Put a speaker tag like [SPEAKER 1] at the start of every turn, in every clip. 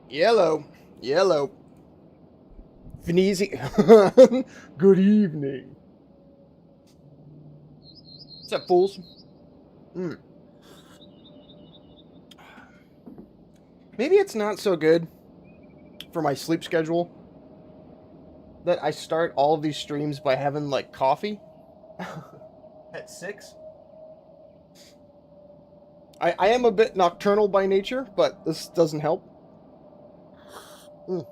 [SPEAKER 1] Yellow. Yellow. Venezy. Good evening. What's up, fools? Mm. Maybe it's not so good for my sleep schedule that I start all of these streams by having, like, coffee at 6. I am a bit nocturnal by nature, but this doesn't help. Mm.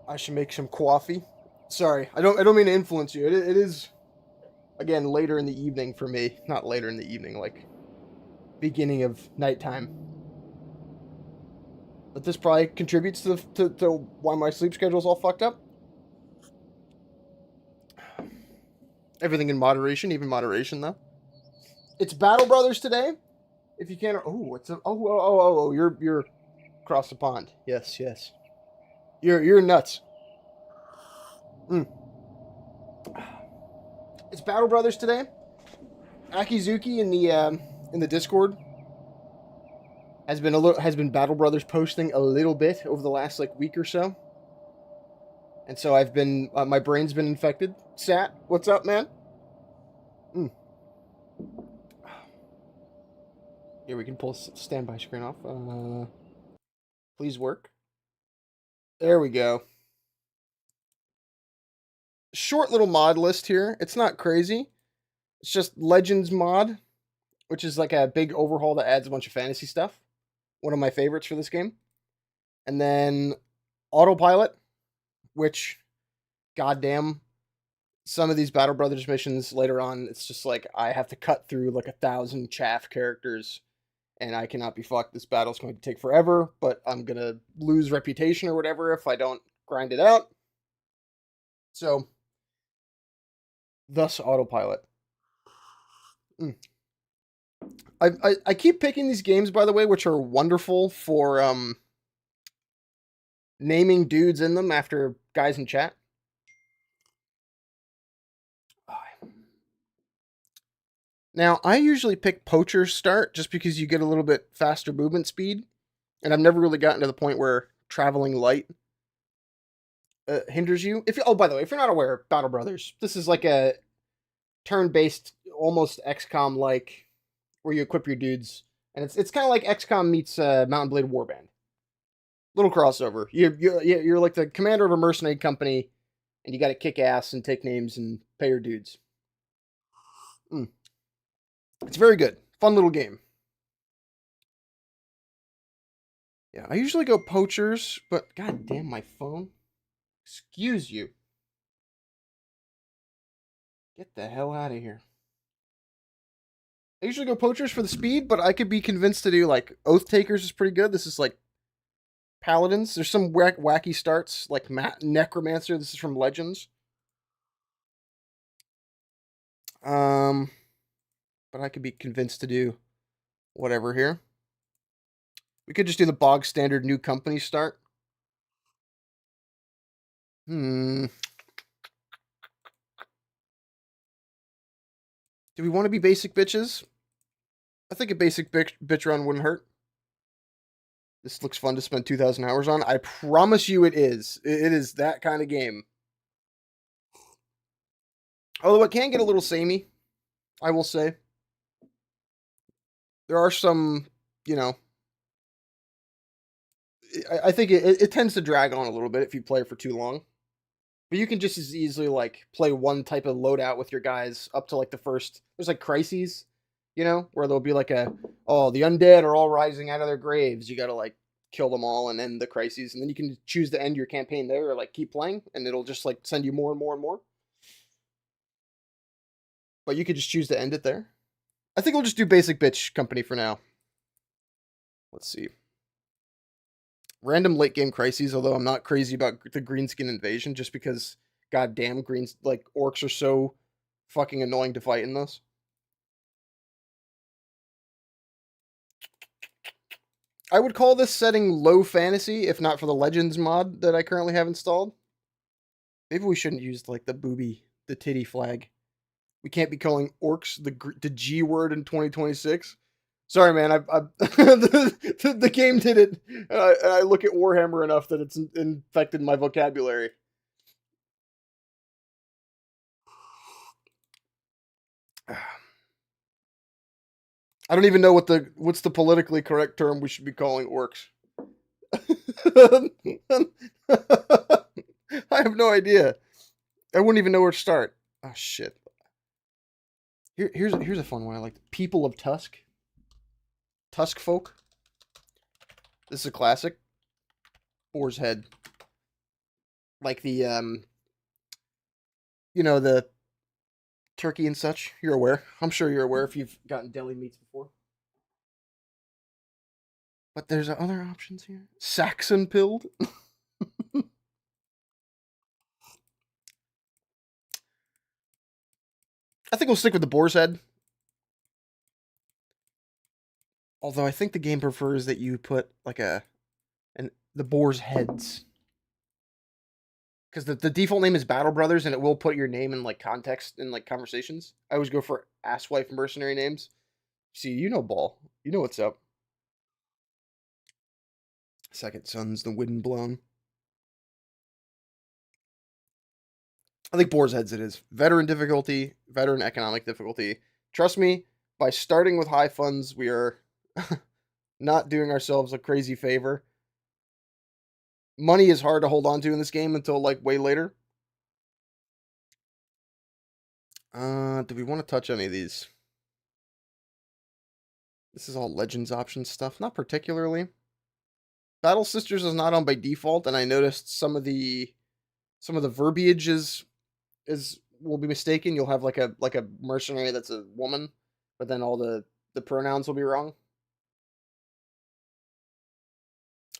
[SPEAKER 1] I should make some coffee. Sorry, I don't mean to influence you. It is, again, later in the evening for me. Not later in the evening, like beginning of nighttime. But this probably contributes to why my sleep schedule's all fucked up. Everything in moderation, even moderation though. It's Battle Brothers today. If you can't, it's you're across the pond. Yes, yes. You're nuts. Mm. It's Battle Brothers today. Akizuki in the Discord has been Battle Brothers posting a little bit over the last like week or so, and so I've been my brain's been infected. Sat, what's up, man? Mm. Here we can pull standby screen off. Please work. There we go. Short little mod list here. It's not crazy. It's just Legends mod, which is like a big overhaul that adds a bunch of fantasy stuff. One of my favorites for this game. And then Autopilot, which, goddamn, some of these Battle Brothers missions later on, it's just like I have to cut through like 1,000 chaff characters, and I cannot be fucked. This battle's going to take forever, but I'm gonna lose reputation or whatever if I don't grind it out. So, thus Autopilot. Mm. I keep picking these games, by the way, which are wonderful for naming dudes in them after guys in chat. Now, I usually pick Poacher's Start just because you get a little bit faster movement speed, and I've never really gotten to the point where traveling light hinders you. By the way, if you're not aware, Battle Brothers, this is like a turn-based, almost XCOM-like where you equip your dudes, and it's kind of like XCOM meets Mountain Blade Warband. Little crossover. You're like the commander of a mercenary company, and you got to kick ass and take names and pay your dudes. It's very good, fun little game. Yeah, I usually go poachers, but god damn my phone. Excuse you. Get the hell out of here. I usually go poachers for the speed, but I could be convinced to do like Oath Takers is pretty good. This is like Paladins. There's some wacky starts like Necromancer. This is from Legends. But I could be convinced to do whatever here. We could just do the bog standard new company start. Do we want to be basic bitches? I think a basic bitch run wouldn't hurt. This looks fun to spend 2,000 hours on. I promise you it is. It is that kind of game. Although it can get a little samey, I will say. There are some, you know... I think it tends to drag on a little bit if you play for too long. But you can just as easily, like, play one type of loadout with your guys up to, like, the first... There's, like, crises, you know? Where there'll be, like, the undead are all rising out of their graves. You gotta, like, kill them all and end the crises. And then you can choose to end your campaign there or, like, keep playing. And it'll just, like, send you more and more and more. But you could just choose to end it there. I think we'll just do basic bitch company for now. Let's see. Random late game crises, although I'm not crazy about the greenskin invasion, just because goddamn greens like orcs are so fucking annoying to fight in this. I would call this setting low fantasy, if not for the Legends mod that I currently have installed. Maybe we shouldn't use like the titty flag. We can't be calling orcs the G word in 2026. Sorry, man. The game did it, and I look at Warhammer enough that it's infected my vocabulary. I don't even know what's the politically correct term we should be calling orcs. I have no idea. I wouldn't even know where to start. Oh shit. Here's a fun one. I like People of Tusk. Tusk folk. This is a classic. Boar's Head. Like the the turkey and such. You're aware. I'm sure you're aware if you've gotten deli meats before. But there's other options here. Saxon pilled. I think we'll stick with the boar's head. Although I think the game prefers that you put like the boar's heads. Because the default name is Battle Brothers, and it will put your name in like context in like conversations. I always go for asswife mercenary names. See, you know ball. You know what's up. Second Son's the Wind Blown. I think Boar's Heads it is. Veteran difficulty, veteran economic difficulty. Trust me, by starting with high funds, we are not doing ourselves a crazy favor. Money is hard to hold on to in this game until like way later. Do we want to touch any of these? This is all Legends options stuff. Not particularly. Battle Sisters is not on by default, and I noticed some of the verbiage is will be mistaken. You'll have like a mercenary that's a woman, but then all the pronouns will be wrong.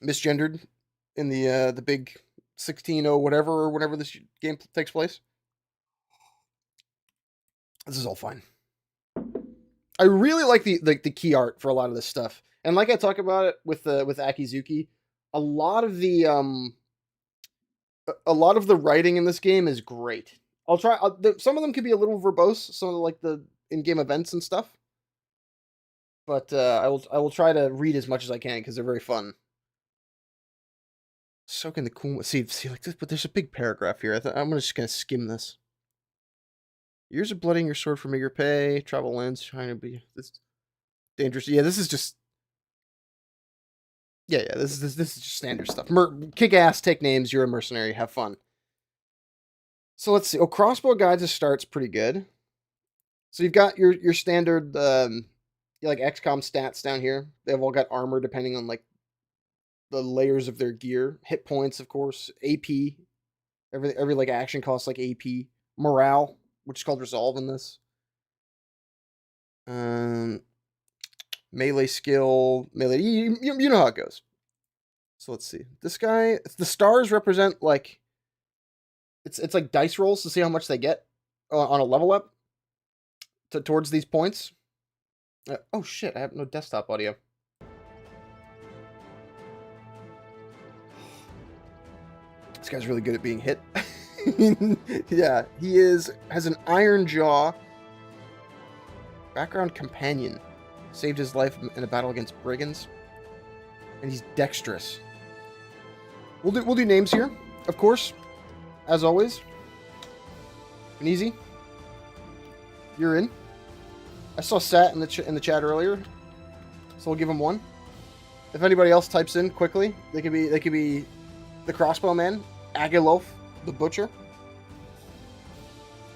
[SPEAKER 1] Misgendered in the big 16-0 whatever or whenever this game takes place. This is all fine. I really like the key art for a lot of this stuff. And like I talk about it with Akizuki, a lot of the writing in this game is great. Some of them can be a little verbose, some of like the in-game events and stuff. But I will try to read as much as I can because they're very fun. Soaking the cool. See like this, but there's a big paragraph here. I'm just gonna skim this. Years of blooding your sword for meager pay. Travel lands trying to be this. Dangerous. Yeah, this is just... Yeah, this is just standard stuff. Kick ass, take names, you're a mercenary, have fun. So let's see. Oh, crossbow guide to start's pretty good. So you've got your standard like XCOM stats down here. They've all got armor depending on like the layers of their gear. Hit points, of course. AP. Every like action costs like AP. Morale, which is called resolve in this. Melee skill, melee. You know how it goes. So let's see. This guy, the stars represent like it's like dice rolls to see how much they get on a level up towards these points. Oh shit! I have no desktop audio. This guy's really good at being hit. Yeah, he has an iron jaw. Background companion. Saved his life in a battle against brigands. And he's dexterous. We'll do names here, of course. As always. And easy. You're in. I saw Sat in the chat earlier. So we'll give him 1. If anybody else types in quickly, they could be the crossbow man, Agilof, the butcher.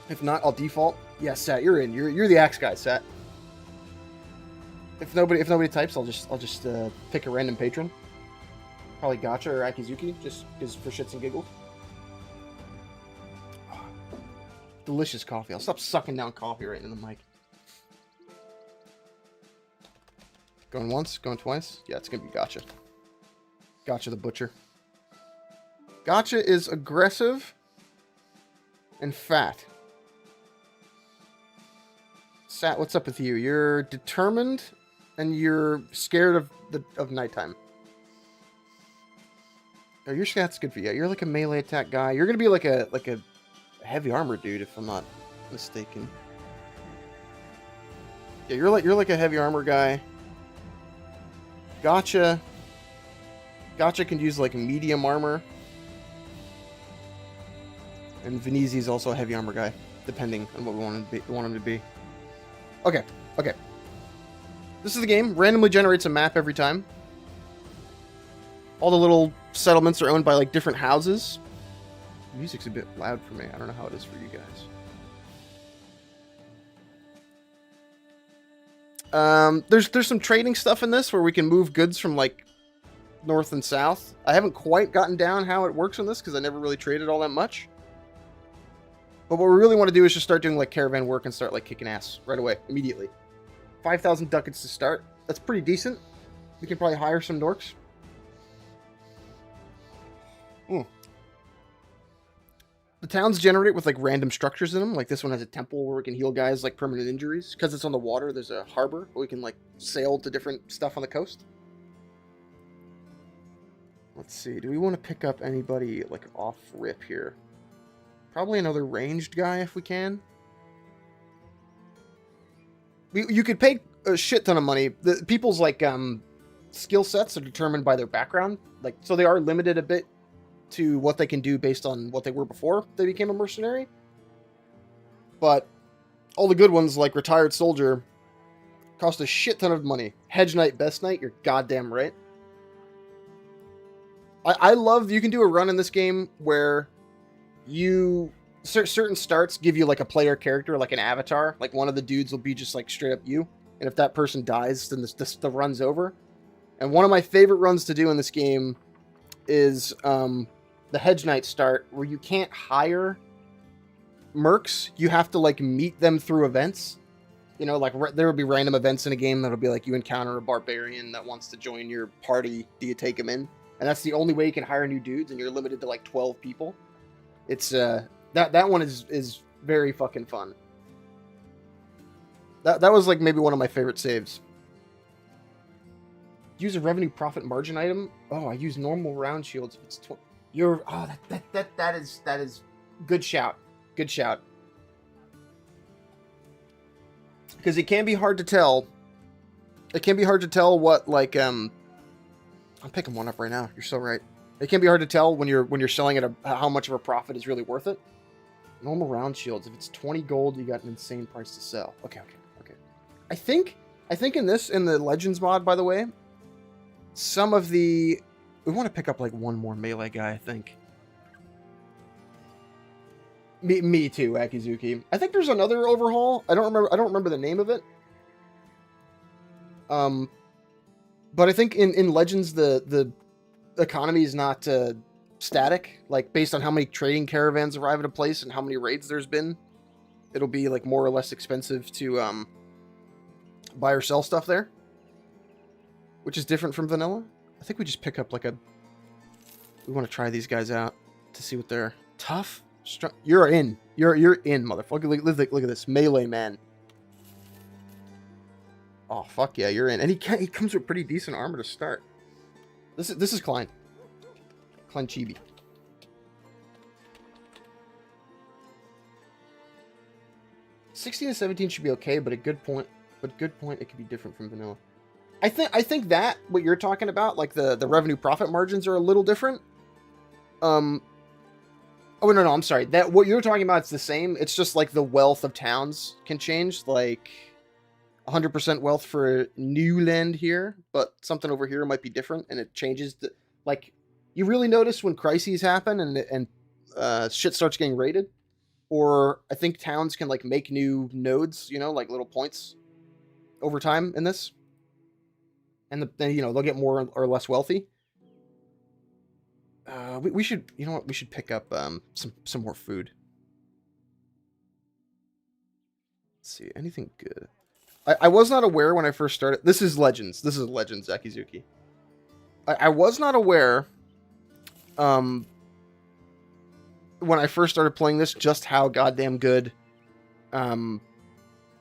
[SPEAKER 1] If not, I'll default. Yeah, Sat, you're in. You're the axe guy, Sat. If nobody types, I'll just pick a random patron. Probably Gacha or Akizuki, just for shits and giggles. Delicious coffee. I'll stop sucking down coffee right into the mic. Going once, going twice. Yeah, it's gonna be Gacha. Gacha the butcher. Gacha is aggressive and fat. Sat, what's up with you? You're determined and you're scared of nighttime. Oh, your stat's good for you. You're like a melee attack guy. You're gonna be like a heavy armor dude, if I'm not mistaken. Yeah, you're like a heavy armor guy. Gacha can use like medium armor. And Vinizi's also a heavy armor guy, depending on what we want him to be. Okay. This is the game. Randomly generates a map every time. All the little settlements are owned by like different houses. The music's a bit loud for me. I don't know how it is for you guys. There's some trading stuff in this where we can move goods from like north and south. I haven't quite gotten down how it works on this because I never really traded all that much. But what we really want to do is just start doing like caravan work and start like kicking ass right away, immediately. 5,000 ducats to start. That's pretty decent. We can probably hire some dorks. The towns generate with like random structures in them. Like this one has a temple where we can heal guys like permanent injuries. Because it's on the water, there's a harbor where we can like sail to different stuff on the coast. Let's see. Do we want to pick up anybody like off rip here? Probably another ranged guy if we can. You could pay a shit ton of money. The people's like skill sets are determined by their background. Like so they are limited a bit to what they can do based on what they were before they became a mercenary. But all the good ones like retired soldier cost a shit ton of money. Hedge knight, best knight, you're goddamn right. I love you can do a run in this game where certain starts give you like a player character, like an avatar. Like one of the dudes will be just like straight up you. And if that person dies, then the run's over. And one of my favorite runs to do in this game is the Hedge Knight start, where you can't hire mercs. You have to like meet them through events. You know, like there will be random events in a game that'll be like you encounter a barbarian that wants to join your party. Do you take him in? And that's the only way you can hire new dudes, and you're limited to like 12 people. It's that one is very fucking fun. That was like maybe one of my favorite saves. Use a revenue profit margin item. Oh, I use normal round shields. It's that is good shout. Good shout. Because it can be hard to tell. It can be hard to tell what like I'm picking one up right now. You're so right. It can be hard to tell when you're selling at how much of a profit is really worth it. Normal round shields. If it's 20 gold, you got an insane price to sell. Okay. I think I think in the Legends mod, by the way, some of the... We want to pick up, like, one more melee guy, I think. Me too, Akizuki. I think there's another overhaul. I don't remember the name of it. But I think in Legends, the economy is not static. Like, based on how many trading caravans arrive at a place and how many raids there's been, it'll be, like, more or less expensive to buy or sell stuff there, which is different from vanilla. I think we just pick up, like, we want to try these guys out to see what they're... Tough? You're in. You're in, motherfucker. Look at this. Melee man. Oh, fuck yeah, you're in. And he comes with pretty decent armor to start. This is Klein. Klein Chibi. $16 and $17 should be okay, but it could be different from vanilla. I think that what you're talking about, like the revenue profit margins are a little different. Oh, no, I'm sorry. That what you're talking about is the same. It's just like the wealth of towns can change. Like 100% wealth for new land here, but something over here might be different, and it changes. Like, you really notice when crises happen and shit starts getting raided. Or I think towns can, like, make new nodes, you know, like little points over time in this. And then, you know, they'll get more or less wealthy. We should, you know what, we should pick up some more food. Let's see, anything good? I was not aware when I first started. This is Legends, Akizuki. I was not aware when I first started playing this just how goddamn good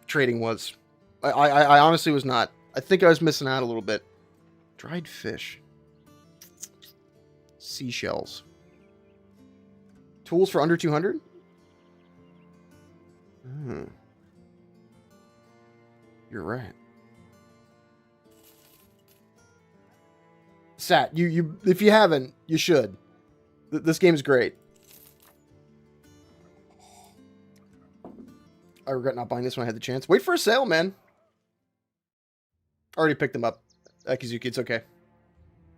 [SPEAKER 1] trading was. I honestly was not. I think I was missing out a little bit. Dried fish. Seashells. Tools for under 200? You're right. Sat, you if you haven't, you should. This game's great. I regret not buying this when I had the chance. Wait for a sale, man. Already picked them up. Akizuki, it's okay.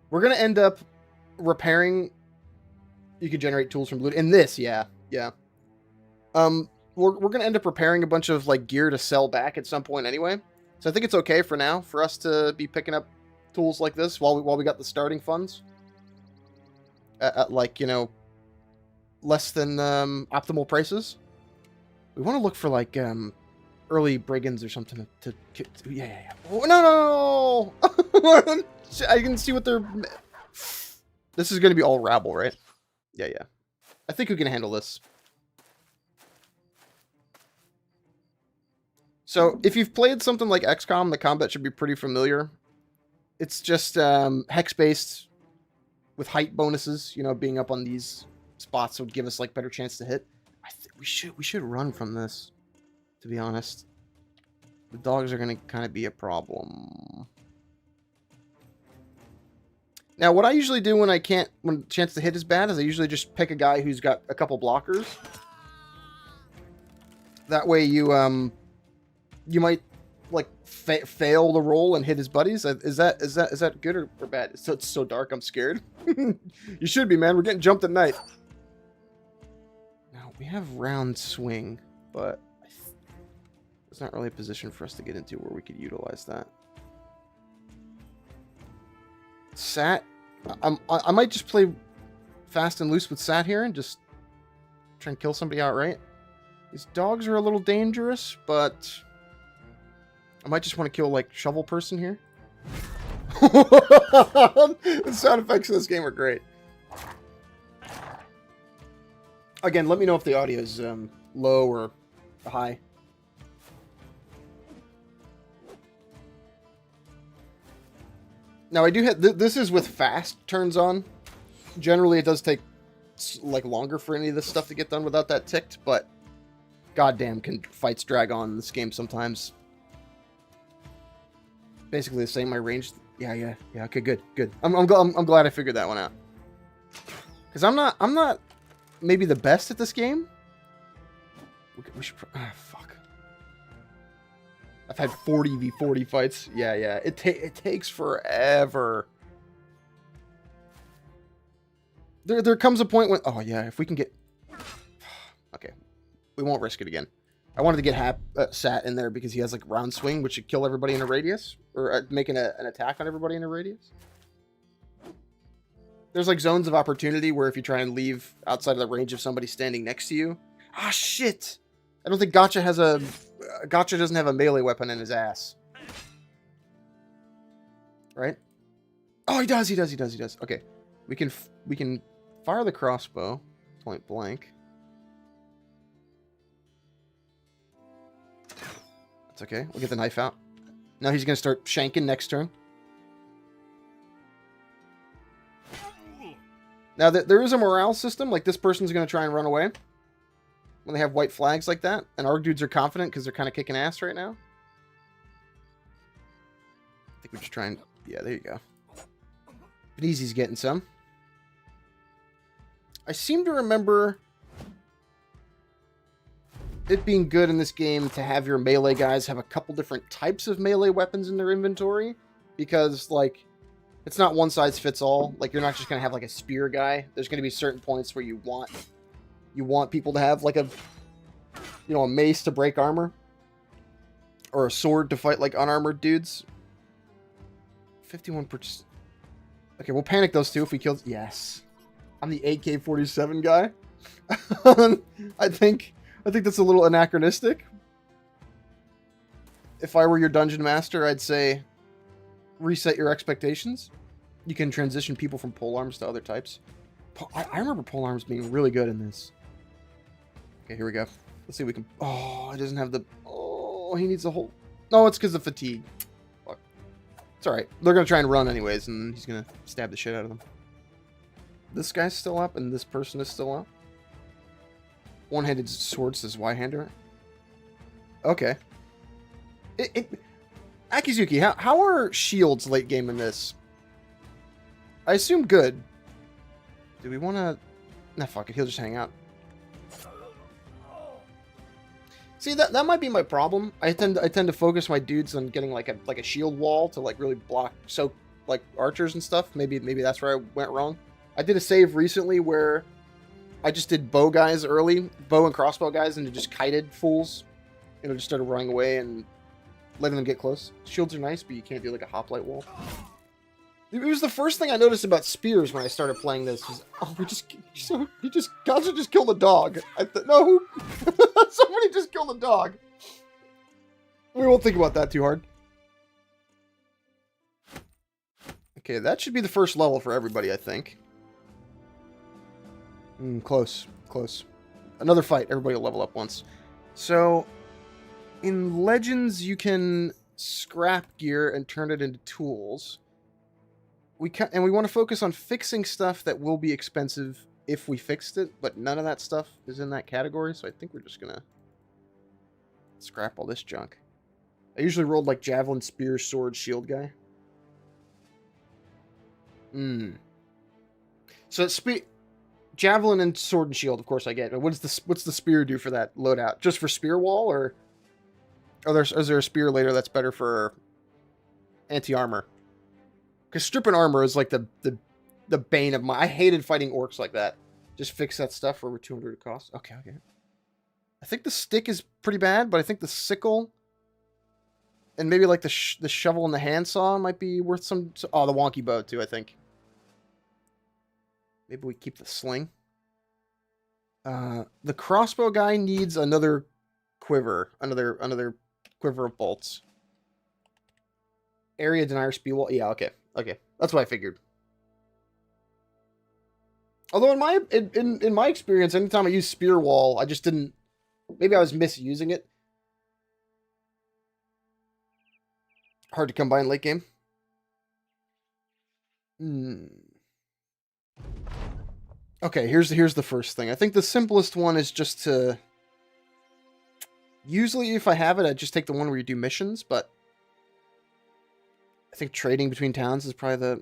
[SPEAKER 1] We're gonna end up repairing. You can generate tools from loot in this, yeah. We're gonna end up repairing a bunch of like gear to sell back at some point anyway. So I think it's okay for now for us to be picking up tools like this while we got the starting funds at like, you know, less than optimal prices. We want to look for like early brigands or something to yeah. Oh, no. I can see what they're. This is going to be all rabble, right? Yeah. I think we can handle this. So, if you've played something like XCOM, the combat should be pretty familiar. It's just hex-based with height bonuses. You know, being up on these spots would give us like better chance to hit. I think we should run from this, to be honest. The dogs are going to kind of be a problem. Now, what I usually do when chance to hit is bad is I usually just pick a guy who's got a couple blockers. That way you might like fail the roll and hit his buddies. Is that good or bad? It's so dark, I'm scared. You should be, man. We're getting jumped at night. Now, we have round swing, but it's not really a position for us to get into where we could utilize that. Sat, I might just play fast and loose with Sat here and just try and kill somebody outright. These dogs are a little dangerous, but I might just want to kill like Shovel Person here. The sound effects in this game are great. Again, let me know if the audio is low or high. Now, I do have... This is with fast turns on. Generally, it does take, like, longer for any of this stuff to get done without that ticked, but goddamn, can fights drag on in this game sometimes. Basically the same, my range... Yeah, okay, good. I'm glad I figured that one out. Because I'm not maybe the best at this game. We should... fuck. I've had 40v40 fights. Yeah, yeah. It takes forever. There comes a point when... Oh, yeah, if we can get... Okay. We won't risk it again. I wanted to get Sat in there because he has, like, round swing, which should kill everybody in a radius. Or making an attack on everybody in a radius. There's, like, zones of opportunity where if you try and leave outside of the range of somebody standing next to you... Ah, shit! I don't think Gotcha has a... Gotcha doesn't have a melee weapon in his ass. Right? Oh, he does, he does, he does, he does. Okay. We can fire the crossbow. Point blank. That's okay. We'll get the knife out. Now he's going to start shanking next turn. Now, there is a morale system. Like, this person's going to try and run away when they have white flags like that. And our dudes are confident because they're kind of kicking ass right now. I think we're just trying... Yeah, there you go. Beneezy's getting some. I seem to remember it being good in this game to have your melee guys have a couple different types of melee weapons in their inventory. Because, like... It's not one size fits all. Like, you're not just going to have, like, a spear guy. There's going to be certain points where you want people to have, like, a mace to break armor. Or a sword to fight, like, unarmored dudes. 51%. Okay, we'll panic those two if we kill... Yes. I'm the AK-47 guy. I think that's a little anachronistic. If I were your dungeon master, I'd say... Reset your expectations. You can transition people from polearms to other types. I remember polearms being really good in this. Okay, here we go. Let's see if we can... Oh, it doesn't have the... Oh, he needs a whole... No, it's because of fatigue. Fuck. It's alright. They're going to try and run anyways, and he's going to stab the shit out of them. This guy's still up, and this person is still up. One-handed sword says Y-hander. Okay. Akizuki, how are shields late game in this? I assume good. Do we want to... Nah, fuck it. He'll just hang out. See, that might be my problem. I tend to focus my dudes on getting like a shield wall to like really block like archers and stuff. Maybe that's where I went wrong. I did a save recently where I just did bow guys early, bow and crossbow guys, and just kited fools. Just started running away and letting them get close. Shields are nice, but you can't do like a hoplite wall. It was the first thing I noticed about spears when I started playing this. Was, oh, Gotcha just killed a dog. No, somebody just killed a dog. We won't think about that too hard. Okay, that should be the first level for everybody, I think. Close. Another fight. Everybody will level up once. So... In Legends, you can scrap gear and turn it into tools. We want to focus on fixing stuff that will be expensive if we fixed it, but none of that stuff is in that category, so I think we're just gonna scrap all this junk. I usually rolled like javelin, spear, sword, shield guy. So javelin and sword and shield, of course I get. But what's the spear do for that loadout? Just for spear wall, or is there a spear later that's better for anti-armor? Because stripping armor is like the bane of my... I hated fighting orcs like that. Just fix that stuff for over 200 it costs. Okay. I think the stick is pretty bad, but I think the sickle and maybe like the shovel and the handsaw might be worth some... Oh, the wonky bow too, I think. Maybe we keep the sling. The crossbow guy needs another quiver. Another quiver of bolts. Area denier speed wall. Yeah, okay. That's what I figured. Although in my experience, anytime I use spear wall, I just didn't... Maybe I was misusing it. Hard to come by in late game. Okay, here's the first thing. I think the simplest one is just to... Usually, if I have it, I just take the one where you do missions, but... I think trading between towns is probably the...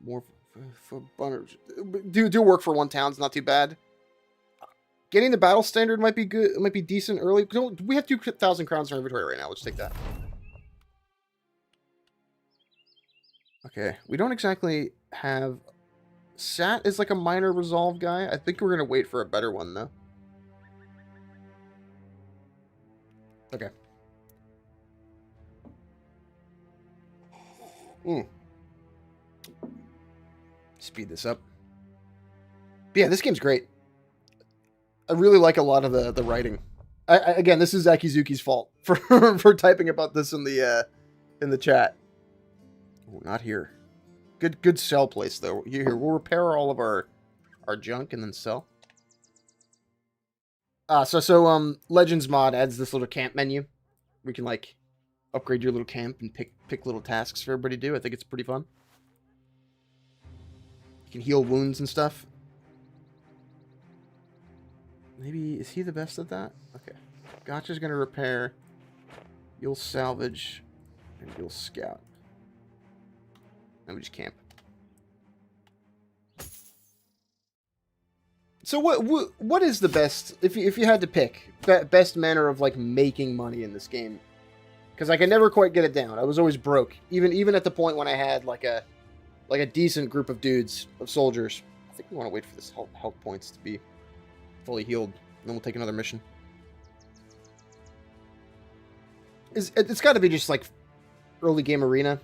[SPEAKER 1] more for do work for one town's not too bad. Getting the battle standard might be good. It might be decent early. We have 2,000 crowns in our inventory right now. Let's take that. Okay, we don't exactly have... Sat is like a minor resolve guy. I think we're going to wait for a better one, though. Okay. Speed this up. But yeah, this game's great. I really like a lot of the writing. Again, this is Akizuki's fault for for typing about this in the chat. Ooh, not here. Good sell place though. Here, we'll repair all of our junk and then sell. So Legends mod adds this little camp menu. We can like upgrade your little camp and pick little tasks for everybody to do. I think it's pretty fun. You can heal wounds and stuff. Maybe, is he the best at that? Okay. Gotcha's gonna repair. You'll salvage. And you'll scout. And we just camp. So what is the best, if you had to pick, best manner of like making money in this game? Because I could never quite get it down. I was always broke. Even at the point when I had like a decent group of dudes, of soldiers. I think we want to wait for this health points to be fully healed. And then we'll take another mission. It's got to be just like early game arena.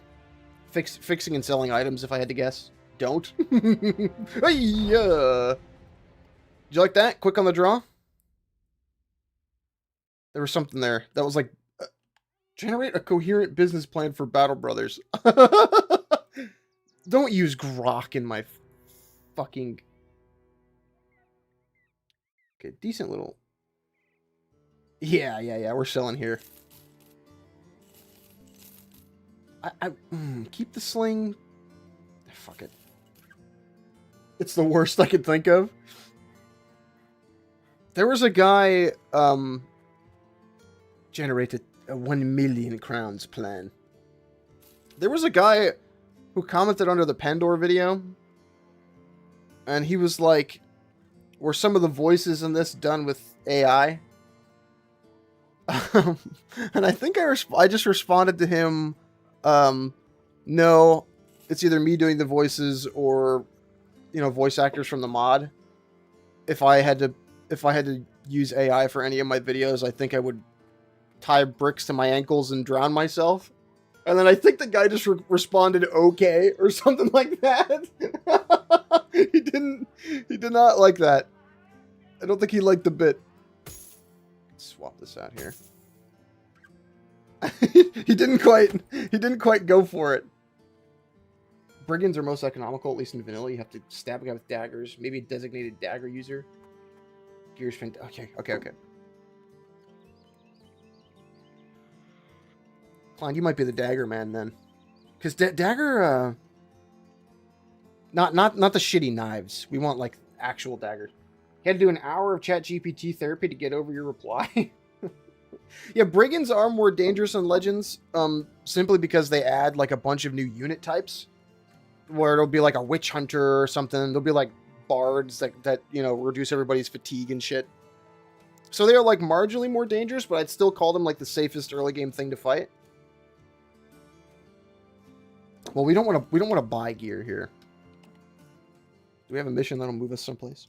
[SPEAKER 1] Fixing and selling items, if I had to guess. Don't. Hey-ya! Did you like that? Quick on the draw? There was something there. That was like... generate a coherent business plan for Battle Brothers. Don't use grok in my fucking... Okay, decent little... Yeah, we're selling here. Keep the sling. Fuck it. It's the worst I could think of. There was a guy, generated a 1 million crowns plan. There was a guy who commented under the Pandora video, and he was like, were some of the voices in this done with AI? And I think I just responded to him, no, it's either me doing the voices or, you know, voice actors from the mod. If I had to use AI for any of my videos, I think I would tie bricks to my ankles and drown myself. And then I think the guy just responded okay or something like that. He did not like that. I don't think he liked the bit. Let's swap this out here. he didn't quite go for it. Brigands are most economical, at least in vanilla. You have to stab a guy with daggers. Maybe a designated dagger user. Gears fin. Okay. Klein, you might be the dagger man then, because dagger. Not the shitty knives. We want like actual daggers. You had to do an hour of ChatGPT therapy to get over your reply. Yeah, brigands are more dangerous than legends, simply because they add like a bunch of new unit types, where it'll be like a witch hunter or something. There'll be like bards that you know, reduce everybody's fatigue and shit. So they are like marginally more dangerous, but I'd still call them like the safest early game thing to fight. Well, we don't want to buy gear here. Do we have a mission that'll move us someplace?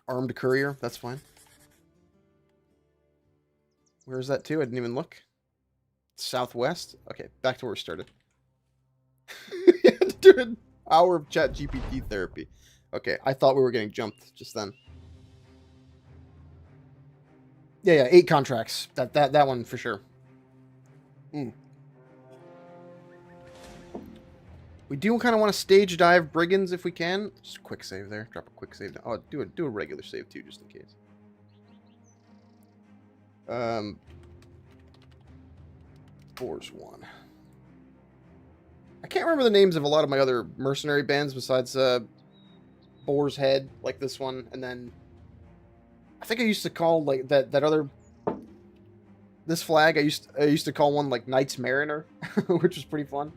[SPEAKER 1] Armed courier, that's fine. Where is that to? I didn't even look. Southwest? Okay, back to where we started. You had to do an hour of ChatGPT therapy. Okay, I thought we were getting jumped just then. Yeah, 8 contracts. That one for sure. We do kind of want to stage dive brigands if we can. Just a quick save there. Drop a quick save. Oh, do a regular save too, just in case. Boars 1. I can't remember the names of a lot of my other mercenary bands besides Boar's Head, like this one, and then I think I used to call like that other this flag. I used to call one like Knights Mariner, which was pretty fun.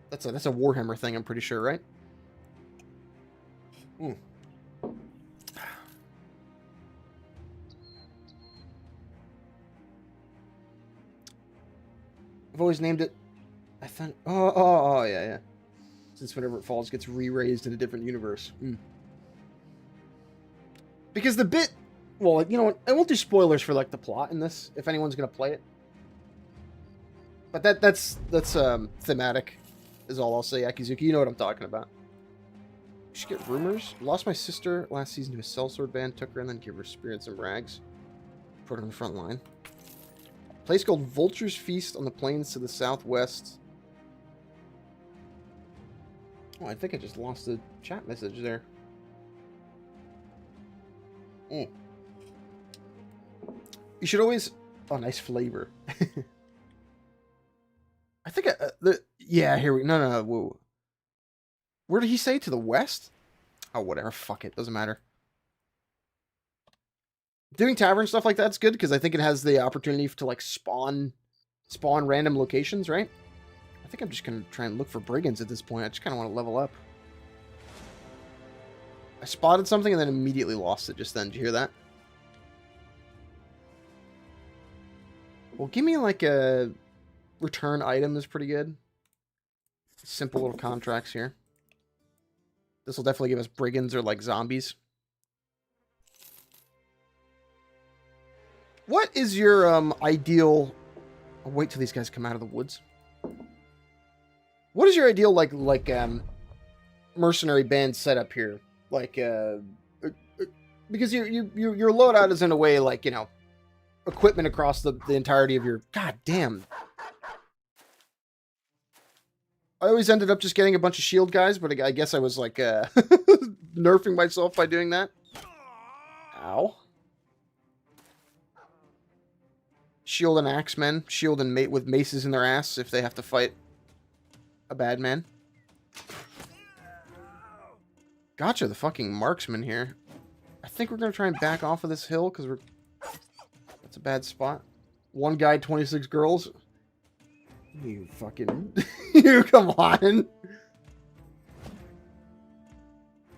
[SPEAKER 1] That's a Warhammer thing, I'm pretty sure, right? Ooh. I've always named it. I thought. Oh, yeah. Since whenever it falls, it gets re-raised in a different universe. Because the bit. Well, you know what? I won't do spoilers for like the plot in this if anyone's gonna play it. But that's thematic, is all I'll say. Akizuki, you know what I'm talking about. You should get rumors. Lost my sister last season to a sellsword band, took her and then gave her spirits and rags. Put her on the front line. Place called Vulture's Feast on the plains to the southwest. Oh, I think I just lost the chat message there. You should always... Oh, nice flavor. I think... yeah, here we... No. Whoa. Where did he say? To the west? Oh, whatever. Fuck it. Doesn't matter. Doing tavern stuff like that's good because I think it has the opportunity to like spawn random locations, right? I think I'm just gonna try and look for brigands at this point. I just kind of want to level up. I spotted something and then immediately lost it just then. Did you hear that? Well, give me like a return item is pretty good. Simple little contracts here. This will definitely give us brigands or like zombies. What is your ideal... I'll wait till these guys come out of the woods. What is your ideal like mercenary band setup here? Like because your loadout is in a way like, you know, equipment across the entirety of your... God damn. I always ended up just getting a bunch of shield guys, but I guess I was like nerfing myself by doing that. Ow. Shield and axemen. Shield and mate with maces in their ass if they have to fight a bad man. Gotcha, the fucking marksman here. I think we're going to try and back off of this hill because we're... That's a bad spot. One guy, 26 girls. You fucking... you, come on.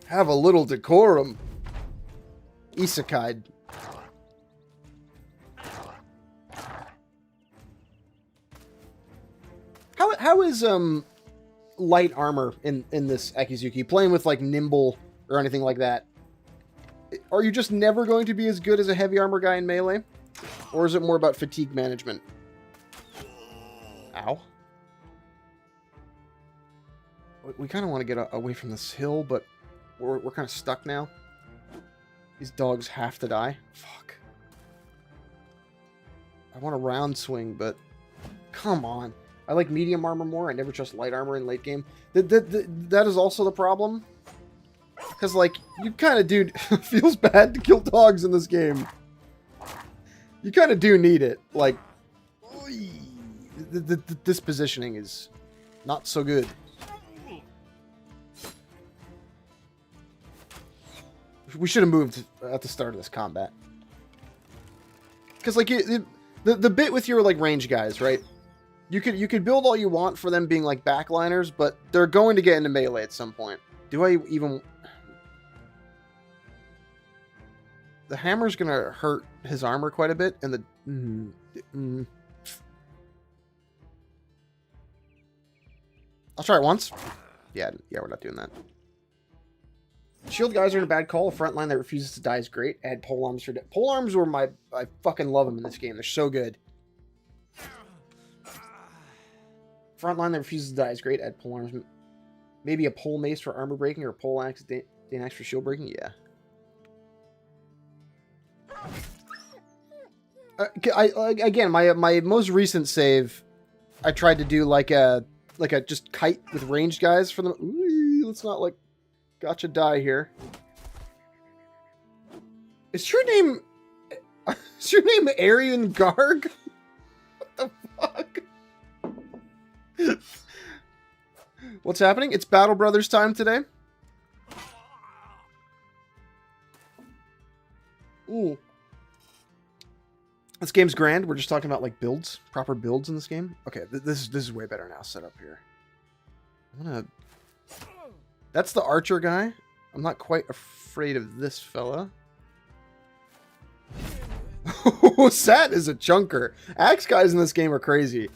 [SPEAKER 1] Have a little decorum. Isekai. How is light armor in this Akizuki? Playing with like nimble or anything like that. Are you just never going to be as good as a heavy armor guy in melee? Or is it more about fatigue management? Ow. We kind of want to get away from this hill, but we're kind of stuck now. These dogs have to die. Fuck. I want a round swing, but come on. I like medium armor more. I never trust light armor in late game. That is also the problem. Because, like, you kind of do... feels bad to kill dogs in this game. You kind of do need it. Like, this positioning is not so good. We should have moved at the start of this combat. Because, like, the bit with your, like, range guys, right? You could build all you want for them being like backliners, but they're going to get into melee at some point. Do I even... The hammer's going to hurt his armor quite a bit, and the... I'll try it once. Yeah, we're not doing that. Shield guys are in a bad call. A front line that refuses to die is great. Add polearms for... Polearms were my... I fucking love them in this game. They're so good. Front line that refuses to die is great. Add polearms. Maybe a pole mace for armor breaking or a pole axe, Dan axe for shield breaking. Yeah. Again, my most recent save, I tried to do like a just kite with ranged guys for them. Ooh, let's not like gotcha die here. Is your name Aryan Garg? What the fuck? What's happening? It's Battle Brothers time today. Ooh. This game's grand. We're just talking about like builds, proper builds in this game. Okay, this is way better now set up here. I'm gonna... That's the archer guy. I'm not quite afraid of this fella. Sat is a chunker. Axe guys in this game are crazy.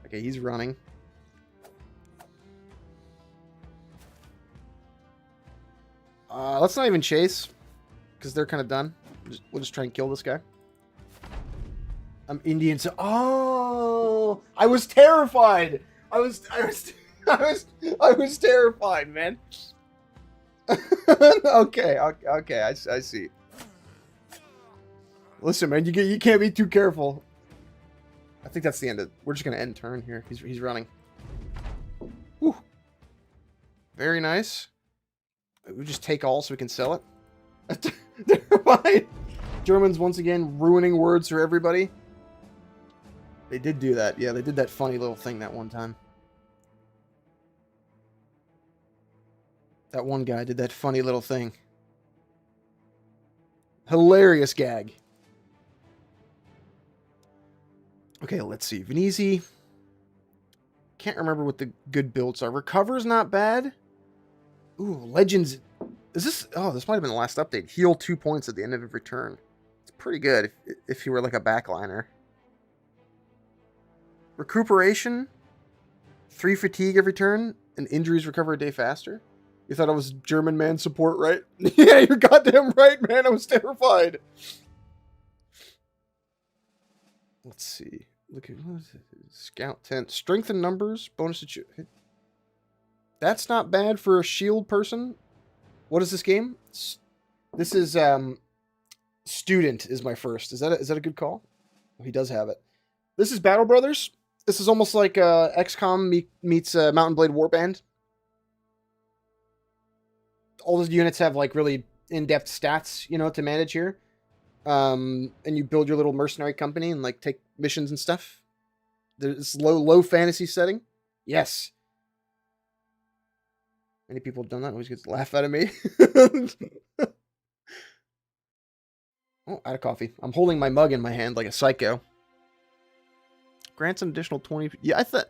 [SPEAKER 1] Okay, he's running. Let's not even chase, because they're kind of done. We'll just try and kill this guy. I'm Indian, so oh, I was terrified. I was terrified, man. Okay, I see. Listen, man, you can't be too careful. I think that's the end of. We're just gonna end turn here. He's running. Whew. Very nice. We just take all so we can sell it. Never mind. Germans once again ruining words for everybody. They did do that. Yeah, they did that funny little thing that one time. That one guy did that funny little thing. Hilarious gag. Okay, let's see. Venezi. Can't remember what the good builds are. Recover's not bad. Ooh, Legends. Is this... Oh, this might have been the last update. Heal 2 points at the end of every turn. It's pretty good if you were like a backliner. Recuperation. 3 fatigue every turn. And injuries recover a day faster. You thought I was German man support, right? Yeah, you're goddamn right, man. I was terrified. Let's see. Look at what is it? Scout tent. Strength in numbers. Bonus to hit. That's not bad for a shield person. What is this game? This is Student is my first. Is that a good call? Oh, he does have it. This is Battle Brothers. This is almost like XCOM meets Mountain Blade Warband. All the units have like really in-depth stats, you know, to manage here. And you build your little mercenary company and like take missions and stuff. There's low fantasy setting. Yes. Many people have done that. Always gets a laugh out of me. Oh, out of coffee. I'm holding my mug in my hand like a psycho. Grants an additional 20. Yeah, I thought.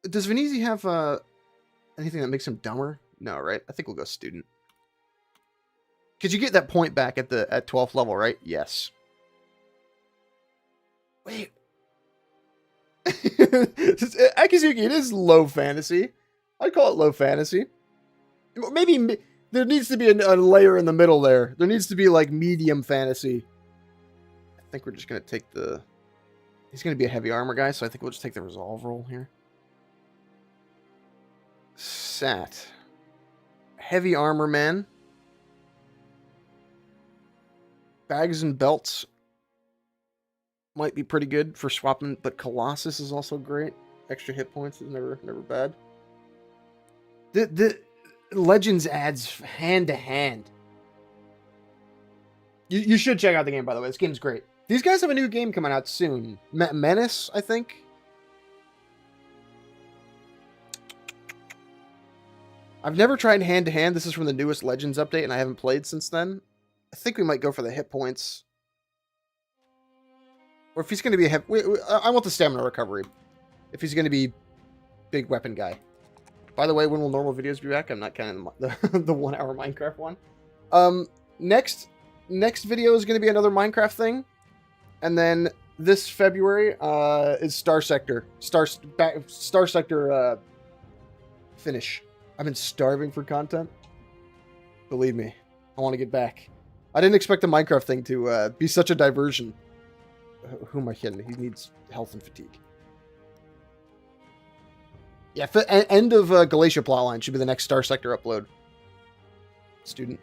[SPEAKER 1] Does Venezi have anything that makes him dumber? No, right? I think we'll go student. Because you get that point back at 12th level, right? Yes. Wait. Akizuki, it is low fantasy. I'd call it low fantasy. Maybe there needs to be a layer in the middle there. There needs to be like medium fantasy. I think we're just going to take the... He's going to be a heavy armor guy, so I think we'll just take the resolve roll here. Sat. Heavy armor man. Bags and belts might be pretty good for swapping, but Colossus is also great. Extra hit points is never bad. The Legends adds hand to hand. You should check out the game, by the way. This game's great. These guys have a new game coming out soon. Menace, I think. I've never tried hand to hand. This is from the newest Legends update, and I haven't played since then. I think we might go for the hit points. Or if he's going to be a I want the stamina recovery. If he's going to be big weapon guy. By the way, when will normal videos be back? I'm not counting the 1 hour Minecraft one. Next video is going to be another Minecraft thing. And then this February is Star Sector. Star Sector finish. I've been starving for content. Believe me, I want to get back. I didn't expect the Minecraft thing to be such a diversion. Who am I kidding? He needs health and fatigue. Yeah, end of Galatia plotline should be the next Star Sector upload. Student.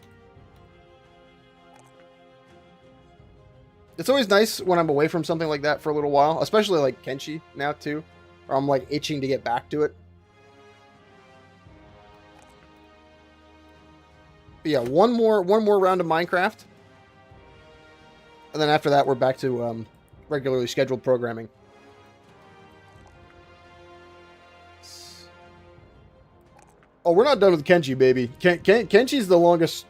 [SPEAKER 1] It's always nice when I'm away from something like that for a little while, especially like Kenshi now too, or I'm like itching to get back to it. But yeah, one more round of Minecraft, and then after that we're back to regularly scheduled programming. Oh, we're not done with Kenshi, baby. Kenshi's the longest.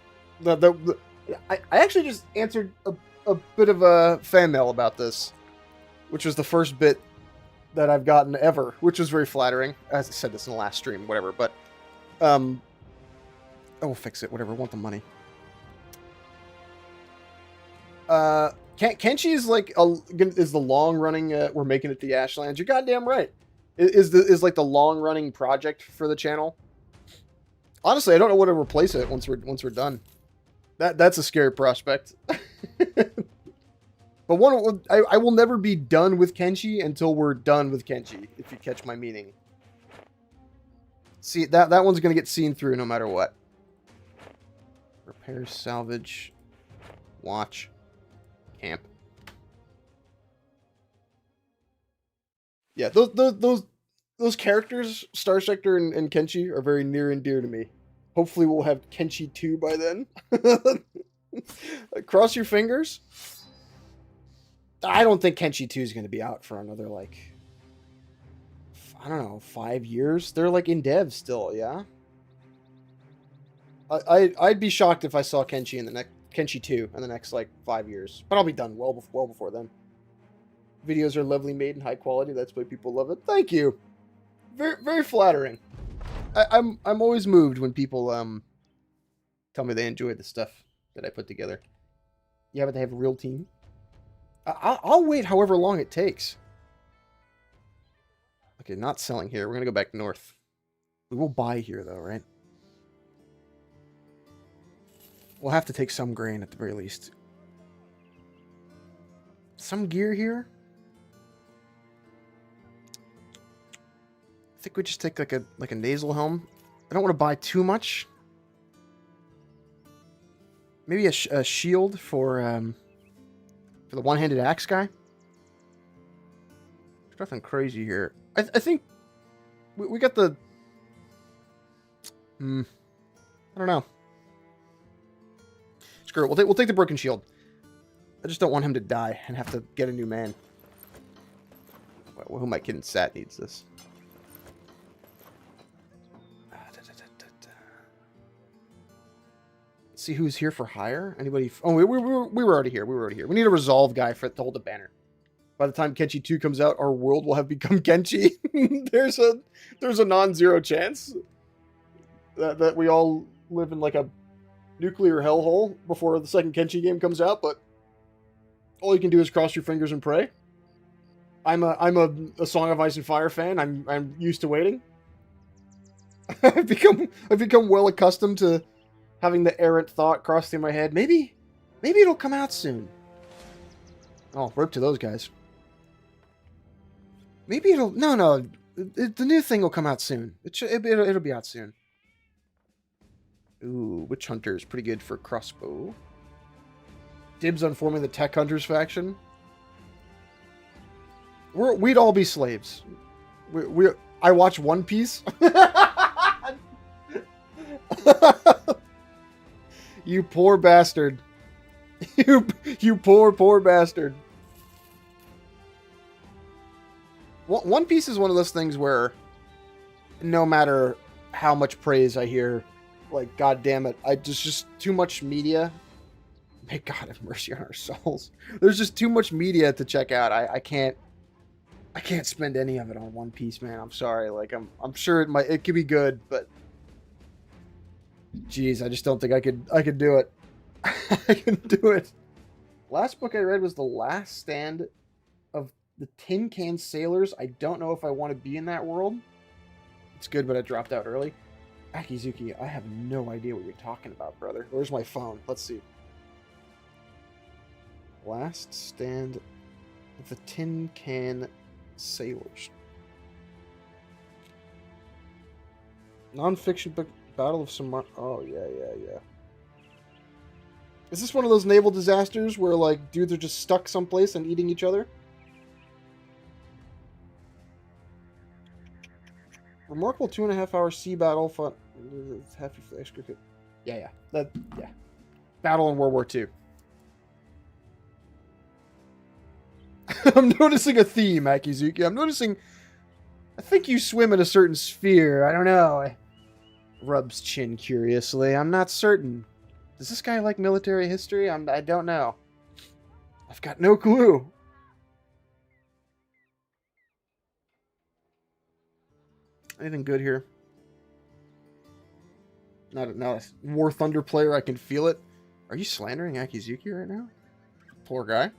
[SPEAKER 1] I actually just answered a bit of a fan mail about this, which was the first bit that I've gotten ever, which was very flattering. As I said this in the last stream, whatever. But Oh, we'll fix it. Whatever. I want the money. Kenshi is like is the long running. We're making it the Ashlands. You're goddamn right. Is like the long running project for the channel. Honestly, I don't know what to replace it once we're done. That's a scary prospect. But I will never be done with Kenshi until we're done with Kenshi, if you catch my meaning. See, that one's going to get seen through no matter what. Repair, salvage, watch, camp. Yeah, those characters, Star Sector and Kenshi, are very near and dear to me. Hopefully we'll have Kenshi 2 by then. Cross your fingers. I don't think Kenshi 2 is going to be out for another, like, I don't know, 5 years? They're, like, in dev still, yeah? I'd be shocked if I saw Kenshi in the next Kenshi 2 in the next, like, 5 years. But I'll be done well before then. Videos are lovely made and high quality. That's why people love it. Thank you. Very, very flattering. I'm always moved when people tell me they enjoy the stuff that I put together. Yeah, but they have a real team. I'll wait however long it takes. Okay, not selling here. We're going to go back north. We will buy here, though, right? We'll have to take some grain at the very least. Some gear here? I think we just take like a nasal helm. I don't want to buy too much. Maybe a shield for the one-handed axe guy. There's nothing crazy here. I think we got the. I don't know. Screw it. We'll take the broken shield. I just don't want him to die and have to get a new man. Well, who am I kidding? Sat needs this. See who's here for hire. Anybody? Oh, we were already here. We were already here. We need a resolve guy to hold the banner. By the time Kenshi 2 comes out, our world will have become Kenshi. there's a non-zero chance that we all live in like a nuclear hellhole before the second Kenshi game comes out. But all you can do is cross your fingers and pray. I'm a Song of Ice and Fire fan. I'm used to waiting. I've become well accustomed to having the errant thought cross through my head. Maybe it'll come out soon. Oh, rope to those guys. Maybe it'll... No. The new thing will come out soon. It'll be out soon. Ooh, Witch Hunter is pretty good for crossbow. Dibs on forming the Tech Hunters faction. We'd all be slaves. I watch One Piece. You poor bastard. You poor bastard. One Piece is one of those things where no matter how much praise I hear, like, God damn it, just too much media. May God have mercy on our souls. There's just too much media to check out. I can't spend any of it on One Piece, man. I'm sorry. Like, I'm sure it could be good, but jeez, I just don't think I could do it. I can do it. Last book I read was The Last Stand of the Tin Can Sailors. I don't know if I want to be in that world. It's good, but I dropped out early. Akizuki, I have no idea what you're talking about, brother. Where's my phone? Let's see. Last Stand of the Tin Can Sailors. Non-fiction book, Battle of Samar... Oh, yeah. Is this one of those naval disasters where, like, dudes are just stuck someplace and eating each other? Remarkable 2.5-hour sea battle fought... Yeah. Battle in World War II. I'm noticing a theme, Akizuki. I'm noticing... I think you swim in a certain sphere. I don't know. Rubs chin curiously. I'm not certain. Does this guy like military history? I don't know. I've got no clue. Anything good here? Not a War Thunder player. I can feel it. Are you slandering Akizuki right now? Poor guy.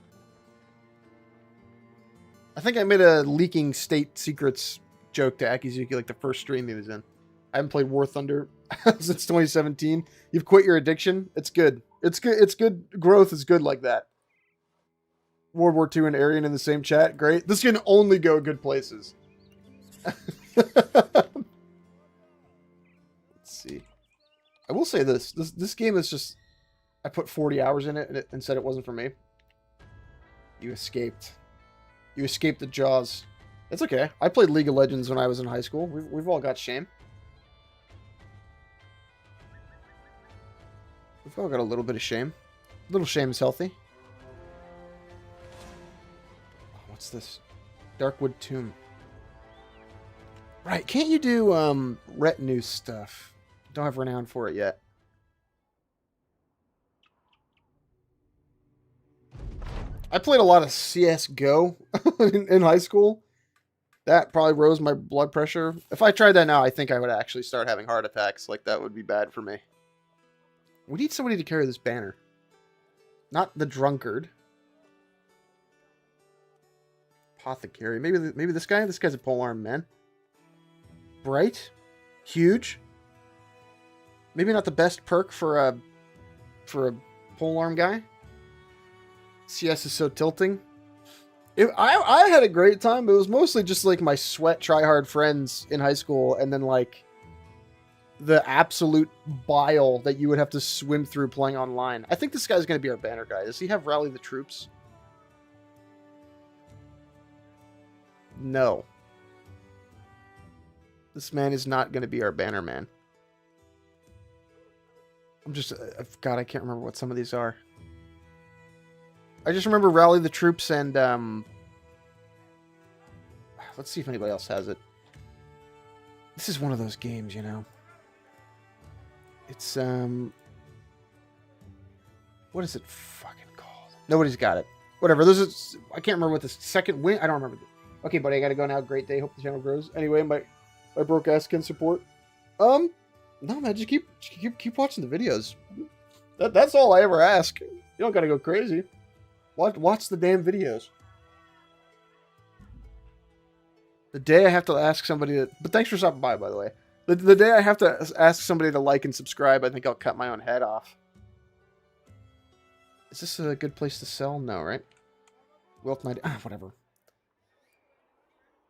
[SPEAKER 1] I think I made a leaking state secrets joke to Akizuki like the first stream he was in. I haven't played War Thunder since 2017. You've quit your addiction. It's good. It's good. It's good. Growth is good like that. World War II and Aryan in the same chat. Great. This can only go good places. Let's see. I will say this. This game is just... I put 40 hours in it and said it wasn't for me. You escaped. You escaped the jaws. It's okay. I played League of Legends when I was in high school. We've all got shame. We've all got a little bit of shame. A little shame is healthy. Oh, what's this? Darkwood Tomb. Right, can't you do retinue stuff? Don't have renown for it yet. I played a lot of CSGO in high school. That probably rose my blood pressure. If I tried that now, I think I would actually start having heart attacks. Like, that would be bad for me. We need somebody to carry this banner. Not the drunkard. Apothecary. Maybe this guy? This guy's a polearm man. Bright. Huge. Maybe not the best perk for a polearm guy. CS is so tilting. I had a great time, but it was mostly just like my sweat tryhard friends in high school, and then like the absolute bile that you would have to swim through playing online. I think this guy's going to be our banner guy. Does he have Rally the Troops? No. This man is not going to be our banner man. I'm just... God, I can't remember what some of these are. I just remember Rally the Troops and... let's see if anybody else has it. This is one of those games, you know. It's, what is it fucking called? Nobody's got it. Whatever, I can't remember what the second win... I don't remember. Okay, buddy, I gotta go now. Great day. Hope the channel grows. Anyway, my broke ass can support. No, man, just keep watching the videos. That's all I ever ask. You don't gotta go crazy. Watch the damn videos. The day I have to ask somebody to... But thanks for stopping by the way. The day I have to ask somebody to like and subscribe, I think I'll cut my own head off. Is this a good place to sell? No, right? Wealth 90... whatever.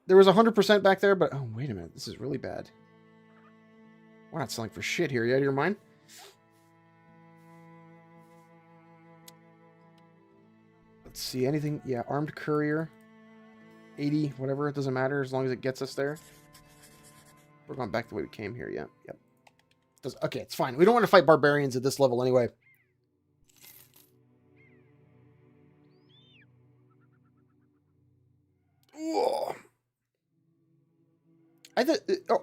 [SPEAKER 1] There was 100% back there, but... Oh, wait a minute. This is really bad. We're not selling for shit here. You out of your mind? Let's see. Anything? Yeah, armed courier. 80, whatever. It doesn't matter as long as it gets us there. We're going back the way we came here. Yeah. Yep. Okay, it's fine. We don't want to fight barbarians at this level anyway. Whoa.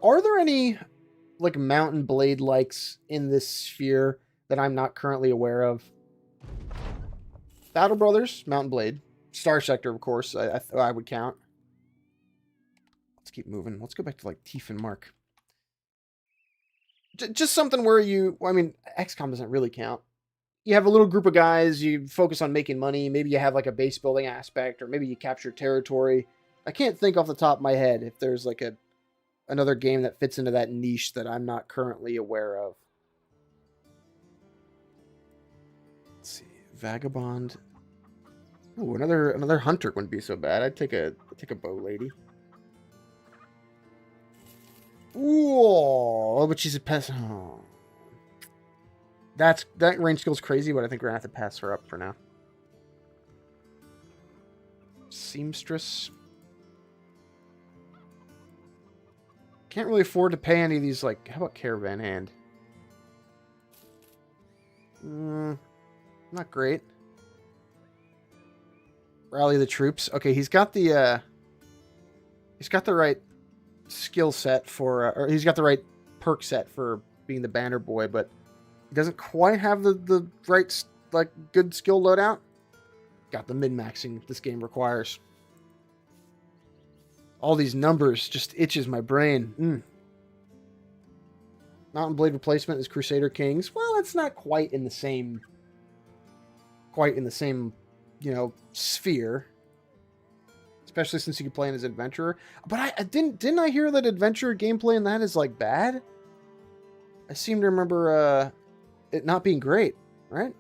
[SPEAKER 1] Are there any like mountain blade likes in this sphere that I'm not currently aware of? Battle Brothers, Mountain Blade, Star Sector, of course. I would count. Let's keep moving. Let's go back to like Tiefenmark. Mark. Just something where I mean, XCOM doesn't really count. You have a little group of guys. You focus on making money. Maybe you have like a base building aspect, or maybe you capture territory. I can't think off the top of my head if there's like another game that fits into that niche that I'm not currently aware of. Let's see, Vagabond. Ooh, another hunter wouldn't be so bad. I'd take a bow lady. Ooh, but she's a pest. Oh. That range skill's crazy, but I think we're gonna have to pass her up for now. Seamstress. Can't really afford to pay any of these, like, how about Caravan Hand? Not great. Rally the Troops. Okay, he's got the right skill set for, or he's got the right perk set for being the banner boy, but he doesn't quite have the right, like, good skill loadout. Got the min-maxing this game requires. All these numbers just itches my brain. Mountain Blade replacement is Crusader Kings. Well, it's not quite in the same, you know, sphere. Especially since you can play in as adventurer. But I didn't I hear that adventurer gameplay in that is like bad? I seem to remember it not being great, right?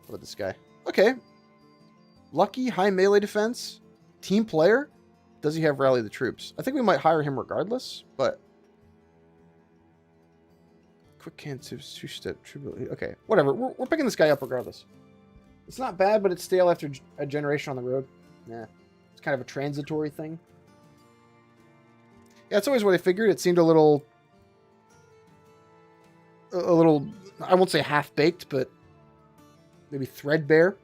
[SPEAKER 1] What about this guy? Okay. Lucky, high melee defense, team player. Does he have rally the troops? I think we might hire him regardless, but quick cancel, two-step tribute. Okay, whatever. We're picking this guy up regardless. It's not bad, but it's stale after a generation on the road. Yeah, it's kind of a transitory thing. Yeah, that's always what I figured. It seemed a little, I won't say half-baked, but maybe threadbare.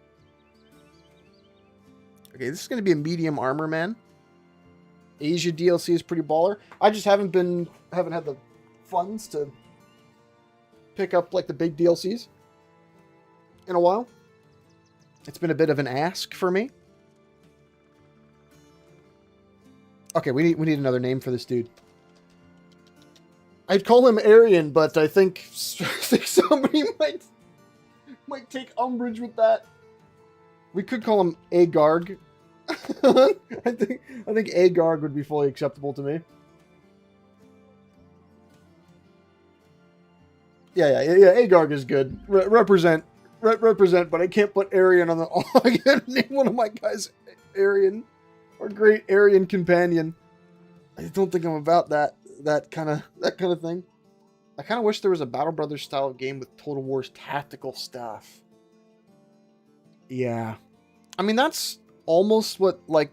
[SPEAKER 1] Okay, this is going to be a medium armor man. Asia DLC is pretty baller. I just haven't had the funds to pick up like the big DLCs in a while. It's been a bit of an ask for me. Okay, we need another name for this dude. I'd call him Aryan, but I think somebody might take umbrage with that. We could call him Agarg. I think Agarg would be fully acceptable to me. Yeah. Agarg is good. Represent, but I can't put Aryan on the. I can't name one of my guys Aryan, our great Aryan companion. I don't think I'm about that kind of thing. I kind of wish there was a Battle Brothers style of game with Total War's tactical stuff. Yeah, I mean that's almost what well,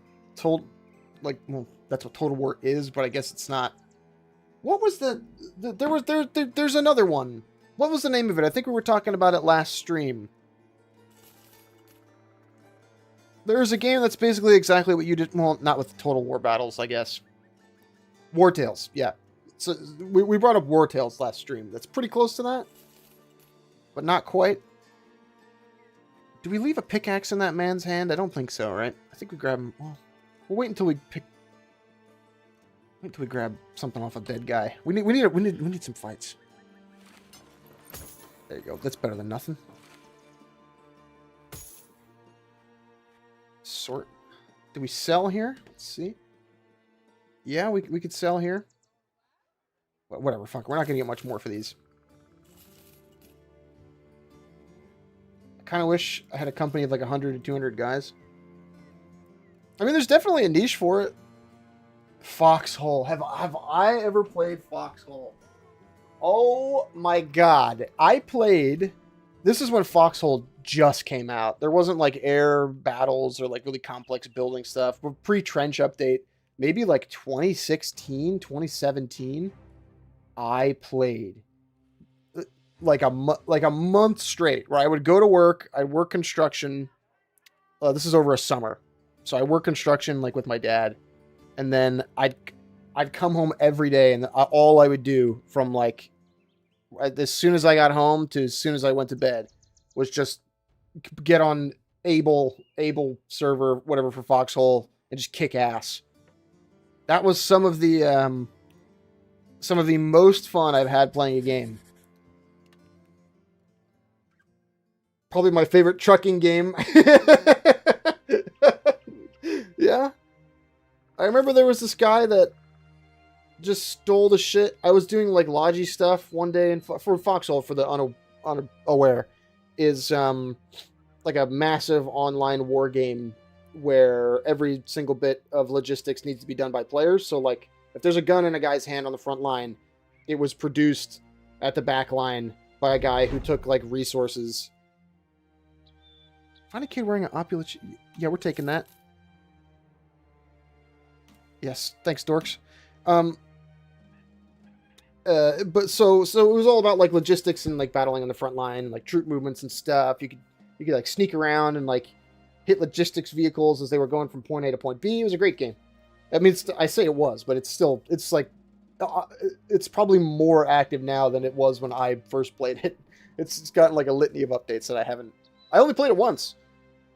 [SPEAKER 1] that's what Total War is, but I guess it's not. What was there's another one. What was the name of it? I think we were talking about it last stream. There's a game that's basically exactly what you did. Well, not with Total War battles, I guess. War Tales, yeah. So we brought up War Tales last stream. That's pretty close to that, but not quite. Do we leave a pickaxe in that man's hand? I don't think so, right? I think we grab him. Well, we'll wait until we grab something off a dead guy. We need some fights. There you go. That's better than nothing. Sort. Do we sell here? Let's see. Yeah, we could sell here. Whatever, fuck. We're not going to get much more for these. I kind of wish I had a company of like 100 to 200 guys. I mean, there's definitely a niche for it. Foxhole. Have I ever played Foxhole? Oh my god. I played... This is when Foxhole just came out. There wasn't like air battles or like really complex building stuff. But pre-trench update. Maybe like 2016, 2017. I played like a month straight where I would go to work. I'd work construction. This is over a summer. So I work construction like with my dad. And then I'd come home every day, and all I would do from like as soon as I got home to as soon as I went to bed was just get on Able server, whatever, for Foxhole and just kick ass. That was some of the most fun I've had playing a game. Probably my favorite trucking game. Yeah. I remember there was this guy that just stole the shit. I was doing like Logi stuff one day, and for Foxhole, for the unaware, is like a massive online war game where every single bit of logistics needs to be done by players. So like if there's a gun in a guy's hand on the front line, it was produced at the back line by a guy who took like resources. Find a kid wearing an opulent... Yeah, we're taking that. Yes, thanks, dorks. But so it was all about like logistics and like battling on the front line, like troop movements and stuff. You could like sneak around and like hit logistics vehicles as they were going from point A to point B. It was a great game. I mean, I say it was, but it's like it's probably more active now than it was when I first played it. It's gotten like a litany of updates that I only played it once,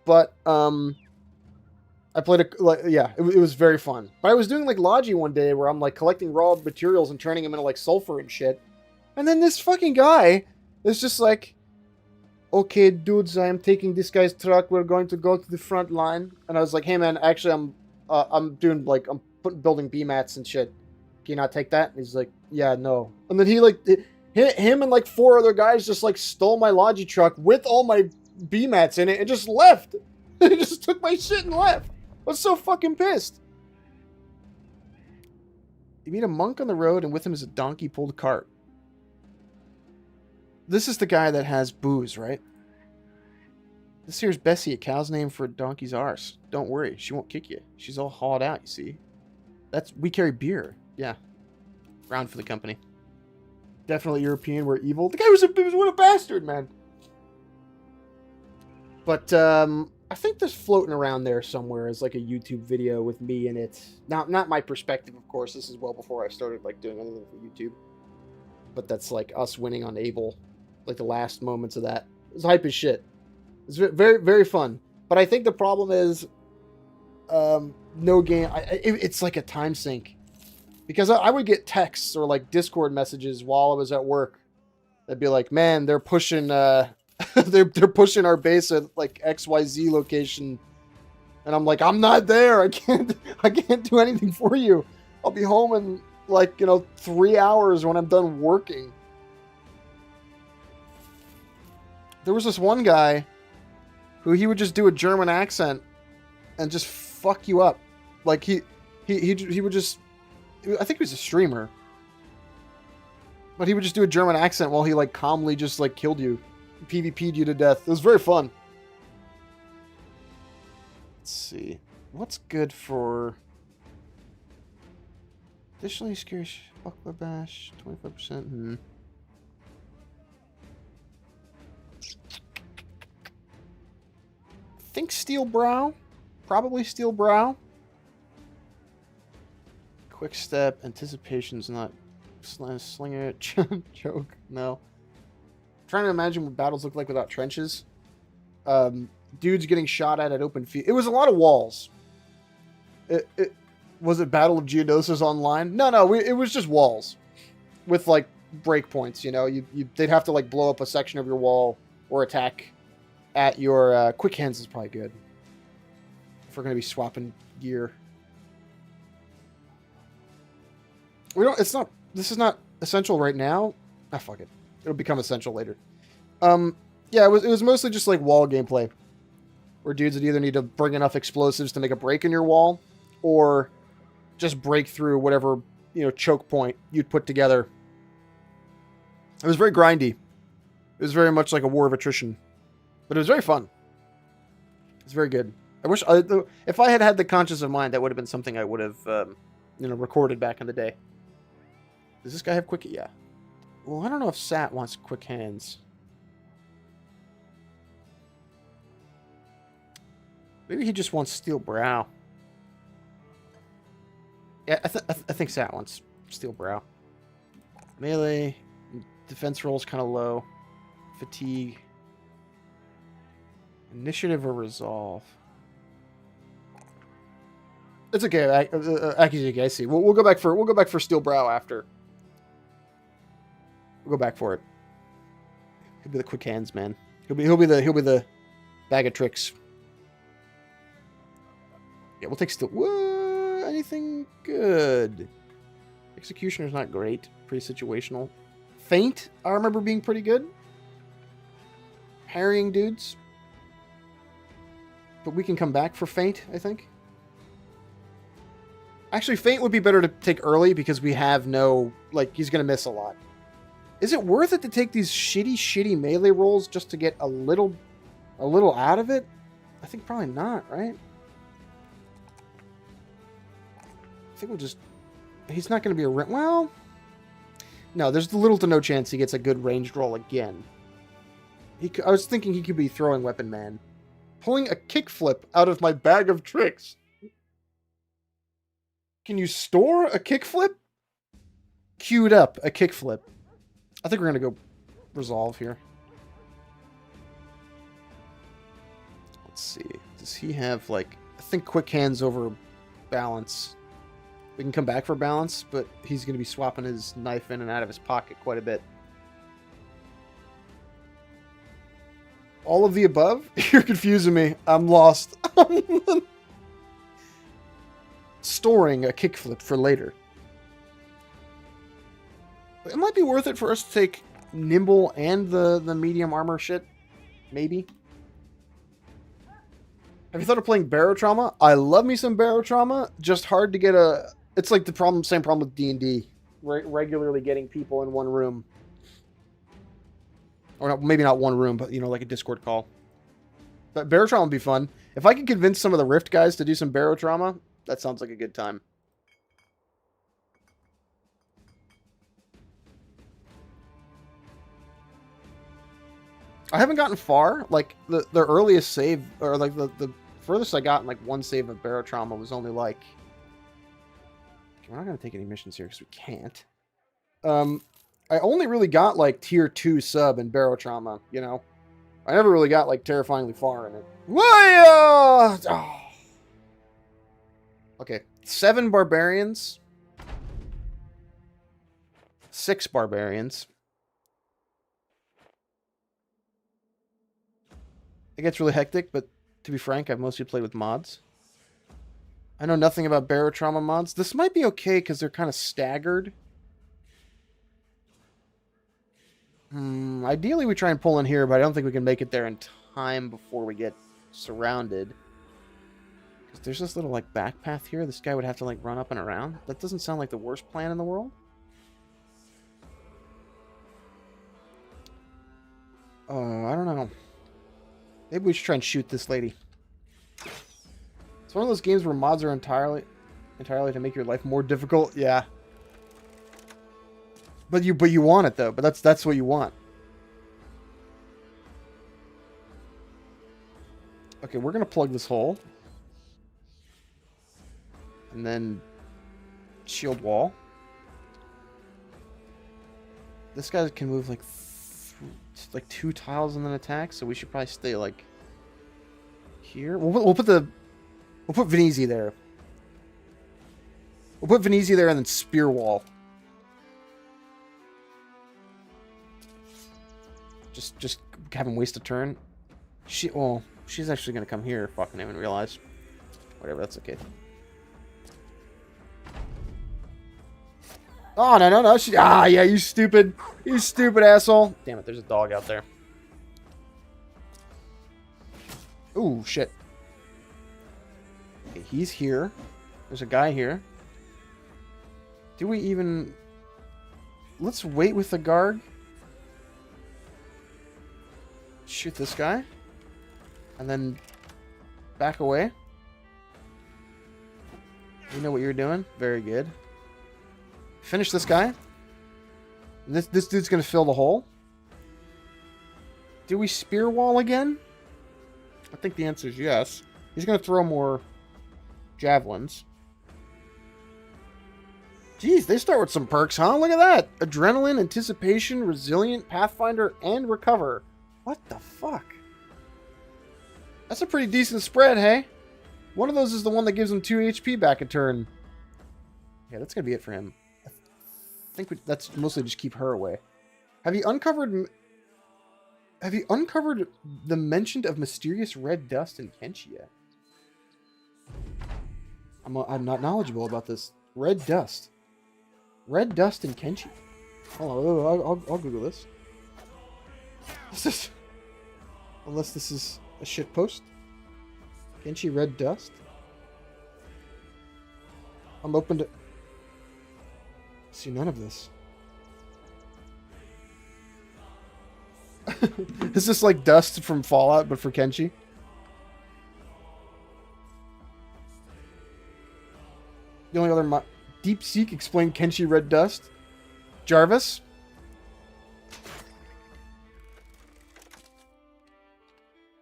[SPEAKER 1] but I played it, like, yeah, it was very fun. But I was doing like Logi one day where I'm like collecting raw materials and turning them into like sulfur and shit. And then this fucking guy is just like, okay, dudes, I am taking this guy's truck. We're going to go to the front line. And I was like, hey, man, actually, I'm doing, like, I'm building B-mats and shit. Can you not take that? And he's like, yeah, no. And then he, like, him and, like, 4 other guys just, like, stole my Logi truck with all my B-mats in it and just left. They just took my shit and left. I was so fucking pissed. You meet a monk on the road, and with him is a donkey-pulled cart. This is the guy that has booze, right? This here's Bessie, a cow's name for a donkey's arse. Don't worry, she won't kick you. She's all hauled out, you see. We carry beer. Yeah. Round for the company. Definitely European, we're evil. The guy was what a bastard, man. But, I think there's floating around there somewhere as, like, a YouTube video with me in it. Not my perspective, of course. This is well before I started, like, doing anything for YouTube. But that's, like, us winning on Abel. Like, the last moments of that. It was hype as shit. It's very, very fun. But I think the problem is, no game. It's like a time sink. Because I would get texts or, like, Discord messages while I was at work. That'd be like, man, they're pushing, they're pushing our base at, like, XYZ location. And I'm like, I'm not there. I can't do anything for you. I'll be home in, like, 3 hours when I'm done working. There was this one guy who he would just do a German accent and just fuck you up. Like, he would just... I think he was a streamer. But he would just do a German accent while he, like, calmly just, like, killed you. PvP'd you to death. It was very fun. Let's see. What's good for... Additionally, scary buckler bash. 25%. I think Steel Brow. Probably Steel Brow. Quick Step. Anticipation's not... Slinger. Choke. No. I'm trying to imagine what battles look like without trenches. Dudes getting shot at open field. It was a lot of walls. Was it Battle of Geonosis online? No. It was just walls. With, like, breakpoints, they'd have to, like, blow up a section of your wall or attack at your... Quick Hands is probably good. If we're going to be swapping gear. This is not essential right now. Ah, fuck it. It'll become essential later. Yeah, it was mostly just, like, wall gameplay. Where dudes would either need to bring enough explosives to make a break in your wall, or just break through whatever, choke point you'd put together. It was very grindy. It was very much like a war of attrition. But it was very fun. It's very good. I wish... if I had had the conscience of mind, that would have been something I would have, recorded back in the day. Does this guy have quick... Yeah. Well, I don't know if Sat wants quick hands. Maybe he just wants Steel Brow. Yeah, I think Sat wants Steel Brow. Melee. Defense roll is kind of low. Fatigue. Initiative or resolve. It's okay. Akizaki, I see. We'll go back for Steel Brow after. We'll go back for it. He'll be the quick hands man. He'll be the bag of tricks. Yeah, we'll take Steel. Whoa, anything good? Executioner's not great. Pretty situational. Feint, I remember being pretty good. Harrying dudes. But we can come back for Feint, I think. Actually, Feint would be better to take early because we have no... Like, he's going to miss a lot. Is it worth it to take these shitty melee rolls just to get a little out of it? I think probably not, right? I think we'll just... He's not going to be a... Well... No, there's little to no chance he gets a good ranged roll again. I was thinking he could be throwing weapon man. Pulling a kickflip out of my bag of tricks. Can you store a kickflip? Queued up a kickflip. I think we're going to go resolve here. Let's see. Does he have, like... I think quick hands over balance. We can come back for balance, but he's going to be swapping his knife in and out of his pocket quite a bit. All of the above? You're confusing me. I'm lost. Storing a kickflip for later. It might be worth it for us to take nimble and the medium armor shit. Maybe. Have you thought of playing Barotrauma? I love me some Barotrauma. Just hard to get a... It's like the same problem with D&D. Regularly getting people in one room. Or not, maybe not one room, but, you know, like a Discord call. But Barotrauma would be fun. If I could convince some of the Rift guys to do some Barotrauma, that sounds like a good time. I haven't gotten far. Like, the earliest save, or like the furthest I got in like one save of Barotrauma was only like... We're not going to take any missions here because we can't. I only really got like tier 2 sub in Barotrauma, you know? I never really got like terrifyingly far in it. Whoa! Oh. Okay, 7 barbarians. 6 barbarians. It gets really hectic, but to be frank, I've mostly played with mods. I know nothing about Barotrauma mods. This might be okay because they're kind of staggered. Ideally, we try and pull in here, but I don't think we can make it there in time before we get surrounded. Because there's this little, like, back path here. This guy would have to, like, run up and around. That doesn't sound like the worst plan in the world. I don't know. Maybe we should try and shoot this lady. It's one of those games where mods are entirely to make your life more difficult. Yeah. But you want it though. But that's what you want. Okay, we're gonna plug this hole. And then shield wall. This guy can move like 2 tiles and then attack, so we should probably stay like here. We'll put Venezi there. We'll put Venezi there and then spear wall. Just have him waste a turn. She's actually gonna come here. Fucking even realize. Whatever, that's okay. Oh no! Yeah, you stupid asshole! Damn it, there's a dog out there. Ooh, shit. Okay, he's here. There's a guy here. Do we even... Let's wait with the guard. Shoot this guy. And then back away. You know what you're doing? Very good. Finish this guy. This dude's gonna fill the hole. Do we spear wall again? I think the answer is yes. He's gonna throw more javelins. Jeez, they start with some perks, huh? Look at that. Adrenaline, anticipation, resilient, pathfinder, and recover. What the fuck? That's a pretty decent spread, hey? One of those is the one that gives him 2 HP back a turn. Yeah, that's gonna be it for him. I think that's mostly just keep her away. Have you uncovered the mention of mysterious red dust in Kenshi yet? I'm not knowledgeable about this. Red dust. Red dust in Kenshi. Hold on, I'll Google this. Unless this is a shit post. Kenshi red dust. I'm open to... See none of this. Is this like dust from Fallout, but for Kenshi? The only other Deep Seek explained Kenshi red dust. Jarvis?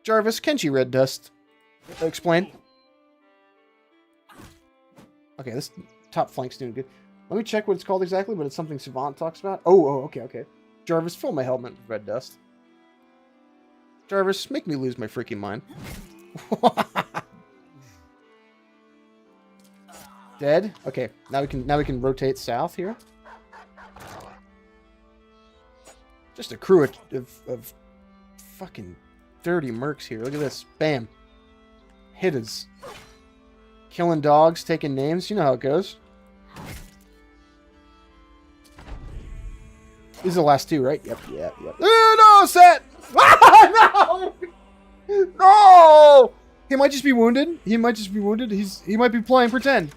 [SPEAKER 1] Jarvis, Kenshi red dust. Explain. Okay, this top flank's doing good. Let me check what it's called exactly, but it's something Savant talks about. Oh, okay. Jarvis, fill my helmet with red dust. Jarvis, make me lose my freaking mind. Dead? Okay, now we can rotate south here. Just a crew of fucking dirty mercs here. Look at this. Bam. Hitters. Killing dogs, taking names. You know how it goes. These are the last two, right? Yep. Oh, no, Set! No! No! He might just be wounded. He might be playing pretend.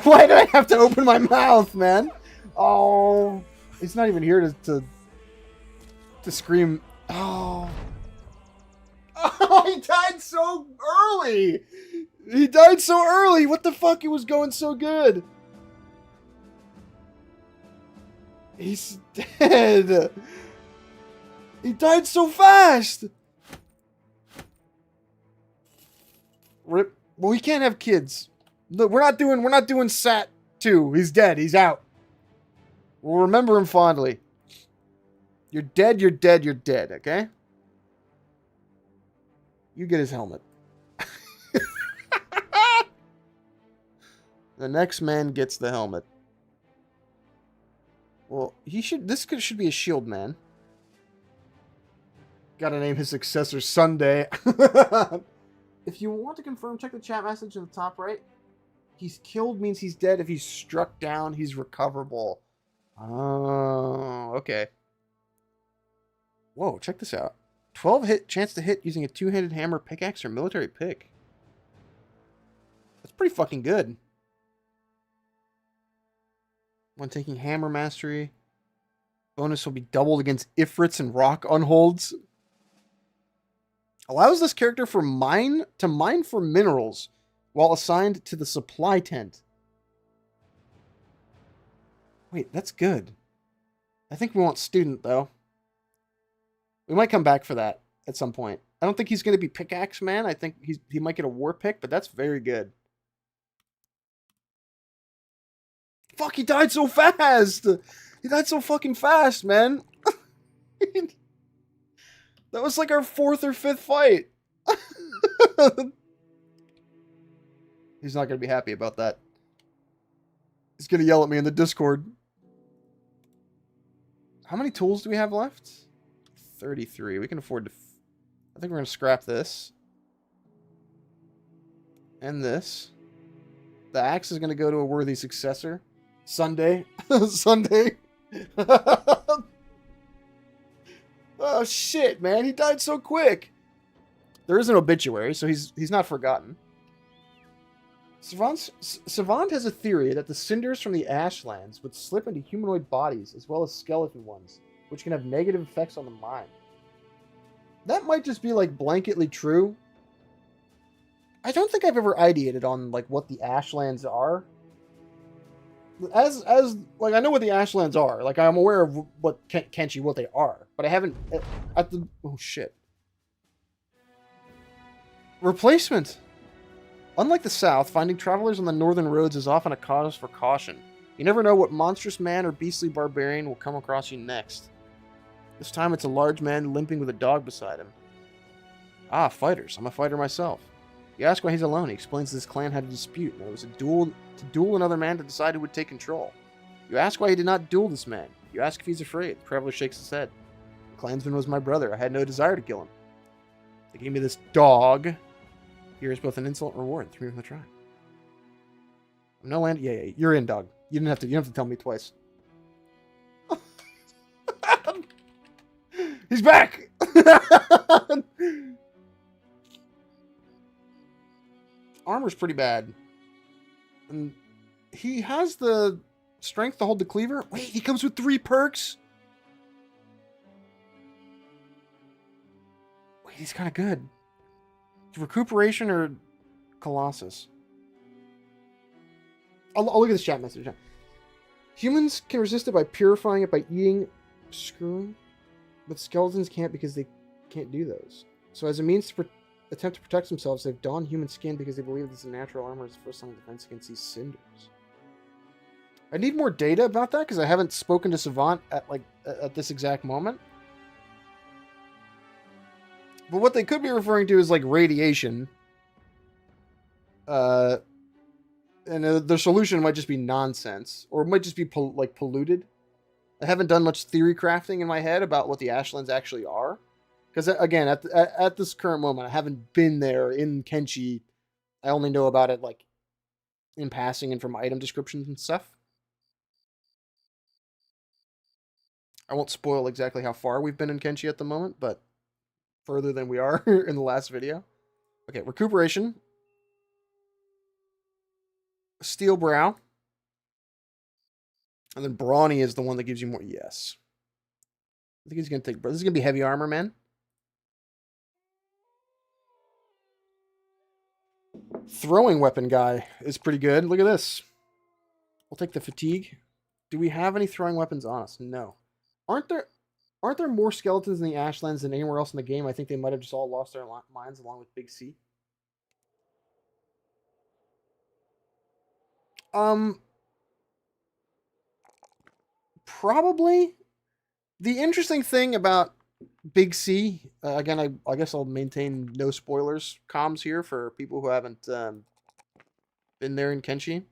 [SPEAKER 1] Why do I have to open my mouth, man? Oh, he's not even here to scream. Oh, he died so early. What the fuck? It was going so good. He's dead. He died so fast. Rip. Well, he can't have kids. Look, we're not doing Sat 2. He's dead. He's out. We'll remember him fondly. You're dead, okay? You get his helmet. The next man gets the helmet. Well, this should be a shield man. Gotta name his successor Sunday. If you want to confirm, check the chat message in the top right. He's killed means he's dead. If he's struck down, he's recoverable. Oh, okay. Whoa, check this out. 12 hit chance to hit using a two-handed hammer, pickaxe, or military pick. That's pretty fucking good. When taking hammer mastery, bonus will be doubled against ifrits and rock unholds. Allows this character to mine for minerals while assigned to the supply tent. Wait, that's good. I think we want student, though. We might come back for that at some point. I don't think he's going to be pickaxe man. I think he might get a war pick, but that's very good. Fuck, he died so fast! He died so fucking fast, man. That was like our 4th or 5th fight. He's not going to be happy about that. He's going to yell at me in the Discord. How many tools do we have left? 33. We can afford to... I think we're going to scrap this. And this. The axe is going to go to a worthy successor. Sunday. Sunday. Oh, shit, man. He died so quick. There is an obituary, so he's not forgotten. Savant has a theory that the cinders from the Ashlands would slip into humanoid bodies as well as skeleton ones, which can have negative effects on the mind. That might just be, like, blanketly true. I don't think I've ever ideated on, like, what the Ashlands are. As like, I know what the Ashlands are. Like, I'm aware of what Kenshi, what they are. But I haven't... Oh, shit. Replacement. Unlike the South, finding travelers on the northern roads is often a cause for caution. You never know what monstrous man or beastly barbarian will come across you next. This time it's a large man limping with a dog beside him. Ah, fighters. I'm a fighter myself. You ask why he's alone. He explains this clan had a dispute, and it was to duel another man to decide who would take control. You ask why he did not duel this man. You ask if he's afraid. The traveler shakes his head. The clansman was my brother. I had no desire to kill him. They gave me this dog. Here is both an insult and reward. 3 from the tribe. No land. Yeah, you're in, dog. You didn't have to tell me twice. He's back. Armor's pretty bad. And he has the strength to hold the cleaver. Wait, he comes with 3 perks? Wait, he's kind of good. Recuperation or Colossus? I'll look at this chat message. Humans can resist it by purifying it by eating, screwing, but skeletons can't because they can't do those. So as a means to attempt to protect themselves, they've donned human skin because they believe this is natural armor as the first line of defense against these cinders. I need more data about that because I haven't spoken to Savant at this exact moment. But what they could be referring to is like radiation. And their solution might just be nonsense, or it might just be polluted. I haven't done much theory crafting in my head about what the Ashlands actually are. Because, again, at this current moment, I haven't been there in Kenshi. I only know about it, like, in passing and from item descriptions and stuff. I won't spoil exactly how far we've been in Kenshi at the moment, but further than we are in the last video. Okay, recuperation. Steel brow. And then brawny is the one that gives you more. Yes. I think he's going to take. This is going to be heavy armor, man. Throwing weapon guy is pretty good. Look at this. We'll take the fatigue. Do we have any throwing weapons on us? No. Aren't there more skeletons in the Ashlands than anywhere else in the game? I think they might have just all lost their minds along with Big C. Probably. The interesting thing about Big C, again, I guess I'll maintain no spoilers comms here for people who haven't been there in Kenshi.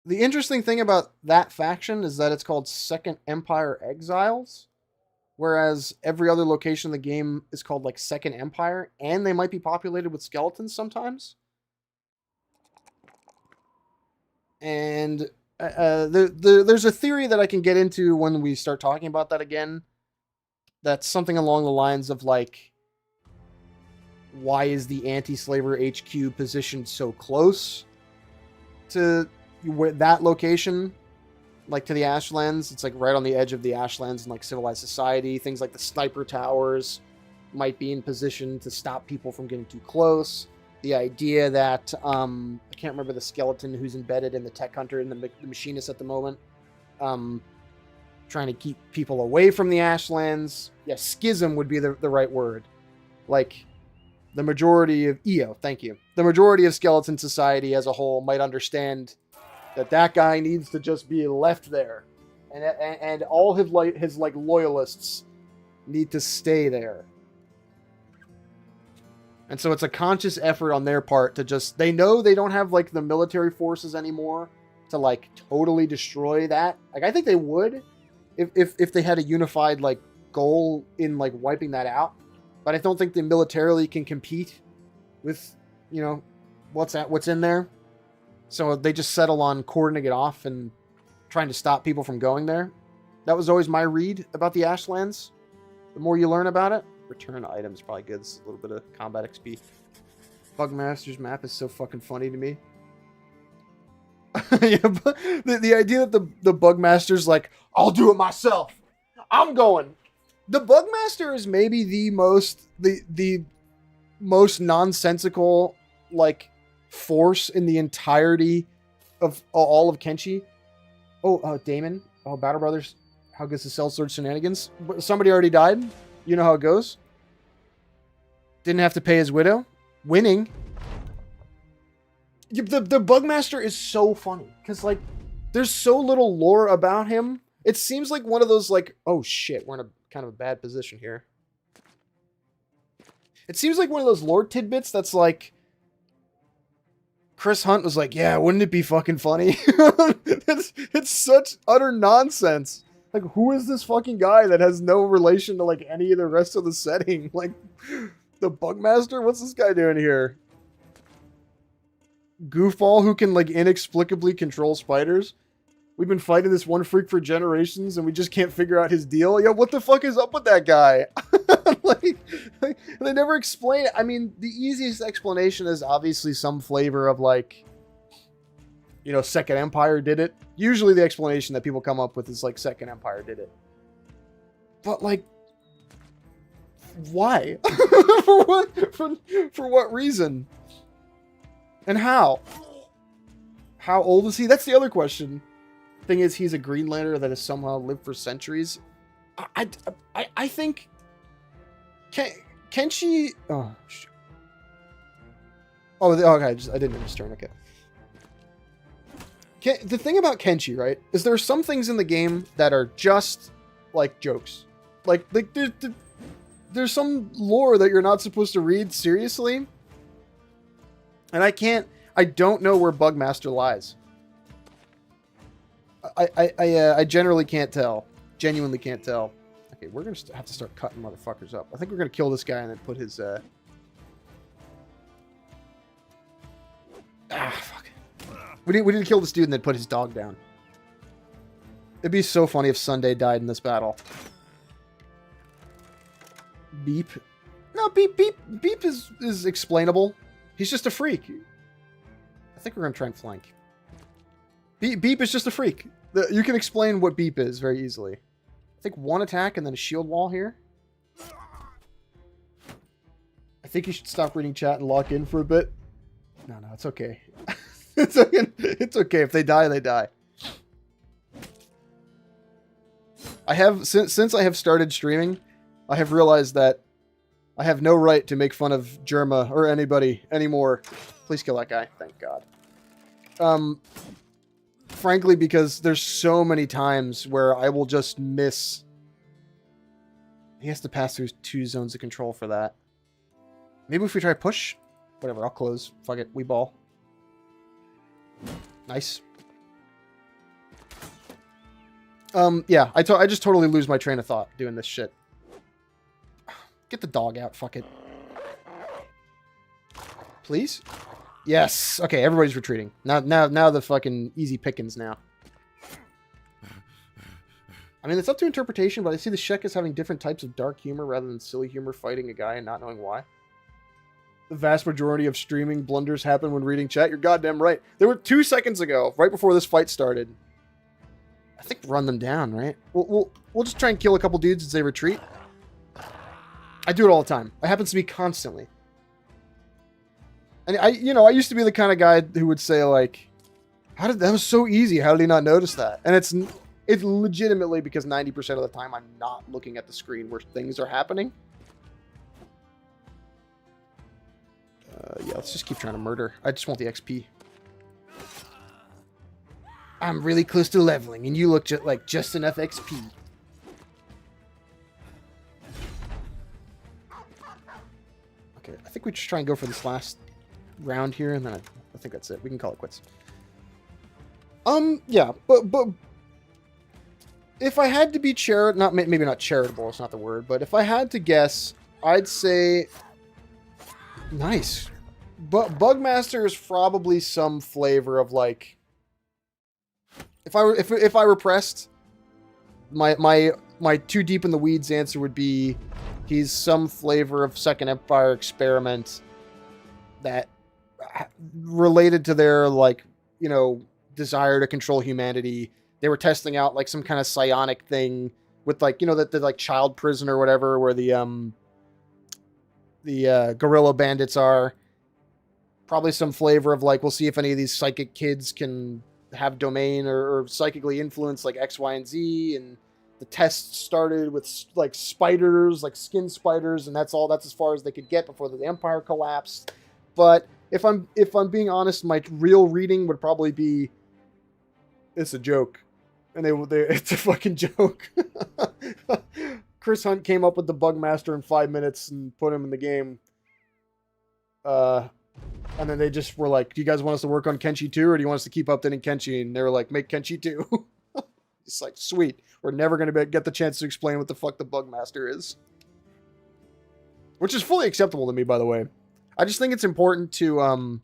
[SPEAKER 1] The interesting thing about that faction is that it's called Second Empire Exiles, whereas every other location in the game is called like Second Empire, and they might be populated with skeletons sometimes. And there's a theory that I can get into when we start talking about that again. That's something along the lines of like, why is the anti-slaver HQ positioned so close to that location, like to the Ashlands? It's like right on the edge of the Ashlands and like civilized society. Things like the sniper towers might be in position to stop people from getting too close. The idea that I can't remember the skeleton who's embedded in the tech hunter and the machinist at the moment, trying to keep people away from the Ashlands. Yeah, schism would be the right word. Like, the majority of EO, thank you. The majority of skeleton society as a whole might understand that guy needs to just be left there, and all his loyalists need to stay there. And so it's a conscious effort on their part to just, they know they don't have like the military forces anymore to like totally destroy that. Like, I think they would if they had a unified like goal in like wiping that out. But I don't think they militarily can compete with, you know, what's in there. So they just settle on cordoning it off and trying to stop people from going there. That was always my read about the Ashlands. The more you learn about it, return items probably good. This is a little bit of combat XP. Bugmaster's map is so fucking funny to me. Yeah, but the idea that the Bugmaster's like, I'll do it myself. I'm going. The Bugmaster is maybe the most nonsensical like force in the entirety of all of Kenshi. Oh, Damon. Oh, Battle Brothers. How goes the sellswords shenanigans? Somebody already died. You know how it goes. Didn't have to pay his widow. Winning. The Bugmaster is so funny because like there's so little lore about him. It seems like one of those like, oh shit, we're in a kind of a bad position here. It seems like one of those lore tidbits that's like Chris Hunt was like, yeah, wouldn't it be fucking funny? It's such utter nonsense. Like, who is this fucking guy that has no relation to like any of the rest of the setting? Like, the Bugmaster? What's this guy doing here? Goofball who can like inexplicably control spiders? We've been fighting this one freak for generations and we just can't figure out his deal. Yo, what the fuck is up with that guy? like, they never explain it. I mean, the easiest explanation is obviously some flavor of like, you know, Second Empire did it. Usually the explanation that people come up with is like Second Empire did it. But like, why? For what reason? And how? How old is he? That's the other question. Thing is, he's a Greenlander that has somehow lived for centuries. I think Kenshi. Oh, okay. I didn't know his turn. Okay. The thing about Kenshi, right, is there are some things in the game that are just like jokes. Like there's some lore that you're not supposed to read seriously, and I don't know where Bugmaster lies. I generally can't tell. Genuinely can't tell. Okay, we're gonna have to start cutting motherfuckers up. I think we're gonna kill this guy and then put his fuck. We need to kill this dude and then put his dog down. It'd be so funny if Sunday died in this battle. Beep. No, Beep is explainable. He's just a freak. I think we're gonna try and flank. Beep is just a freak. You can explain what Beep is very easily. I think one attack and then a shield wall here. I think you should stop reading chat and lock in for a bit. No, it's okay. It's okay. If they die, they die. I have since I have started streaming, I have realized that I have no right to make fun of Germa or anybody anymore. Please kill that guy. Thank God. Frankly, because there's so many times where I will just miss. He has to pass through 2 zones of control for that. Maybe if we try push? Whatever, I'll close. Fuck it, we ball. Nice. Yeah, I just totally lose my train of thought doing this shit. Get the dog out, fuck it. Please? Yes. Okay, everybody's retreating. Now the fucking easy pickings now. I mean, it's up to interpretation, but I see the Shek as having different types of dark humor rather than silly humor fighting a guy and not knowing why. The vast majority of streaming blunders happen when reading chat. You're goddamn right. There were 2 seconds ago, right before this fight started. I think run them down, right? We'll just try and kill a couple dudes as they retreat. I do it all the time. It happens to me constantly. And I used to be the kind of guy who would say like, that was so easy. How did he not notice that? And it's legitimately because 90% of the time I'm not looking at the screen where things are happening. Yeah, let's just keep trying to murder. I just want the XP. I'm really close to leveling, and you look like just enough XP. Okay, I think we just try and go for this last round here, and then I think that's it. We can call it quits. Yeah, but if I had to be maybe not charitable, it's not the word, but if I had to guess, I'd say nice. But Bugmaster is probably some flavor of like if I were pressed, my too deep in the weeds answer would be he's some flavor of Second Empire experiment that related to their desire to control humanity. They were testing out like some kind of psionic thing with like the like child prison or whatever where the guerrilla bandits are. Probably some flavor of like we'll see if any of these psychic kids can have domain or psychically influence like X, Y, and Z. And the tests started with like spiders, like skin spiders, and that's as far as they could get before the Empire collapsed. But if I'm being honest, my real reading would probably be it's a joke, and it's a fucking joke. Chris Hunt came up with the Bugmaster in 5 minutes and put him in the game. And then they just were like, do you guys want us to work on Kenshi 2 or do you want us to keep updating Kenshi? And they were like, make Kenshi 2. It's like, sweet. We're never going to get the chance to explain what the fuck the Bugmaster is. Which is fully acceptable to me, by the way. I just think it's important to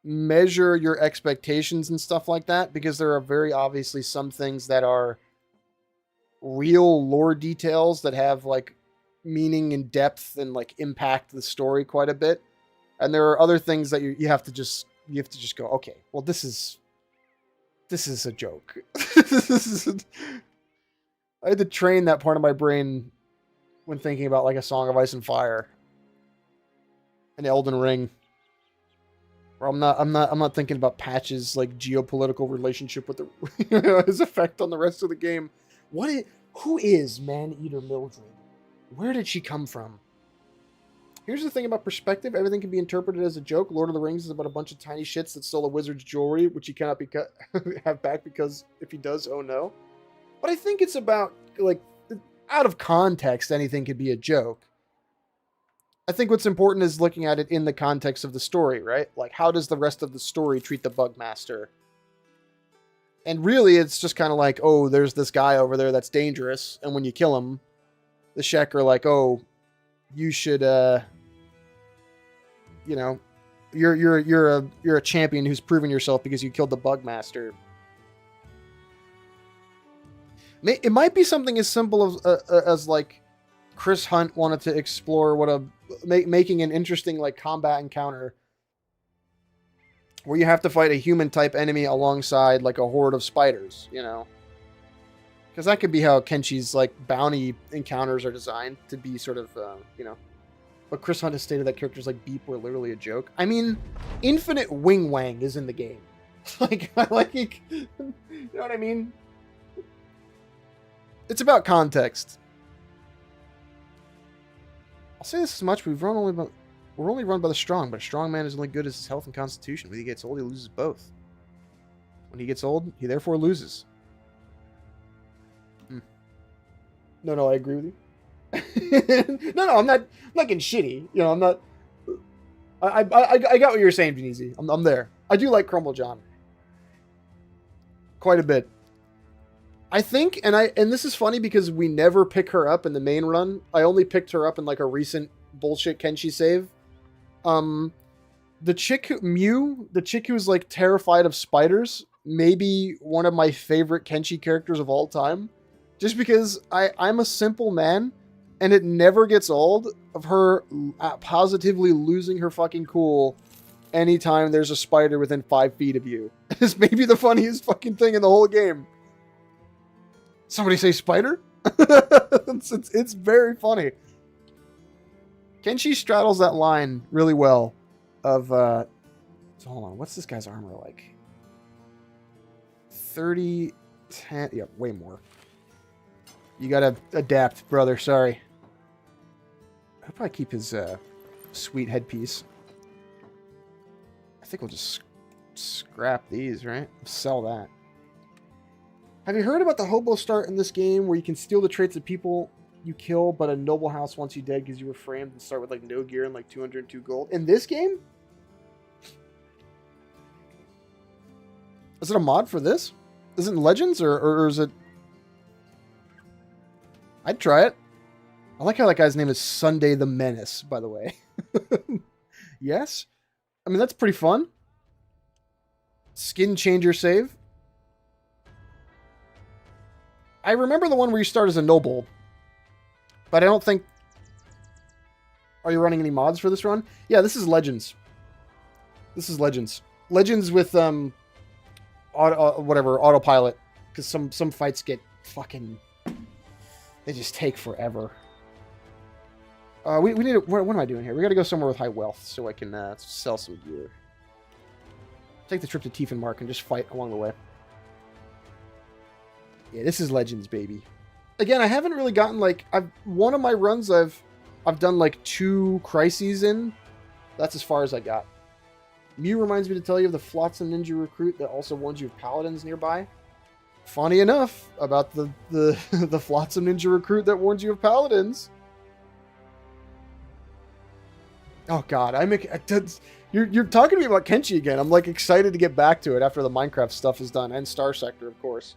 [SPEAKER 1] measure your expectations and stuff like that, because there are very obviously some things that are real lore details that have like meaning and depth and like impact the story quite a bit. And there are other things that you have to just go, okay, well, this is a joke. I had to train that part of my brain when thinking about like a Song of Ice and Fire, an Elden Ring, where I'm not thinking about Patch's like geopolitical relationship with his effect on the rest of the game. Who is Man-Eater Mildred? Where did she come from? Here's the thing about perspective. Everything can be interpreted as a joke. Lord of the Rings is about a bunch of tiny shits that stole a wizard's jewelry, which he cannot have back because if he does, oh no. But I think it's about, like, out of context, anything could be a joke. I think what's important is looking at it in the context of the story, right? Like, how does the rest of the story treat the Bugmaster? And really, it's just kind of like, oh, there's this guy over there that's dangerous, and when you kill him, the Shek are like, oh, you should, you know, you're a champion who's proven yourself because you killed the Bugmaster. It might be something as simple as like Chris Hunt wanted to explore what making an interesting like combat encounter where you have to fight a human type enemy alongside like a horde of spiders, you know. Because that could be how Kenshi's like bounty encounters are designed to be sort of, you know. But Chris Hunt has stated that characters like Beep were literally a joke. I mean, Infinite Wing Wang is in the game. Like, you know what I mean? It's about context. I'll say this as much: we're only run by the strong, but a strong man is only good as his health and constitution. When he gets old, he loses both. When he gets old, he therefore loses. No, I agree with you. no, I'm not getting shitty. You know, I'm not. I got what you're saying, Genezy. I'm there. I do like Crumble John quite a bit. I think, and this is funny because we never pick her up in the main run. I only picked her up in like a recent bullshit Kenshi save. The chick Mew, the chick who's like terrified of spiders, maybe one of my favorite Kenshi characters of all time. Just because I'm a simple man, and it never gets old of her positively losing her fucking cool anytime there's a spider within 5 feet of you. It's maybe the funniest fucking thing in the whole game. Somebody say spider? it's very funny. Kenshi straddles that line really well of, so hold on, what's this guy's armor like? 30, 10, yeah, way more. You gotta adapt, brother, sorry. I'll probably keep his sweet headpiece. I think we'll just scrap these, right? Sell that. Have you heard about the hobo start in this game where you can steal the traits of people you kill, but a noble house wants you dead because you were framed and start with like no gear and like 202 gold? In this game? Is it a mod for this? Is it in Legends or is it... I'd try it. I like how that guy's name is Sunday the Menace, by the way. Yes? I mean, that's pretty fun. Skin changer save. I remember the one where you start as a noble, but I don't think... Are you running any mods for this run? Yeah, this is Legends. This is Legends. Legends with, autopilot, because some fights get fucking... They just take forever. We need to... What am I doing here? We gotta go somewhere with high wealth so I can sell some gear. Take the trip to Tiefenmark and just fight along the way. Yeah, this is Legends, baby. Again, I haven't really gotten, like... One of my runs I've done, like, 2 crises in. That's as far as I got. Mew reminds me to tell you of the Flotsam Ninja recruit that also warns you of paladins nearby. Funny enough, about the the Flotsam Ninja recruit that warns you of paladins. Oh, God. You're talking to me about Kenshi again. I'm, like, excited to get back to it after the Minecraft stuff is done. And Star Sector, of course.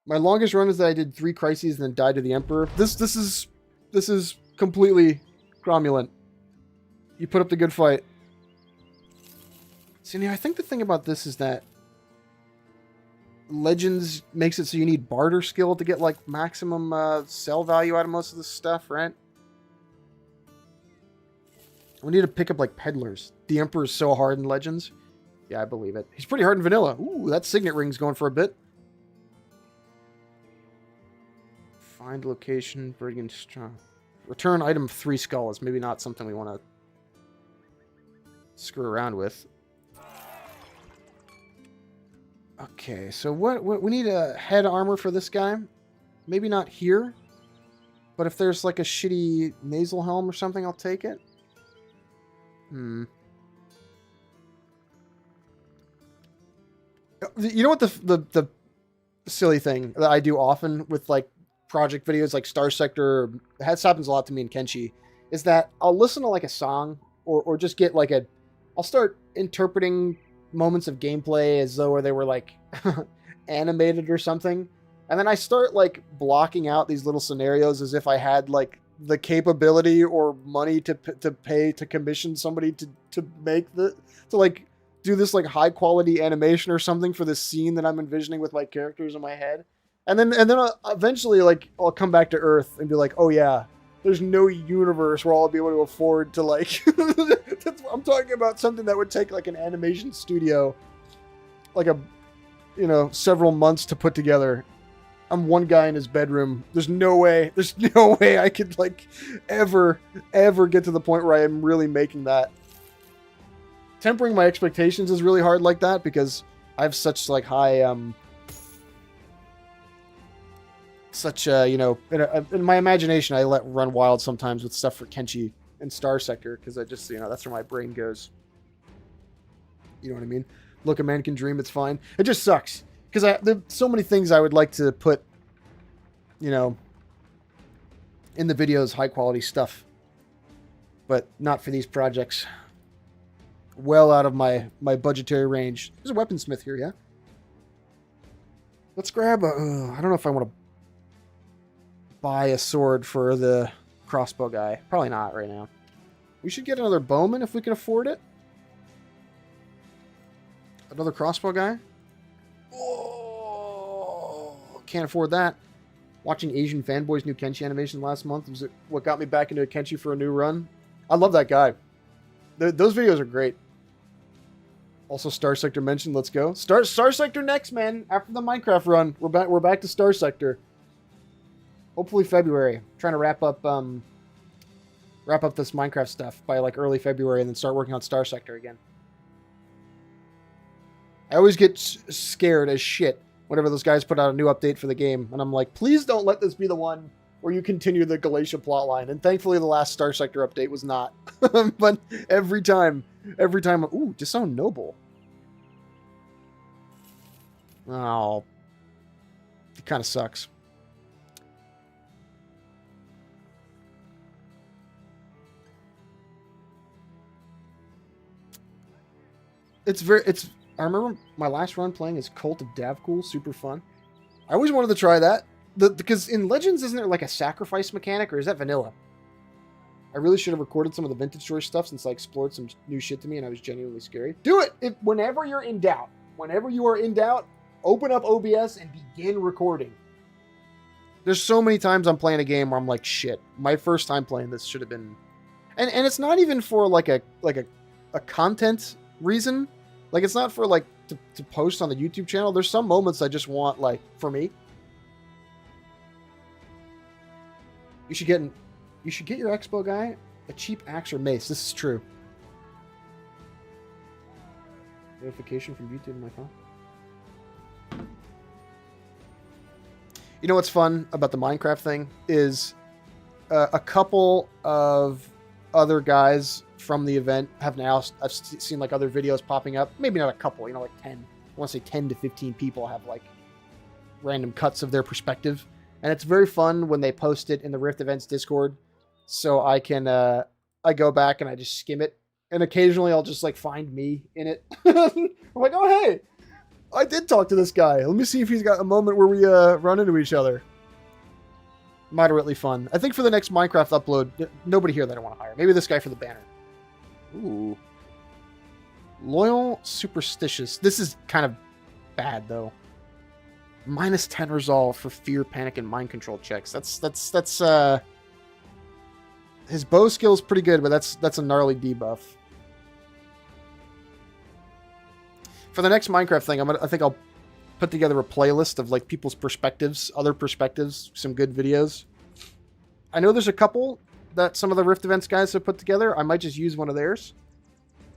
[SPEAKER 1] My longest run is that I did 3 crises and then died to the Emperor. This is completely cromulent. You put up the good fight. See, now I think the thing about this is that Legends makes it so you need barter skill to get like maximum sell value out of most of this stuff, right? We need to pick up like peddlers. The Emperor is so hard in Legends. Yeah, I believe it. He's pretty hard in Vanilla. Ooh, that signet ring's going for a bit. Find location, Brigand Strong. Return item 3 skulls. Maybe not something we want to screw around with. Okay, so what we need a head armor for this guy. Maybe not here, but if there's like a shitty nasal helm or something, I'll take it. You know what the silly thing that I do often with like project videos like Star Sector, this happens a lot to me in Kenshi, is that I'll listen to like a song or just get like I'll start interpreting moments of gameplay as though they were like animated or something. And then I start like blocking out these little scenarios as if I had like the capability or money to pay to commission somebody to make to like do this like high quality animation or something for this scene that I'm envisioning with my characters in my head. And then eventually like I'll come back to Earth and be like, oh yeah, there's no universe where I'll be able to afford to like I'm talking about something that would take like an animation studio like several months to put together. I'm one guy in his bedroom. There's no way I could like ever get to the point where I am really making that. Tempering my expectations is really hard like that because I have such like high in my imagination I let run wild sometimes with stuff for Kenshi and Star Sector because I just that's where my brain goes. You know what I mean? Look, a man can dream. It's fine. It just sucks because there's so many things I would like to put, in the videos, high quality stuff, but not for these projects. Well out of my budgetary range. There's a weaponsmith here, yeah. Let's grab I don't know if I want to buy a sword for the crossbow guy. Probably not right now. We should get another bowman if we can afford it. Another crossbow guy. Oh, can't afford that. Watching Asian fanboys' new Kenshi animation last month was what got me back into Kenshi for a new run. I love that guy. Those videos are great. Also, Star Sector mentioned. Let's go. Star Sector next, man. After the Minecraft run, we're back to Star Sector. Hopefully February. I'm trying to wrap up this Minecraft stuff by like early February, and then start working on Star Sector again. I always get scared as shit whenever those guys put out a new update for the game, and I'm like, please don't let this be the one where you continue the Galatia plotline. And thankfully, the last Star Sector update was not. But every time, ooh, Disown Noble. Oh, it kind of sucks. I remember my last run playing as Cult of Davkul, super fun. I always wanted to try that. Because in Legends, isn't there like a sacrifice mechanic, or is that vanilla? I really should have recorded some of the Vintage Story stuff since I explored some new shit to me and I was genuinely scary. Do it! Whenever you're in doubt. Whenever you are in doubt, open up OBS and begin recording. There's so many times I'm playing a game where I'm like, shit, my first time playing this should have been... And it's not even for like a content reason. Like, it's not for like to post on the YouTube channel. There's some moments I just want, like, for me. You should get your expo guy a cheap axe or mace. This is true. Notification from YouTube on my phone. You know what's fun about the Minecraft thing is a couple of other guys from the event have now, I've seen like other videos popping up. Maybe not a couple, like 10. I want to say 10 to 15 people have like random cuts of their perspective. And it's very fun when they post it in the Rift Events Discord. So I can, I go back and I just skim it. And occasionally I'll just like find me in it. I'm like, oh, hey, I did talk to this guy. Let me see if he's got a moment where we run into each other. Moderately fun. I think for the next Minecraft upload, nobody here that I want to hire. Maybe this guy for the banner. Ooh. Loyal Superstitious. This is kind of bad, though. Minus 10 resolve for fear, panic, and mind control checks. That's his bow skill is pretty good, but that's a gnarly debuff. For the next Minecraft thing, I think I'll put together a playlist of like people's perspectives, other perspectives, some good videos. I know there's a couple that some of the Rift Events guys have put together. I might just use one of theirs.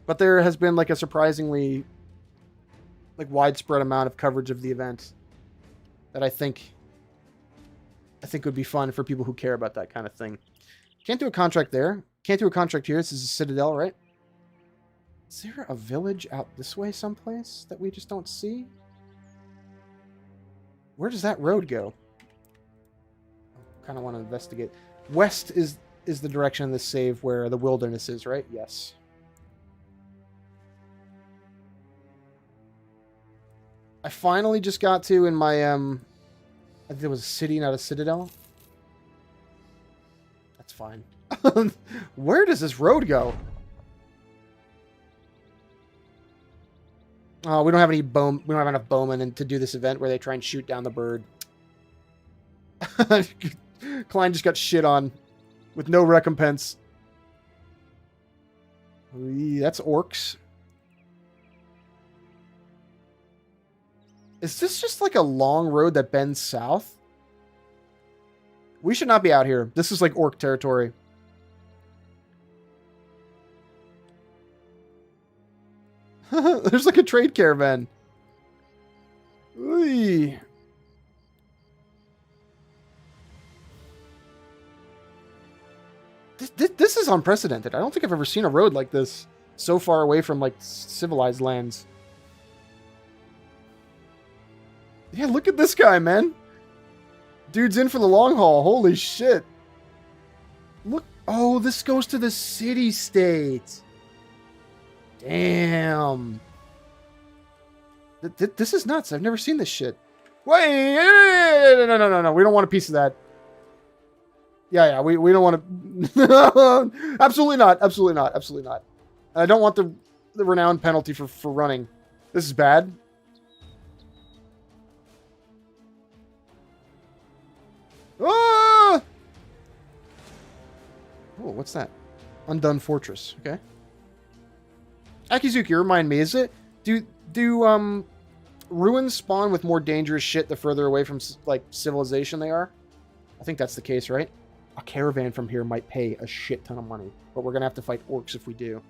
[SPEAKER 1] But there has been like a surprisingly like widespread amount of coverage of the event that I think would be fun for people who care about that kind of thing. Can't do a contract there. Can't do a contract here. This is a Citadel, right? Is there a village out this way someplace that we just don't see? Where does that road go? I kind of want to investigate. West is the direction of this save where the wilderness is, right? Yes. I finally just got to in my, I think it was a city, not a citadel. That's fine. Where does this road go? Oh, we don't have any we don't have enough bowmen to do this event where they try and shoot down the bird. Klein just got shit on with no recompense. That's orcs. Is this just like a long road that bends south? We should not be out here. This is like orc territory. There's like a trade caravan. Oy. This is unprecedented. I don't think I've ever seen a road like this so far away from like civilized lands. Yeah, look at this guy, man. Dude's in for the long haul. Holy shit. Look. Oh, this goes to the city-state. Damn. This is nuts. I've never seen this shit. Wait. No. We don't want a piece of that. Yeah. We don't want to. Absolutely not. Absolutely not. Absolutely not. I don't want the renown penalty for running. This is bad. Ah! Oh, what's that? Undone Fortress. Okay. Akizuki, remind me, is it do ruins spawn with more dangerous shit the further away from like civilization they are? I think that's the case, right? A caravan from here might pay a shit ton of money, but we're gonna have to fight orcs if we do.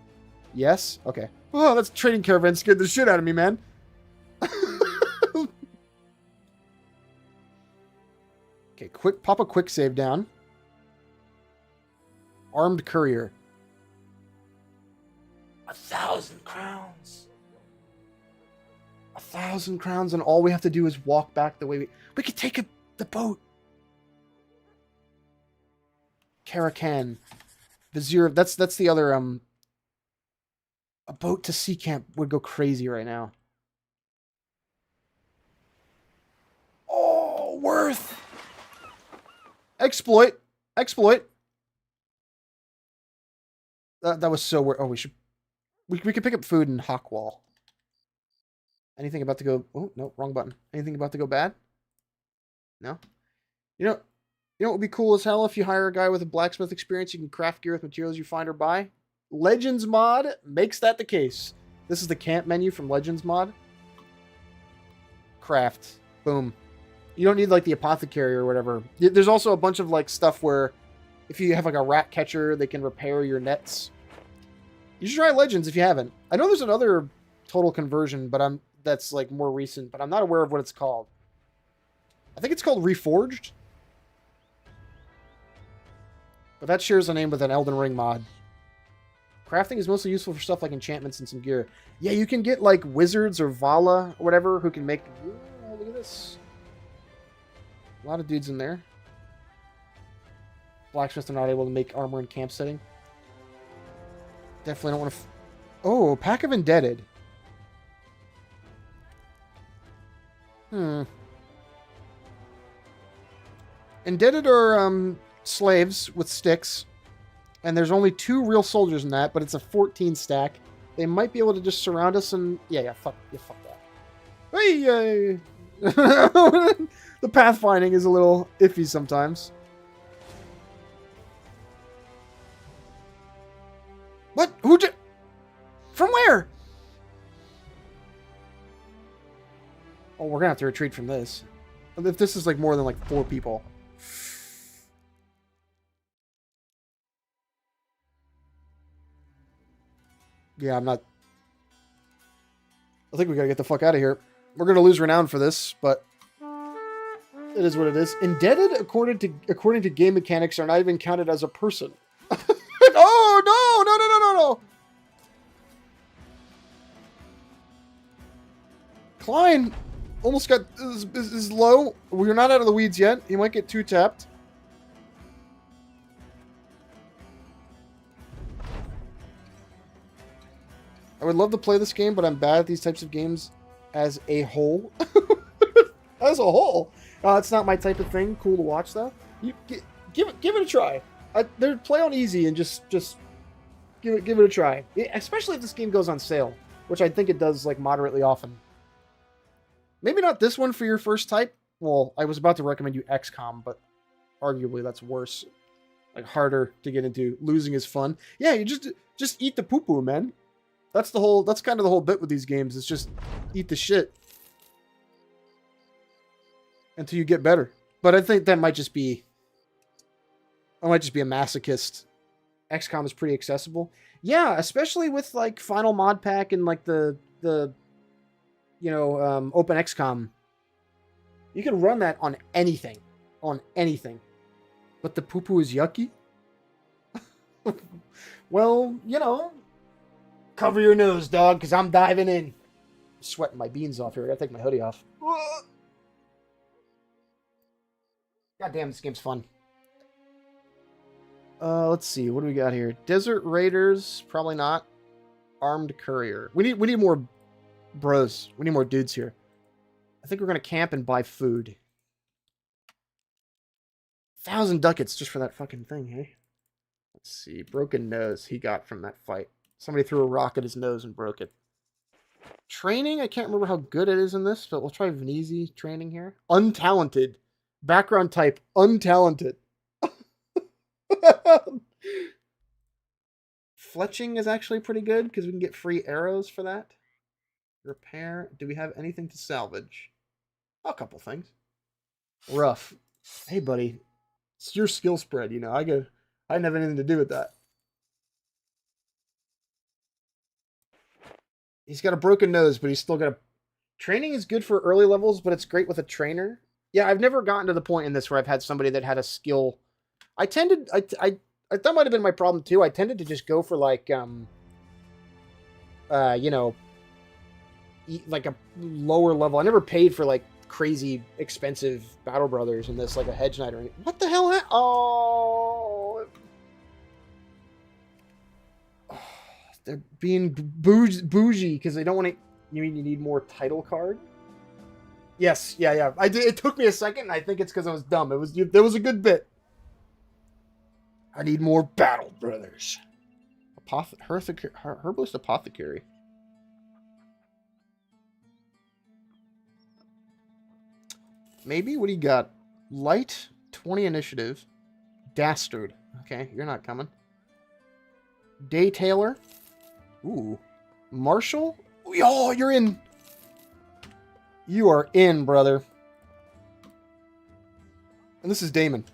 [SPEAKER 1] Yes? Okay. Oh, that's trading caravan scared the shit out of me, man. Okay, pop a quick save down. Armed courier. 1,000 crowns. 1,000 crowns, and all we have to do is walk back the way we could take the boat. Karakan. Vizier, that's the other, a boat to sea camp would go crazy right now. Oh, worth. Exploit. That was so weird. Oh, we could pick up food in Hawkwall. Anything about to go... Oh, no, wrong button. Anything about to go bad? No? You know what would be cool as hell if you hire a guy with a blacksmith experience, you can craft gear with materials you find or buy? Legends mod makes that the case. This is the camp menu from Legends mod. Craft. Boom. You don't need like the apothecary or whatever. There's also a bunch of like stuff where if you have like a rat catcher, they can repair your nets. You should try Legends if you haven't. I know there's another total conversion, but that's like more recent, but I'm not aware of what it's called. I think it's called Reforged. But that shares a name with an Elden Ring mod. Crafting is mostly useful for stuff like enchantments and some gear. Yeah, you can get like wizards or Vala or whatever who can make... Oh, look at this. A lot of dudes in there. Blacksmiths are not able to make armor in camp setting. Definitely don't want to... Oh, Pack of Indebted. Indebted are slaves with sticks. And there's only 2 real soldiers in that, but it's a 14 stack. They might be able to just surround us and... Yeah, fuck that. Hey! The pathfinding is a little iffy sometimes. What? Who did... From where? Oh, we're gonna have to retreat from this. If this is like more than like 4 people. Yeah, I'm not... I think we gotta get the fuck out of here. We're gonna lose renown for this, but... It is what it is. Indebted, according to game mechanics, are not even counted as a person. Oh, no! Klein almost got... is low. We're not out of the weeds yet. He might get 2-tapped. I would love to play this game, but I'm bad at these types of games. as a whole. As a whole. It's not my type of thing. Cool to watch though. You give it a try. They're play on easy and just give it a try. Especially if this game goes on sale, which I think it does like moderately often. Maybe not this one for your first type. Well, I was about to recommend you XCOM, but arguably that's worse. Like harder to get into. Losing is fun. Yeah, you just eat the poo-poo, man. That's kind of the whole bit with these games. It's just eat the shit until you get better. But I think that might just be a masochist. XCOM is pretty accessible. Yeah, especially with like Final Mod Pack and like the Open XCOM. You can run that on anything. But the poo-poo is yucky? Well, cover your nose, dog, because I'm diving in. I'm sweating my beans off here. I gotta take my hoodie off. God damn, this game's fun. Let's see. What do we got here? Desert Raiders. Probably not. Armed Courier. We need more bros. We need more dudes here. I think we're going to camp and buy food. 1,000 ducats just for that fucking thing, hey? Let's see. Broken nose he got from that fight. Somebody threw a rock at his nose and broke it. Training, I can't remember how good it is in this, but we'll try Vneezy training here. Untalented. Background type, untalented. Fletching is actually pretty good because we can get free arrows for that. Repair. Do we have anything to salvage? A couple things. Rough. Hey, buddy. It's your skill spread, I didn't have anything to do with that. He's got a broken nose, but he's still got a... Training is good for early levels, but it's great with a trainer. Yeah, I've never gotten to the point in this where I've had somebody that had a skill. I that might have been my problem too. I tended to just go for like, like a lower level. I never paid for like crazy expensive Battle Brothers in this, like a Hedge Knight or anything. What the hell? Oh, they're being bougie because they don't want to. You mean you need more title card? Yes, yeah. It took me a second, and I think it's because I was dumb. There was a good bit. I need more Battle Brothers. Herbalist Apothecary. Maybe? What do you got? Light, 20 initiative. Dastard. Okay, you're not coming. Day Tailor. Ooh. Marshall? Oh, you're in. You are in, brother. And this is Damon.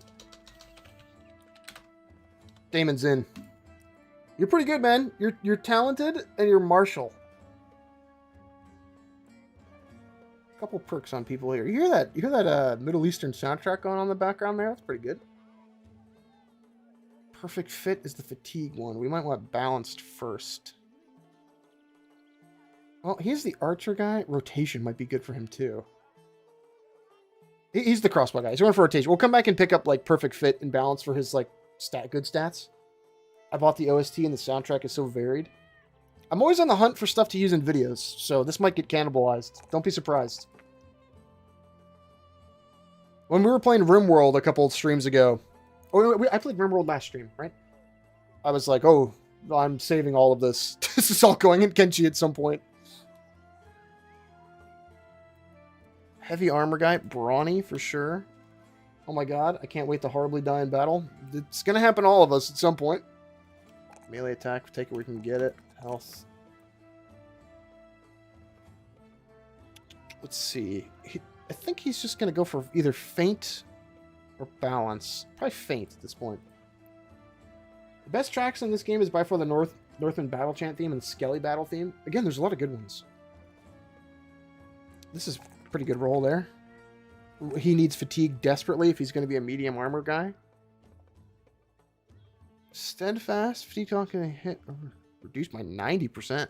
[SPEAKER 1] Damon's in. You're pretty good, man. You're talented and you're martial. A couple perks on people here. You hear that Middle Eastern soundtrack going on in the background there? That's pretty good. Perfect fit is the fatigue one. We might want balanced first. Well, he's the archer guy. Rotation might be good for him too. He's the crossbow guy. He's going for rotation. We'll come back and pick up like perfect fit and balance for his like good stats. I bought the OST and the soundtrack is so varied. I'm always on the hunt for stuff to use in videos, so this might get cannibalized. Don't be surprised. When we were playing RimWorld a couple of streams ago, I played RimWorld last stream, right? I was like, oh, I'm saving all of this. This is all going in Kenshi at some point. Heavy armor guy, brawny for sure. Oh my god, I can't wait to horribly die in battle. It's gonna happen to all of us at some point. Melee attack, take it where we can get it. Health. Let's see. I think he's just gonna go for either feint or balance. Probably feint at this point. The best tracks in this game is by far the Northern Battle Chant theme and the Skelly Battle theme. Again, there's a lot of good ones. This is a pretty good roll there. He needs fatigue desperately if he's going to be a medium armor guy. Steadfast. Fatigue talk can hit reduced by 90%.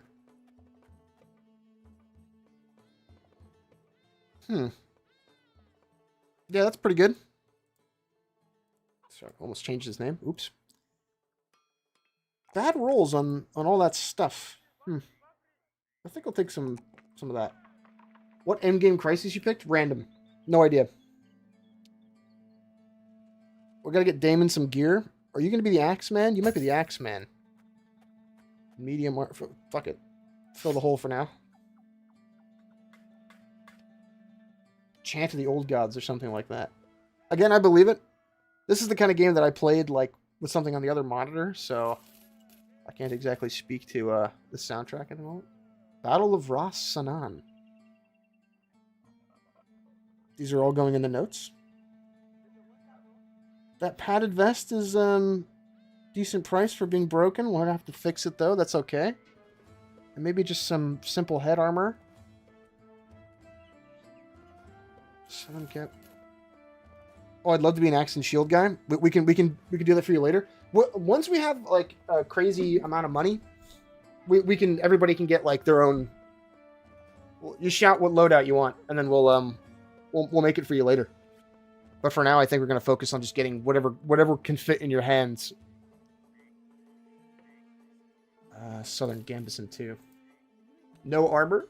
[SPEAKER 1] Yeah, that's pretty good. Sorry, almost changed his name. Oops. Bad rolls on all that stuff. I think I'll take some of that. What endgame crisis you picked? Random. No idea. We're gonna get Damon some gear. Are you gonna be the Axeman? You might be the Axeman. Medium art. Fuck it. Fill the hole for now. Chant of the Old Gods or something like that. Again, I believe it. This is the kind of game that I played like with something on the other monitor, so I can't exactly speak to the soundtrack at the moment. Battle of Ras Sanan. These are all going in the notes. That padded vest is decent price for being broken. We'll have to fix it though. That's okay. And maybe just some simple head armor. 7 cap. Oh, I'd love to be an axe and shield guy. We can do that for you later. Once we have like a crazy amount of money, everybody can get like their own. You shout what loadout you want, and then we'll make it for you later. But for now, I think we're gonna focus on just getting whatever can fit in your hands. Southern Gambison too. No armor.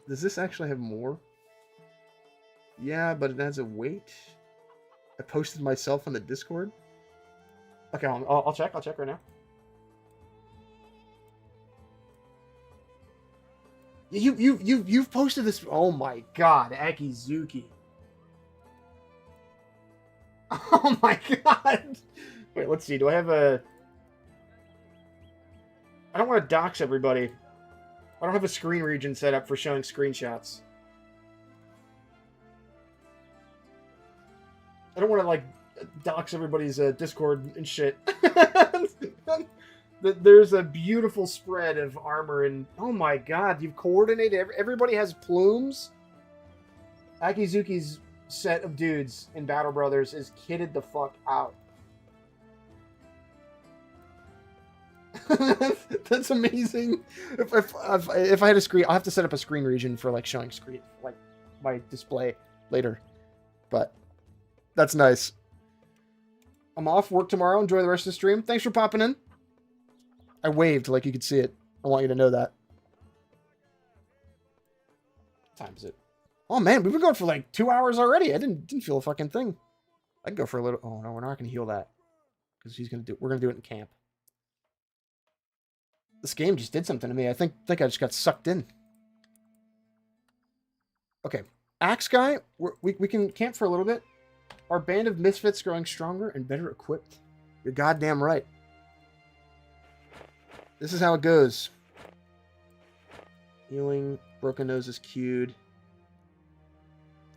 [SPEAKER 1] Does this actually have more? Yeah, but it has a weight. I posted myself on the Discord. Okay, I'll check. I'll check right now. You've posted this. Oh my God, Akizuki. Oh my God. Wait, let's see. Do I have a? I don't want to dox everybody. I don't have a screen region set up for showing screenshots. I don't want to, like, dox everybody's Discord and shit. There's a beautiful spread of armor and... Oh my God, you've coordinated... Everybody has plumes. Akizuki's set of dudes in Battle Brothers is kitted the fuck out. That's amazing. If I had a screen, I'll have to set up a screen region for like showing screen, like my display later. But that's nice. I'm off work tomorrow. Enjoy the rest of the stream. Thanks for popping in. I waved like you could see it. I want you to know that. What time is it? Oh man, we've been going for like 2 hours already. I didn't feel a fucking thing. I can go for a little. Oh no, we're not gonna heal that because we're gonna do it in camp. This game just did something to me. I think I just got sucked in. Okay. Axe guy, we can camp for a little bit. Our band of misfits growing stronger and better equipped. You're goddamn right. This is how it goes. Healing. Broken nose is queued.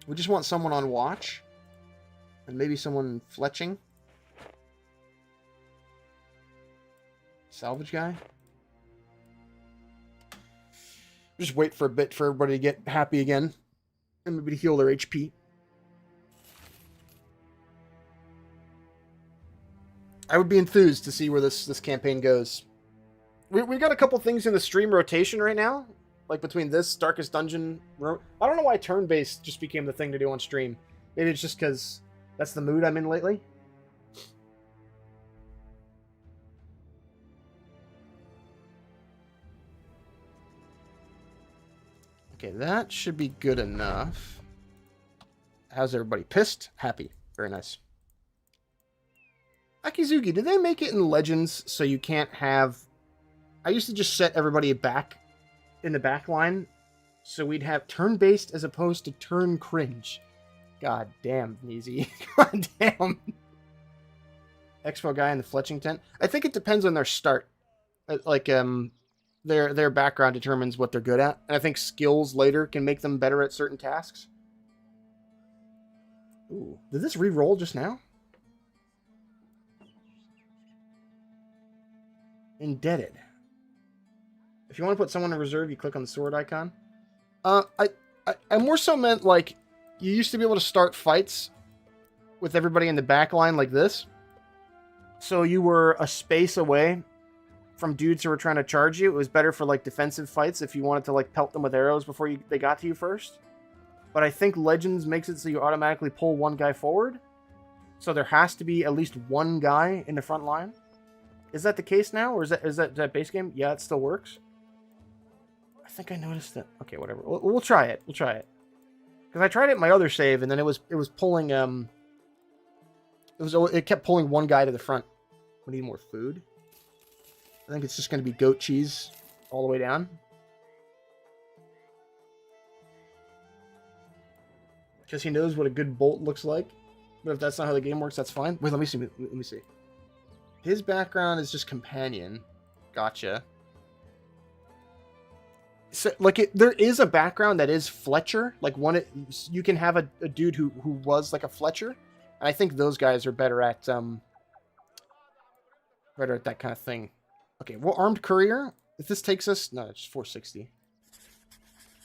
[SPEAKER 1] We just want someone on watch. And maybe someone fletching. Salvage guy. Just wait for a bit for everybody to get happy again. And maybe to heal their HP. I would be enthused to see where this campaign goes. We got a couple things in the stream rotation right now. Like between this, Darkest Dungeon... I don't know why turn-based just became the thing to do on stream. Maybe it's just because that's the mood I'm in lately. Okay, that should be good enough. How's everybody? Pissed? Happy. Very nice. Akizuki, did they make it in Legends so you can't have... I used to just set everybody back in the back line so we'd have turn-based as opposed to turn-cringe. God damn, Neezy. God damn. Expo guy in the fletching tent. I think it depends on their start. Like, their background determines what they're good at. And I think skills later can make them better at certain tasks. Ooh, did this re-roll just now? Indebted. If you want to put someone in reserve, you click on the sword icon. I more so meant like you used to be able to start fights with everybody in the back line like this. So you were a space away from dudes who were trying to charge you. It was better for like defensive fights if you wanted to like pelt them with arrows before they got to you first. But I think Legends makes it so you automatically pull one guy forward. So there has to be at least one guy in the front line. Is that the case now, or is that base game? Yeah, it still works. I think I noticed that. Okay, whatever. We'll try it. We'll try it. Because I tried it in my other save, and then it was pulling it kept pulling one guy to the front. We need more food. I think it's just going to be goat cheese all the way down. Because he knows what a good bolt looks like. But if that's not how the game works, that's fine. Wait, let me see. Let me see. His background is just companion. Gotcha. So, like, there is a background that is Fletcher. Like, you can have a dude who was like a Fletcher. And I think those guys are better at that kind of thing. Okay, well, armed courier. If this takes us, no, it's 460.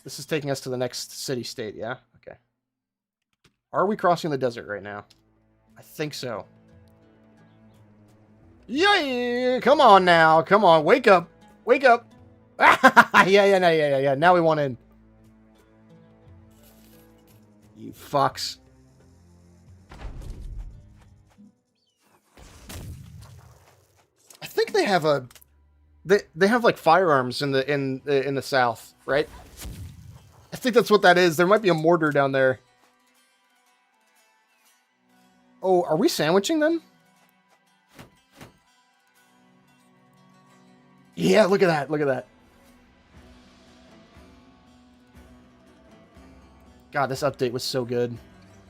[SPEAKER 1] This is taking us to the next city-state, yeah? Okay. Are we crossing the desert right now? I think so. Yeah, come on now. Come on, wake up. Wake up. Yeah. Now we want in. You fucks. I think they have they have like firearms in the south, right? I think that's what that is. There might be a mortar down there. Oh, are we sandwiching them? Yeah, look at that. Look at that. God, this update was so good.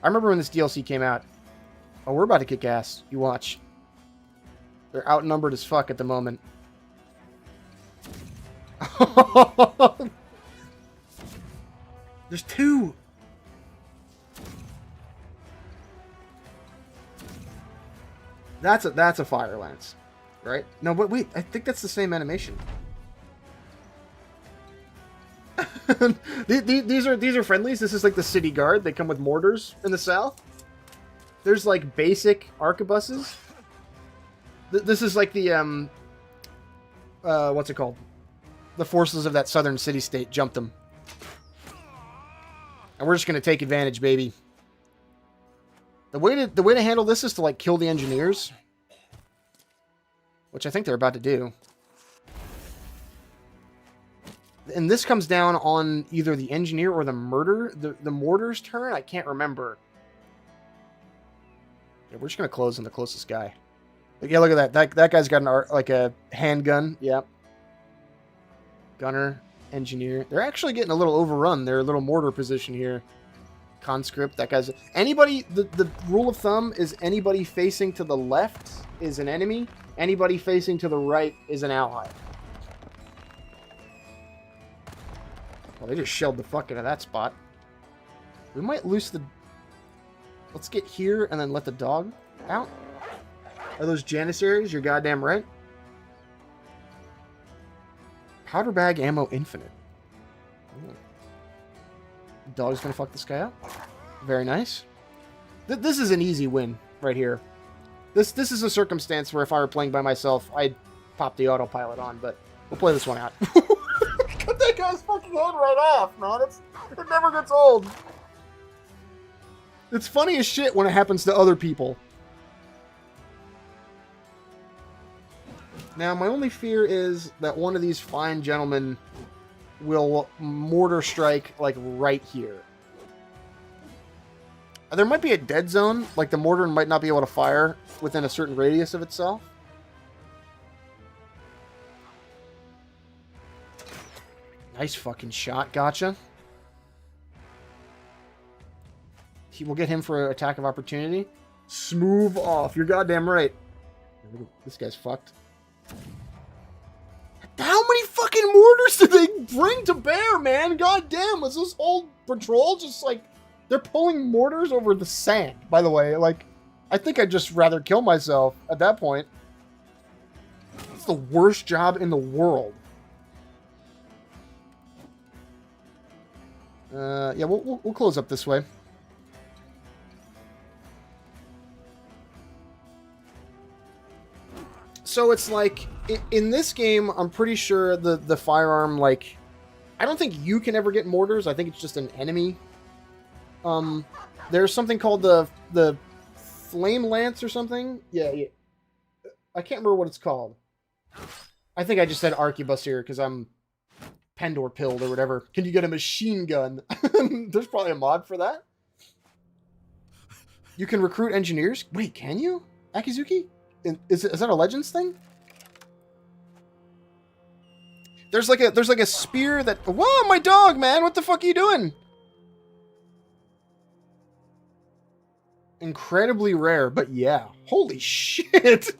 [SPEAKER 1] I remember when this DLC came out. Oh, we're about to kick ass. You watch. They're outnumbered as fuck at the moment. There's two. That's a fire lance, right? No, but wait, I think that's the same animation. These are friendlies. This is like the city guard. They come with mortars in the south. There's like basic arquebuses. This is like the what's it called? The forces of that southern city-state jumped them, and we're just gonna take advantage, baby. The way to handle this is to like kill the engineers, which I think they're about to do. And this comes down on either the engineer or the mortar's turn. I can't remember. Yeah, we're just gonna close on the closest guy. Yeah, look at that. That guy's got like a handgun. Yep. Gunner, engineer. They're actually getting a little overrun. Their little mortar position here. Conscript. That guy's anybody. The rule of thumb is anybody facing to the left is an enemy. Anybody facing to the right is an ally. Well, they just shelled the fuck out of that spot. We might lose the... Let's get here and then let the dog out. Are those Janissaries? You're goddamn right. Powder bag ammo infinite. Ooh. Dog's gonna fuck this guy up. Very nice. This is an easy win right here. This is a circumstance where if I were playing by myself, I'd pop the autopilot on, but we'll play this one out. Cut that guy's fucking head right off, man. It never gets old. It's funny as shit when it happens to other people. Now, my only fear is that one of these fine gentlemen will mortar strike, like, right here. There might be a dead zone. Like, the mortar might not be able to fire within a certain radius of itself. Nice fucking shot. Gotcha. We'll get him for an attack of opportunity. Smooth off. You're goddamn right. This guy's fucked. How many fucking mortars do they bring to bear, man? God damn, was this whole patrol just like... They're pulling mortars over the sand, by the way. Like, I think I'd just rather kill myself at that point. It's the worst job in the world. Yeah, we'll close up this way. So it's like, in this game, I'm pretty sure the firearm, like, I don't think you can ever get mortars. I think it's just an enemy. There's something called the flame lance or something. Yeah. I can't remember what it's called. I think I just said arquebus here because I'm Pendor pilled or whatever. Can you get a machine gun? There's probably a mod for that. You can recruit engineers. Wait, can you? Akizuki? Is that a Legends thing? There's like a spear that. Whoa, my dog, man! What the fuck are you doing? Incredibly rare, but yeah. Holy shit!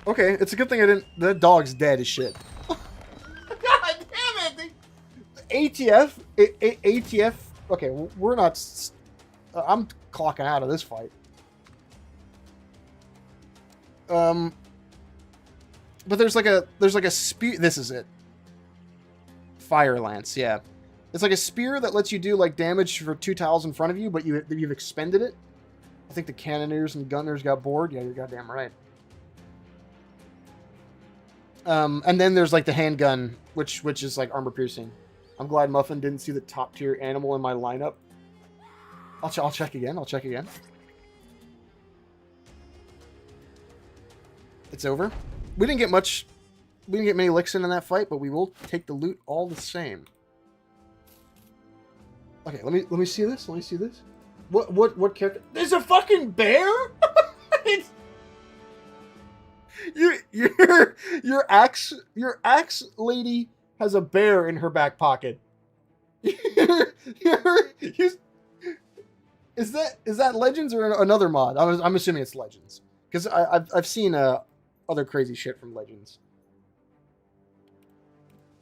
[SPEAKER 1] Okay, it's a good thing I didn't. The dog's dead as shit. God damn it! ATF, ATF. Okay, we're not. I'm clocking out of this fight. But there's like a spear. This is it. Fire lance, yeah. It's like a spear that lets you do like damage for 2 tiles in front of you, but you've expended it. I think the cannoneers and gunners got bored. Yeah, you're goddamn right. And then there's like the handgun, which is like armor piercing. I'm glad Muffin didn't see the top tier animal in my lineup. I'll check again. I'll check again. It's over. We didn't get much. We didn't get many licks in that fight, but we will take the loot all the same. Okay, let me see this. Let me see this. What character? There's a fucking bear. Your axe lady has a bear in her back pocket. Is that Legends or another mod? I'm assuming it's Legends because I've seen other crazy shit from Legends.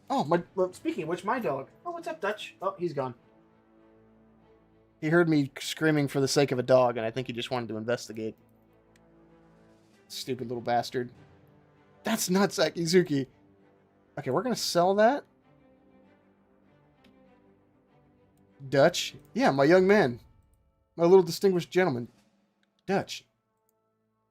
[SPEAKER 1] Oh, speaking of which, my dog. Oh, what's up, Dutch? Oh, he's gone. He heard me screaming for the sake of a dog, and I think he just wanted to investigate. Stupid little bastard. That's nuts, Akizuki. Okay, we're gonna sell that. Dutch. Yeah, my young man. My little distinguished gentleman. Dutch.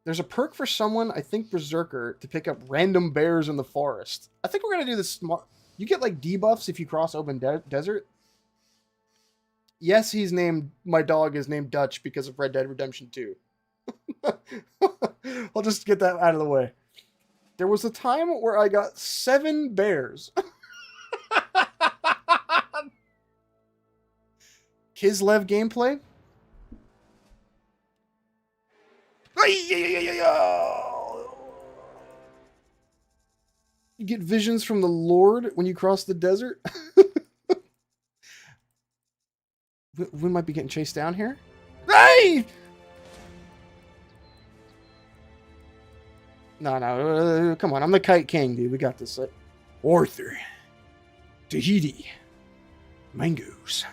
[SPEAKER 1] There's a perk for someone, I think Berserker, to pick up random bears in the forest. I think we're gonna do this smart. You get like debuffs if you cross open desert. Yes, my dog is named Dutch because of Red Dead Redemption 2. I'll just get that out of the way. There was a time where I got 7 bears. Kislev gameplay? You get visions from the Lord when you cross the desert? We might be getting chased down here. Hey! No, come on. I'm the Kite King, dude. We got this. Arthur. Tahiti. Mangoes.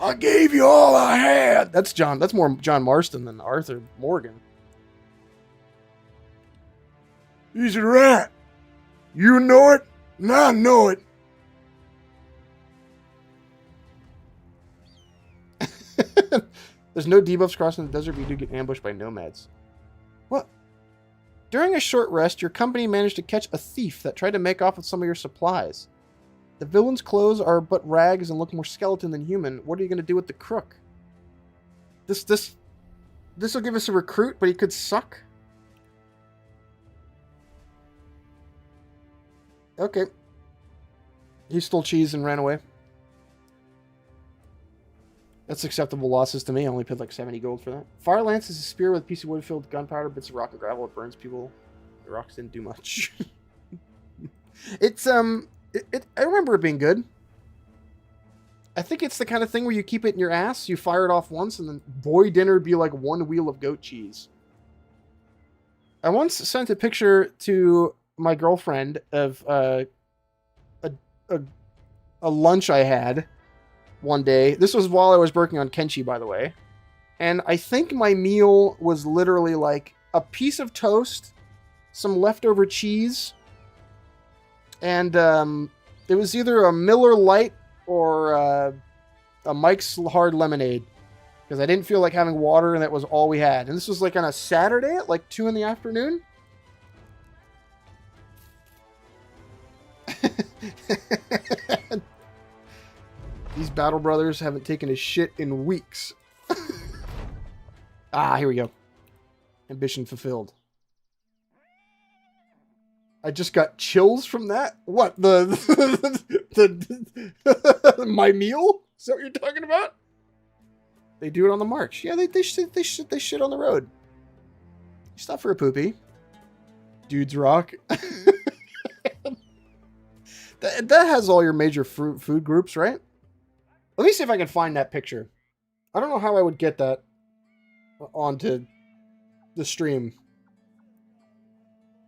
[SPEAKER 1] I gave you all I had. That's more John Marston than Arthur Morgan. He's a rat. You know it, and I know it. There's no debuffs crossing the desert, but you do get ambushed by nomads. What? During a short rest, your company managed to catch a thief that tried to make off with some of your supplies. The villain's clothes are but rags and look more skeleton than human. What are you going to do with the crook? This will give us a recruit, but he could suck. Okay. He stole cheese and ran away. That's acceptable losses to me. I only paid like 70 gold for that. Fire lance is a spear with a piece of wood filled with gunpowder, bits of rock and gravel. It burns people. The rocks didn't do much. It's I remember it being good. I think it's the kind of thing where you keep it in your ass, you fire it off once, and then boy dinner would be like 1 wheel of goat cheese. I once sent a picture to my girlfriend of a lunch I had one day. This was while I was working on Kenshi, by the way. And I think my meal was literally like a piece of toast, some leftover cheese, and it was either a Miller Lite or a Mike's Hard Lemonade, because I didn't feel like having water, and that was all we had. And this was like on a Saturday at like 2 in the afternoon. These battle brothers haven't taken a shit in weeks. Ah, here we go. Ambition fulfilled. I just got chills from that. What the my meal? Is that what you're talking about? They do it on the march. Yeah, they shit on the road. Stop for a poopy. Dudes rock. that has all your major food groups, right? Let me see if I can find that picture. I don't know how I would get that onto the stream.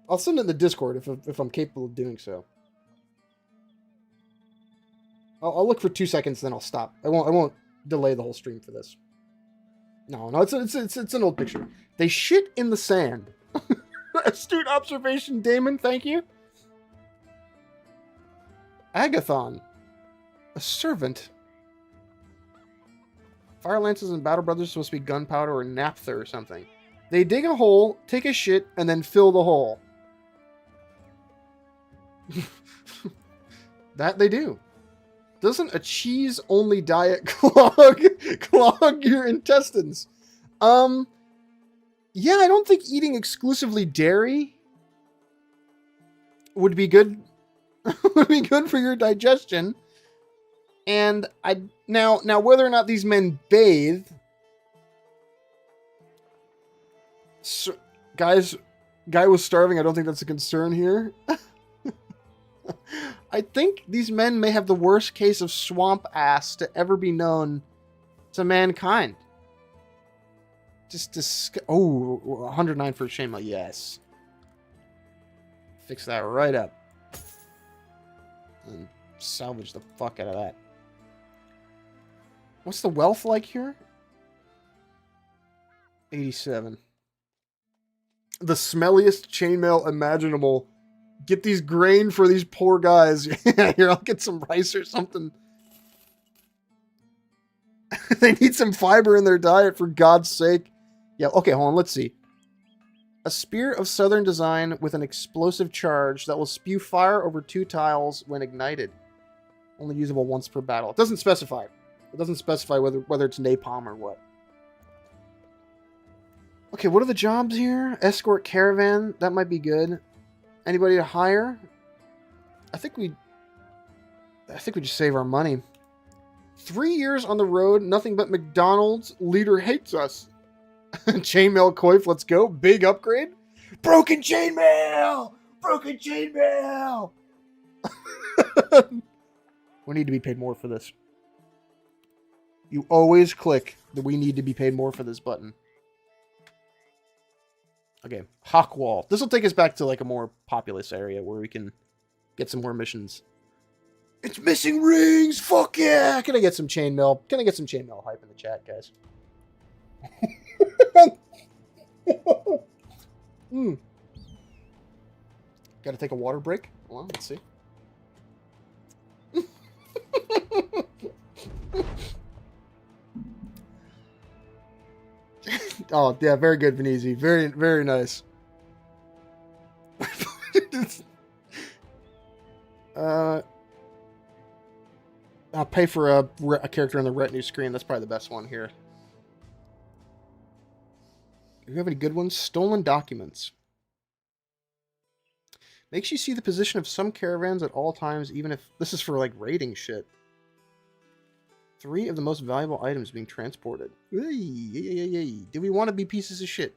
[SPEAKER 1] I'll send it in the Discord if I'm capable of doing so. I'll look for 2 seconds, then I'll stop. I won't delay the whole stream for this. No, it's an old picture. They shit in the sand. Astute observation, Damon. Thank you. Agathon, a servant. Fire lances and battle brothers are supposed to be gunpowder or naphtha or something. They dig a hole, take a shit, and then fill the hole. That they do. Doesn't a cheese-only diet clog your intestines? Yeah, I don't think eating exclusively dairy would be good. Would be good for your digestion. And now whether or not these men bathe, so, guy was starving. I don't think that's a concern here. I think these men may have the worst case of swamp ass to ever be known to mankind. Oh, 109 for shame. Yes. Fix that right up. And salvage the fuck out of that. What's the wealth like here? 87. The smelliest chainmail imaginable. Get these grain for these poor guys. Here, I'll get some rice or something. They need some fiber in their diet, for God's sake. Yeah, okay, hold on, let's see. A spear of southern design with an explosive charge that will spew fire over 2 tiles when ignited. Only usable once per battle. It doesn't specify. It doesn't specify whether it's napalm or what. Okay, what are the jobs here? Escort caravan. That might be good. Anybody to hire? I think we just save our money. 3 years on the road, nothing but McDonald's. Leader hates us. Chainmail coif, let's go. Big upgrade. Broken chainmail! Broken chainmail! We need to be paid more for this. You always click the we need to be paid more for this button. Okay, Hawk Wall. This will take us back to like a more populous area where we can get some more missions. It's missing rings! Fuck yeah! Can I get some chainmail? Can I get some chainmail hype in the chat, guys? Gotta take a water break. Hold on, let's see. Oh, yeah, very good, Venezi. Very, very nice. I'll pay for a character on the retinue screen. That's probably the best one here. Do you have any good ones? Stolen documents. Makes you see the position of some caravans at all times, even if... This is for, like, raiding shit. 3 of the most valuable items being transported. Do we want to be pieces of shit?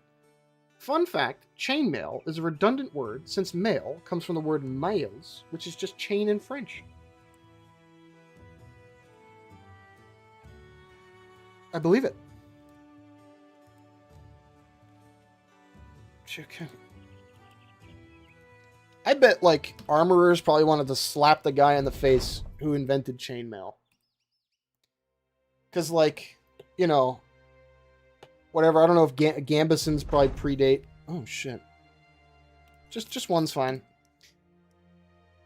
[SPEAKER 1] Fun fact, chainmail is a redundant word since mail comes from the word mails, which is just chain in French. I believe it. Chicken. I bet, like, armorers probably wanted to slap the guy in the face who invented chainmail. Because, like, you know, whatever. I don't know if Gambesons probably predate. Oh, shit. Just one's fine.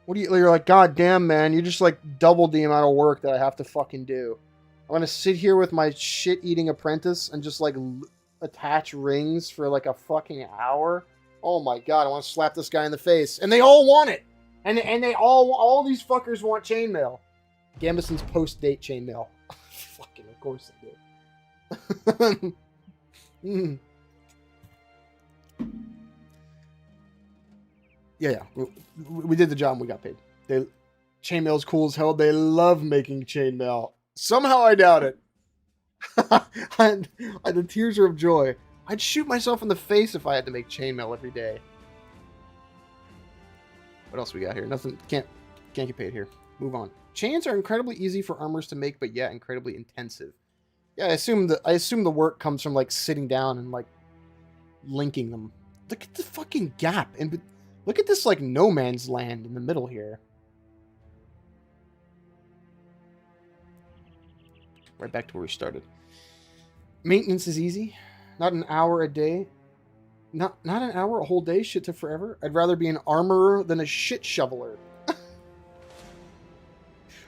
[SPEAKER 1] What do you're like, God damn, man. You just, like, doubled the amount of work that I have to fucking do. I'm going to sit here with my shit-eating apprentice and just, like, attach rings for, like, a fucking hour. Oh, my God. I want to slap this guy in the face. And they all want it. And they all these fuckers want chainmail. Gambeson's post-date chainmail. Fucking, of course they do. Mm. Yeah. We did the job and we got paid. Chainmail's cool as hell. They love making chainmail. Somehow I doubt it. The tears are of joy. I'd shoot myself in the face if I had to make chainmail every day. What else we got here? Nothing. Can't get paid here. Move on. Chains are incredibly easy for armors to make, but yet incredibly intensive. Yeah, I assume the work comes from like sitting down and like linking them. Look at the fucking gap, and look at this like no man's land in the middle here. Right back to where we started. Maintenance is easy. Not an hour a day. Not an hour, a whole day. Shit to forever. I'd rather be an armorer than a shit shoveler.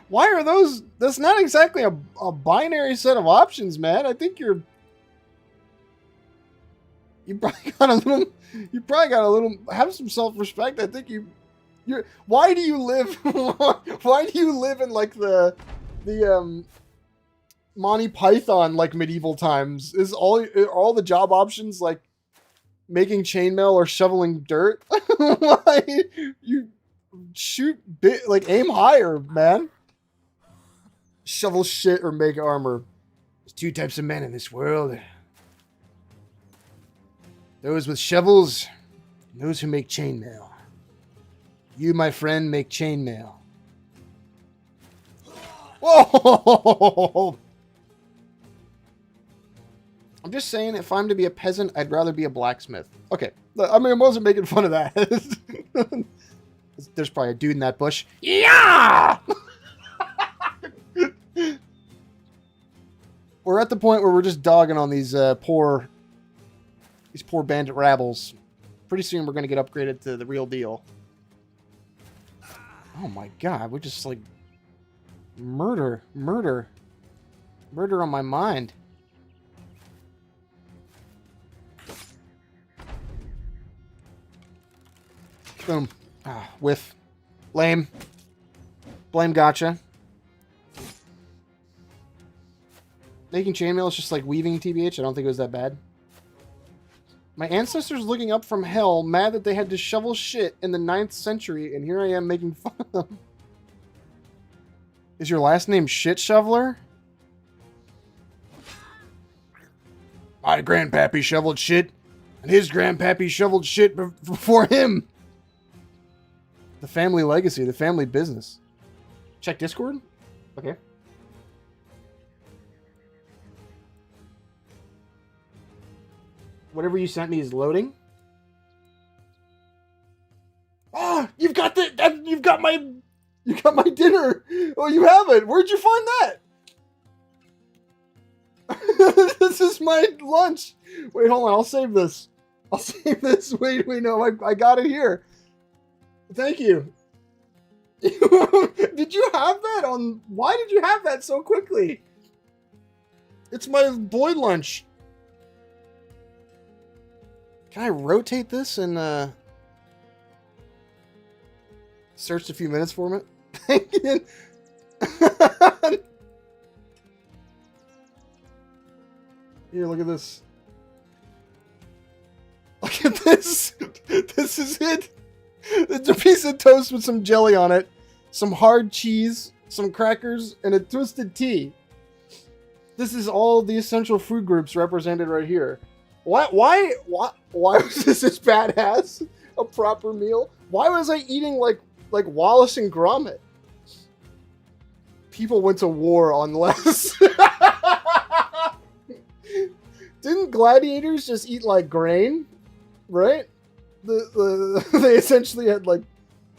[SPEAKER 1] Why are those? That's not exactly a binary set of options, man. I think you probably got a little. You probably got a little. Have some self-respect. I think you're. Why do you live? Why do you live in like the Monty Python like medieval times? Is all the job options like making chainmail or shoveling dirt? Why you shoot like aim higher, man? Shovel shit or make armor. There's two types of men in this world. Those with shovels, and those who make chainmail. You, my friend, make chainmail. Whoa! I'm just saying, if I'm to be a peasant, I'd rather be a blacksmith. Okay, I mean, I wasn't making fun of that. There's probably a dude in that bush. Yeah! We're at the point where we're just dogging on these poor bandit rabbles. Pretty soon we're going to get upgraded to the real deal. Oh my god, we're just like murder on my mind. Boom. Ah, whiff. Lame. Blame gotcha. Making chainmail is just like weaving, TBH. I don't think it was that bad. My ancestors looking up from hell, mad that they had to shovel shit in the 9th century, and here I am making fun of them. Is your last name Shit Shoveler? My grandpappy shoveled shit, and his grandpappy shoveled shit before him. The family legacy, the family business. Check Discord? Okay. Whatever you sent me is loading. Oh, you've got my dinner. Oh, you have it. Where'd you find that? This is my lunch. Wait, hold on. I'll save this. Wait, no, I got it here. Thank you. Did you have that on? Why did you have that so quickly? It's my boy lunch. Can I rotate this and search a few minutes for it? Here, look at this. Look at this. This is it. It's a piece of toast with some jelly on it, some hard cheese, some crackers, and a twisted tea. This is all the essential food groups represented right here. Why was this badass? A proper meal? Why was I eating like Wallace and Gromit? People went to war on less. Didn't gladiators just eat like grain? Right? They essentially had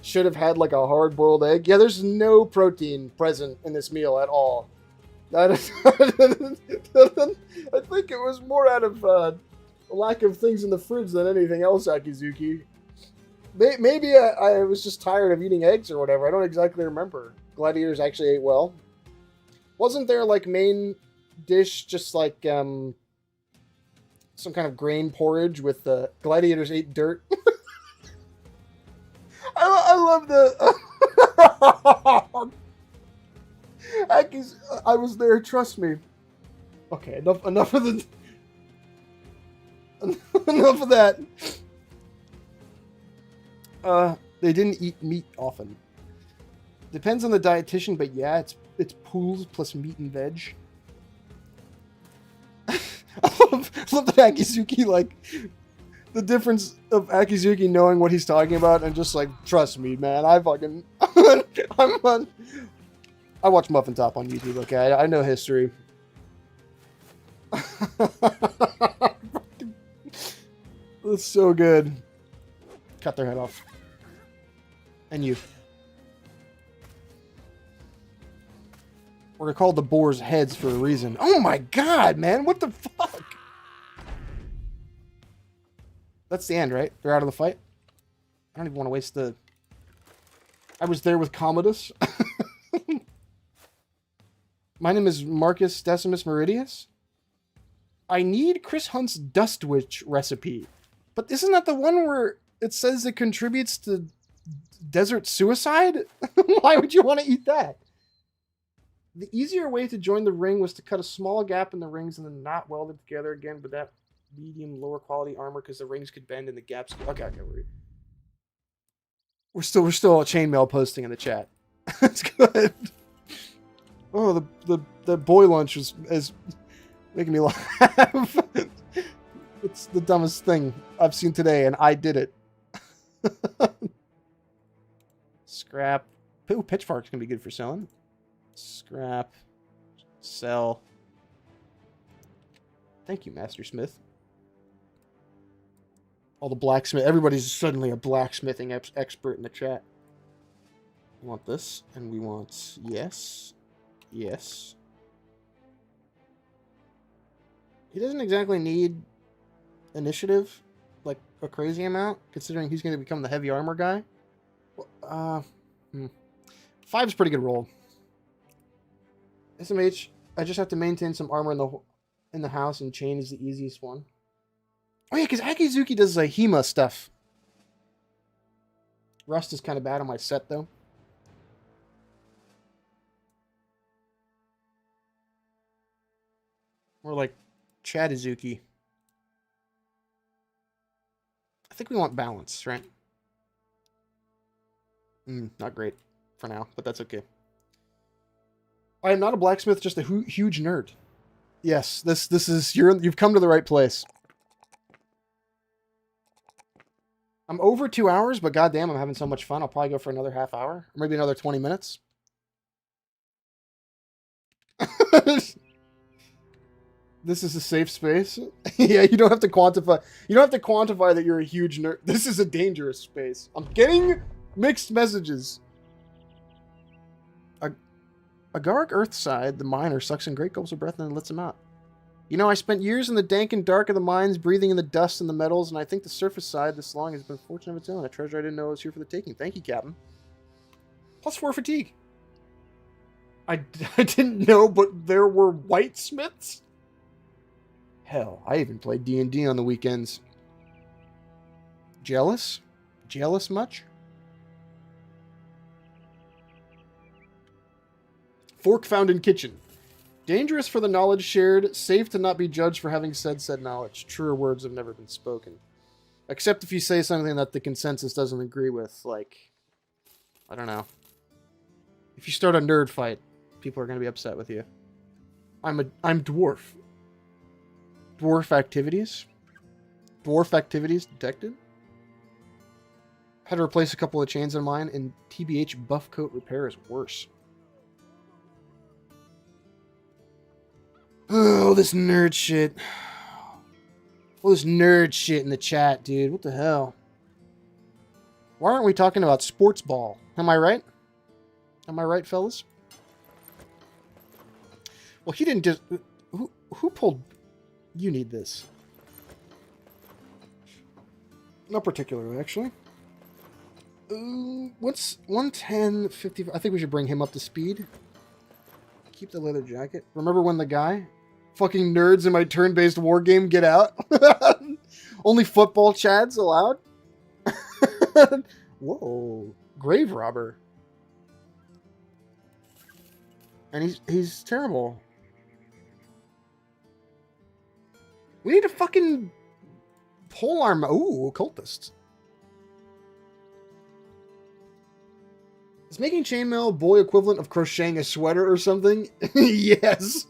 [SPEAKER 1] should have had like a hard-boiled egg. Yeah, there's no protein present in this meal at all. I think it was more out of lack of things in the fridge than anything else, Akizuki. Maybe I was just tired of eating eggs or whatever. I don't exactly remember. Gladiators actually ate well. Wasn't there like main dish just like some kind of grain porridge with gladiators ate dirt? I love the Aki's. I was there. Trust me. Okay, enough of the. Enough of that. They didn't eat meat often. Depends on the dietitian, but yeah, it's pools plus meat and veg. I love that Akizuki, like, the difference of Akizuki knowing what he's talking about and just like, trust me, man, I watch Muffintop on YouTube, okay? I know history. That's so good. Cut their head off. And you. We're called the boar's heads for a reason. Oh my god, man, what the fuck? That's the end, right? They're out of the fight? I don't even want to waste the... I was there with Commodus. My name is Marcus Decimus Meridius. I need Chris Hunt's Dust Witch recipe. But isn't that the one where it says it contributes to desert suicide? Why would you want to eat that? The easier way to join the ring was to cut a small gap in the rings and then not weld them together again with that medium lower quality armor because the rings could bend and the gaps could... Okay, we're still chainmail posting in the chat. That's good. Oh, the boy lunch is making me laugh. It's the dumbest thing I've seen today, and I did it. Scrap. Ooh, pitchforks can be good for selling. Scrap. Sell. Thank you, Master Smith. All the blacksmith. Everybody's suddenly a blacksmithing expert in the chat. We want this, and we want... Yes. Yes. He doesn't exactly need initiative, like a crazy amount, considering he's going to become the heavy armor guy. 5's pretty good roll. SMH, I just have to maintain some armor in the house, and chain is the easiest one. Oh yeah, because Akizuki does like HEMA stuff. Rust is kind of bad on my set, though. More like Chadizuki. I think we want balance, right? Not great for now, but that's okay. I am not a blacksmith, just a huge nerd. Yes, this is you've come to the right place. I'm over 2 hours, but goddamn, I'm having so much fun. I'll probably go for another half hour, or maybe another 20 minutes. This is a safe space. Yeah, you don't have to quantify. You don't have to quantify that you're a huge nerd. This is a dangerous space. I'm getting mixed messages. Agaric Earthside, the miner, sucks in great gulps of breath and then lets him out. You know, I spent years in the dank and dark of the mines, breathing in the dust and the metals, and I think the surface side this long has been a fortune of its own. A treasure I didn't know was here for the taking. Thank you, Captain. +4 fatigue. I didn't know, but there were whitesmiths? Hell, I even played D&D on the weekends. Jealous? Jealous much? Fork found in kitchen. Dangerous for the knowledge shared, safe to not be judged for having said knowledge. Truer words have never been spoken. Except if you say something that the consensus doesn't agree with, like, I don't know. If you start a nerd fight, people are going to be upset with you. I'm dwarf. Dwarf activities? Dwarf activities detected? Had to replace a couple of chains on mine, and TBH buff coat repair is worse. Oh, this nerd shit. All this nerd shit in the chat, dude. What the hell? Why aren't we talking about sports ball? Am I right? Am I right, fellas? Well, he didn't just... Who pulled... You need this. Not particularly, actually. What's 110, 50... I think we should bring him up to speed. Keep the leather jacket. Remember when the guy? Fucking nerds in my turn-based war game get out? Only football chads allowed? Whoa. Grave robber. And he's terrible. We need to fucking Polearm. Ooh, occultist. Is making chainmail boy equivalent of crocheting a sweater or something? Yes.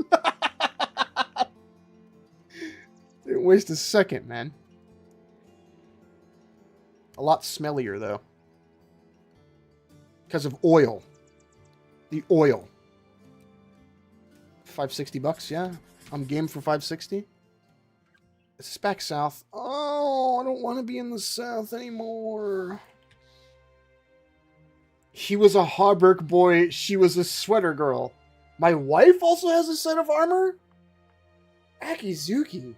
[SPEAKER 1] Didn't waste a second, man. A lot smellier, though. Because of oil. The oil. 560 bucks, yeah. I'm game for 560. This is back south. Oh, I don't want to be in the south anymore. He was a Hauberk boy. She was a sweater girl. My wife also has a set of armor? Akizuki.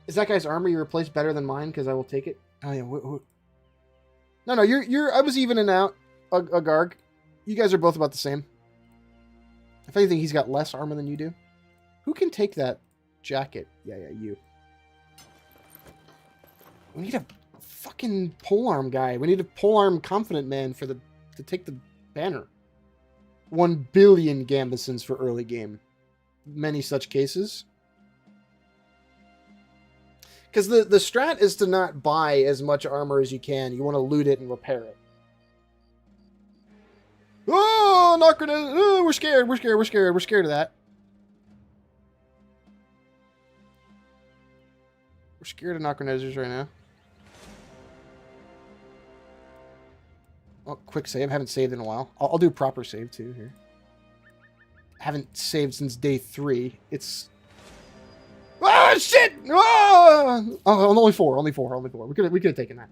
[SPEAKER 1] Is that guy's armor you replaced better than mine? Because I will take it. Oh, yeah. No, you're. I was evening out, Agarg. You guys are both about the same. If anything, he's got less armor than you do. Who can take that jacket? Yeah, you. We need a fucking polearm guy. We need a polearm confident man to take the banner. 1 billion gambesons for early game. Many such cases. Because the strat is to not buy as much armor as you can. You want to loot it and repair it. Oh, not gonna. Oh, we're scared. We're scared of that. We're scared of Knockernezers right now. Oh, quick save. I haven't saved in a while. I'll do a proper save too here. I haven't saved since day 3. It's. Ah, shit! Oh, only four. We could have taken that.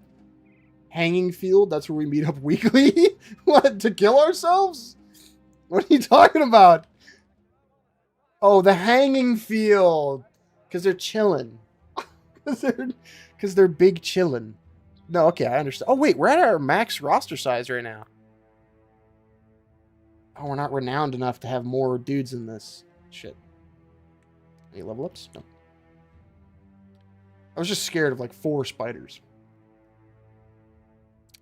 [SPEAKER 1] Hanging field. That's where we meet up weekly. What, to kill ourselves? What are you talking about? Oh, the hanging field. Because they're chilling. Because they're big chillin'. No, okay, I understand. Oh, wait, we're at our max roster size right now. Oh, we're not renowned enough to have more dudes in this. Shit. Any level ups? No. I was just scared of like 4 spiders.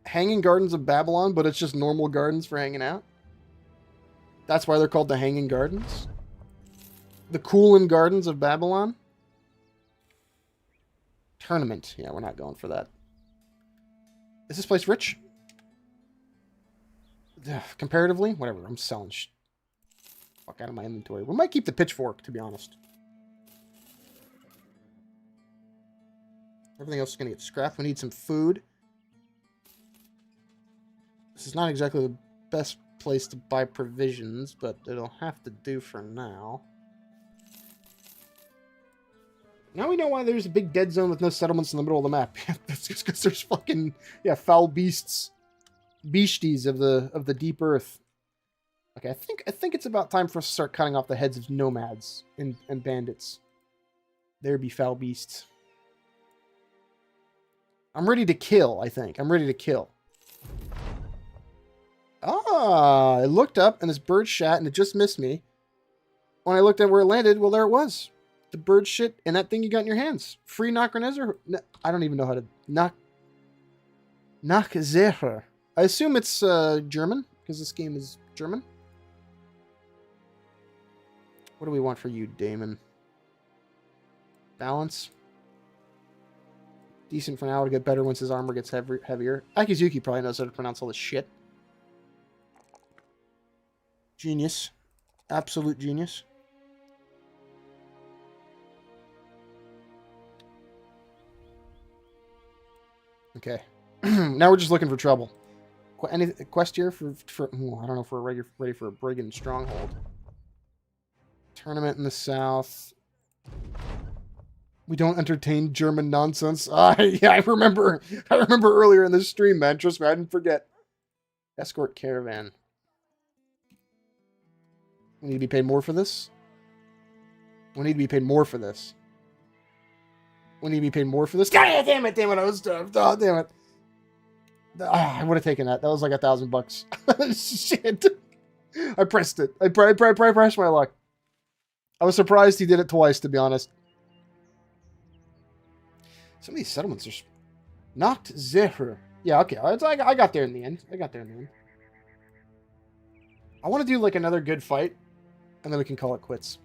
[SPEAKER 1] Hanging Gardens of Babylon, but it's just normal gardens for hanging out. That's why they're called the Hanging Gardens. The Coolin Gardens of Babylon. Tournament. Yeah, we're not going for that. Is this place rich? Comparatively? Whatever, I'm selling fuck out of my inventory. We might keep the pitchfork, to be honest. Everything else is going to get scrapped. We need some food. This is not exactly the best place to buy provisions, but it'll have to do for now. Now we know why there's a big dead zone with no settlements in the middle of the map. That's just because there's fucking, yeah, foul beasts. Beasties of the deep earth. Okay, I think it's about time for us to start cutting off the heads of nomads and bandits. There be foul beasts. I'm ready to kill, I think. I'm ready to kill. Ah, I looked up and this bird shat and it just missed me. When I looked at where it landed, well, there it was. The bird shit and that thing you got in your hands. Free Knockernezzer? I don't even know how to... Knockzeher. I assume it's German, because this game is German. What do we want for you, Damon? Balance. Decent for now, to get better once his armor gets heavier. Akizuki probably knows how to pronounce all this shit. Genius. Absolute genius. Okay. Now we're just looking for trouble. Any quest here for I don't know if we're ready for a brigand stronghold. Tournament in the south. We don't entertain German nonsense. Yeah, I remember earlier in this stream, man. Trust me, I didn't forget. Escort caravan. We need to be paid more for this. We need to be paid more for this. We need to be paid more for this. God damn it! I was stuffed. Oh, damn it. I would have taken that. That was like $1,000. Shit. I pressed it. I pressed my luck. I was surprised he did it twice, to be honest. Some of these settlements are... Not Zeher. Yeah, okay. I got there in the end. I want to do like another good fight, and then we can call it quits.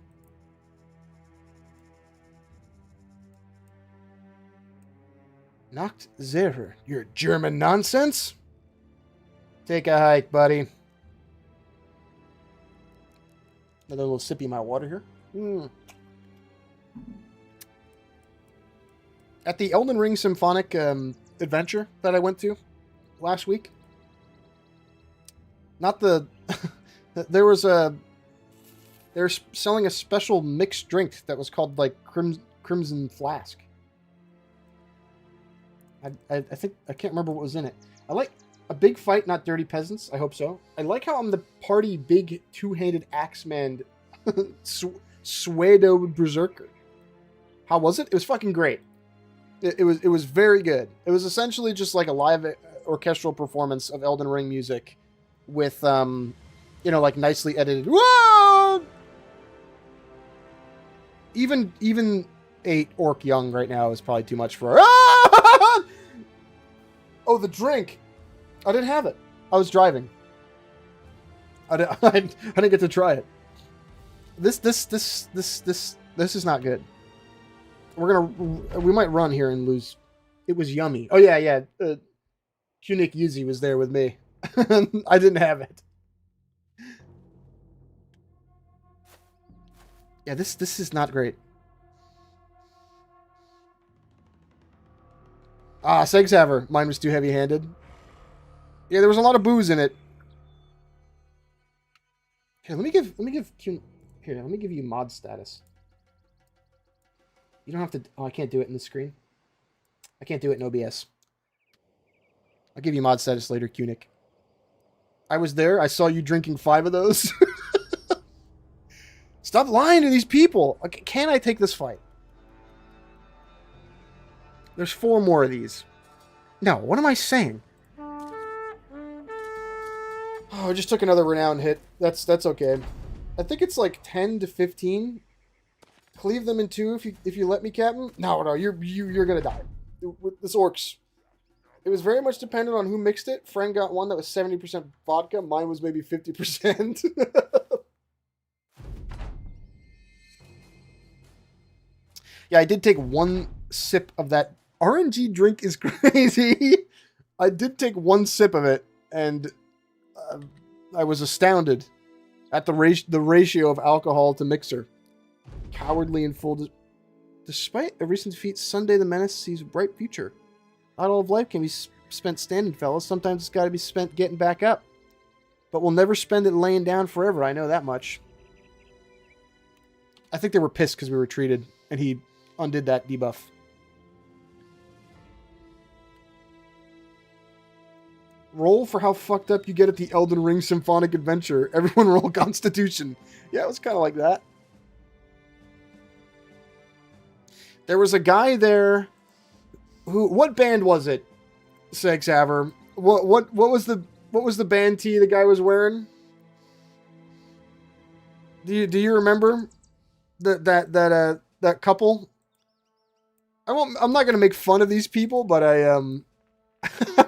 [SPEAKER 1] Nacht Zehrer. Your German nonsense? Take a hike, buddy. Another little sippy of my water here. At the Elden Ring Symphonic adventure that I went to last week. Not the... They were selling a special mixed drink that was called, like, Crimson Flask. I think... I can't remember what was in it. I like... A big fight, not dirty peasants. I hope so. I like how I'm the party big two-handed axeman Suedo Berserker. How was it? It was fucking great. It was very good. It was essentially just like a live orchestral performance of Elden Ring music with, like nicely edited. Whoa! Even 8 orc young right now is probably too much for her. Ah! Oh, the drink. I didn't have it. I was driving. I didn't get to try it. This is not good. We might run here and lose. It was yummy. Oh yeah. Kunik Yuzi was there with me. I didn't have it. Yeah, this is not great. Ah, Segshaver. Mine was too heavy-handed. Yeah, there was a lot of booze in it. Here, let me give you mod status. You don't have to... Oh, I can't do it in the screen. I can't do it in OBS. I'll give you mod status later, Kunik. I was there. I saw you drinking 5 of those. Stop lying to these people. Can I take this fight? There's 4 more of these. No, what am I saying? Oh, I just took another renown hit. That's okay. I think it's like 10 to 15. Cleave them in 2 if you let me, Captain. No, you're gonna die. This orcs. It was very much dependent on who mixed it. Friend got one that was 70% vodka. Mine was maybe 50%. Yeah, I did take 1 sip of that. RNG drink is crazy. I did take 1 sip of it, and I was astounded at the ratio of alcohol to mixer. Cowardly and full. Despite a recent defeat, Sunday the Menace sees a bright future. Not all of life can be spent standing, fellas. Sometimes it's got to be spent getting back up. But we'll never spend it laying down forever. I know that much. I think they were pissed because we retreated, and he undid that debuff. Roll for how fucked up you get at the Elden Ring Symphonic Adventure. Everyone roll Constitution. Yeah, it was kind of like that. There was a guy there who... What band was it? Segshaver. What was the band tee the guy was wearing? Do you remember that couple? I'm not gonna make fun of these people, but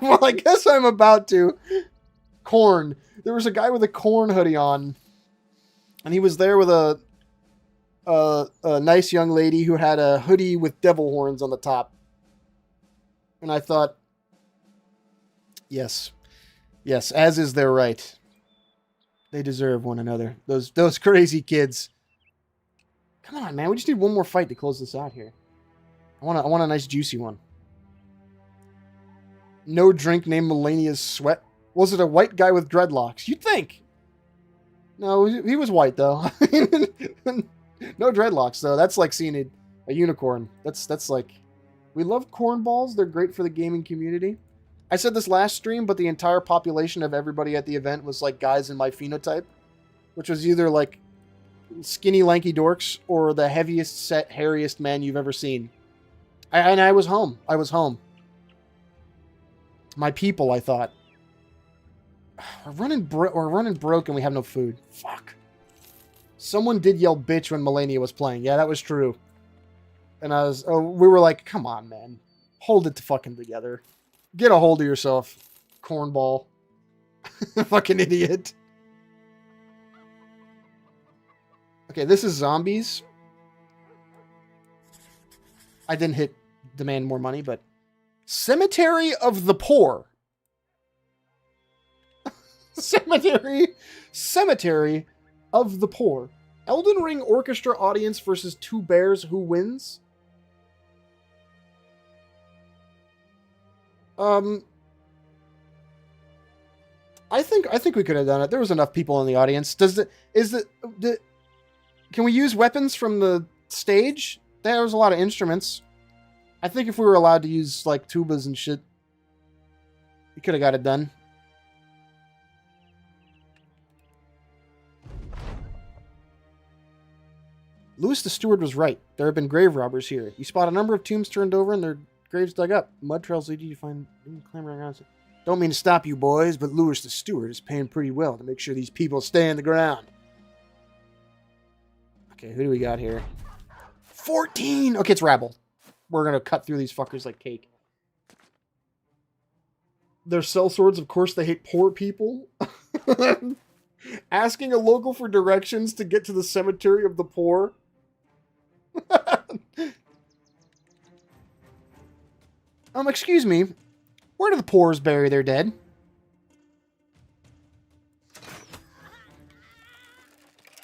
[SPEAKER 1] well, I guess I'm about to. Korn. There was a guy with a Korn hoodie on, and he was there with a nice young lady who had a hoodie with devil horns on the top. And I thought, yes, as is their right. They deserve one another. Those crazy kids. Come on, man. We just need one more fight to close this out here. I want a nice juicy one. No drink named Melania's Sweat. Was it a white guy with dreadlocks? You'd think. No, he was white though. No dreadlocks though. That's like seeing a unicorn. That's like, we love cornballs. They're great for the gaming community. I said this last stream, but the entire population of everybody at the event was like guys in my phenotype, which was either like skinny, lanky dorks or the heaviest set, hairiest man you've ever seen. And I was home. My people, I thought. We're running broke and we have no food. Fuck. Someone did yell bitch when Melania was playing. Yeah, that was true. And we were like, come on, man. Hold it fucking together. Get a hold of yourself, cornball. Fucking idiot. Okay, this is zombies. I didn't demand more money, but Cemetery of the Poor. Cemetery of the Poor. Elden Ring Orchestra audience versus Two Bears. Who wins? I think we could have done it. There was enough people in the audience. Can we use weapons from the stage? There was a lot of instruments. I think if we were allowed to use like tubas and shit, we could have got it done. Louis the Steward was right. There have been grave robbers here. You spot a number of tombs turned over and their graves dug up. Mud trails lead you to find clambering around. Don't mean to stop you boys, but Louis the Steward is paying pretty well to make sure these people stay in the ground. Okay, who do we got here? 14! Okay, it's rabble. We're gonna cut through these fuckers like cake. They're sellswords, of course they hate poor people. Asking a local for directions to get to the cemetery of the poor. Excuse me. Where do the poors bury their dead?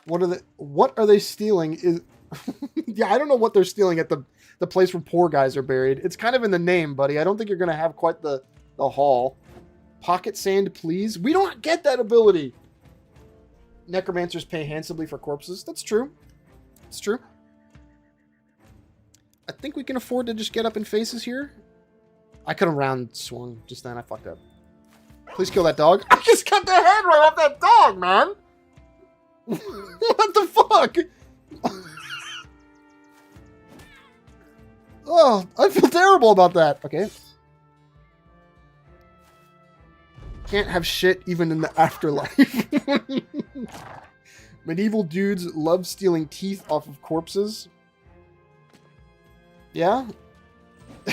[SPEAKER 1] What are they stealing? Yeah, I don't know what they're stealing at the place where poor guys are buried. It's kind of in the name, buddy. I don't think you're gonna have quite the haul. Pocket sand, please. We don't get that ability. Necromancers pay handsomely for corpses. That's true. It's true. I think we can afford to just get up in faces here. I could have round swung just then. I fucked up. Please kill that dog. I just cut the head right off that dog, man. What the fuck? Oh, I feel terrible about that. Okay. Can't have shit even in the afterlife. Medieval dudes love stealing teeth off of corpses. Yeah?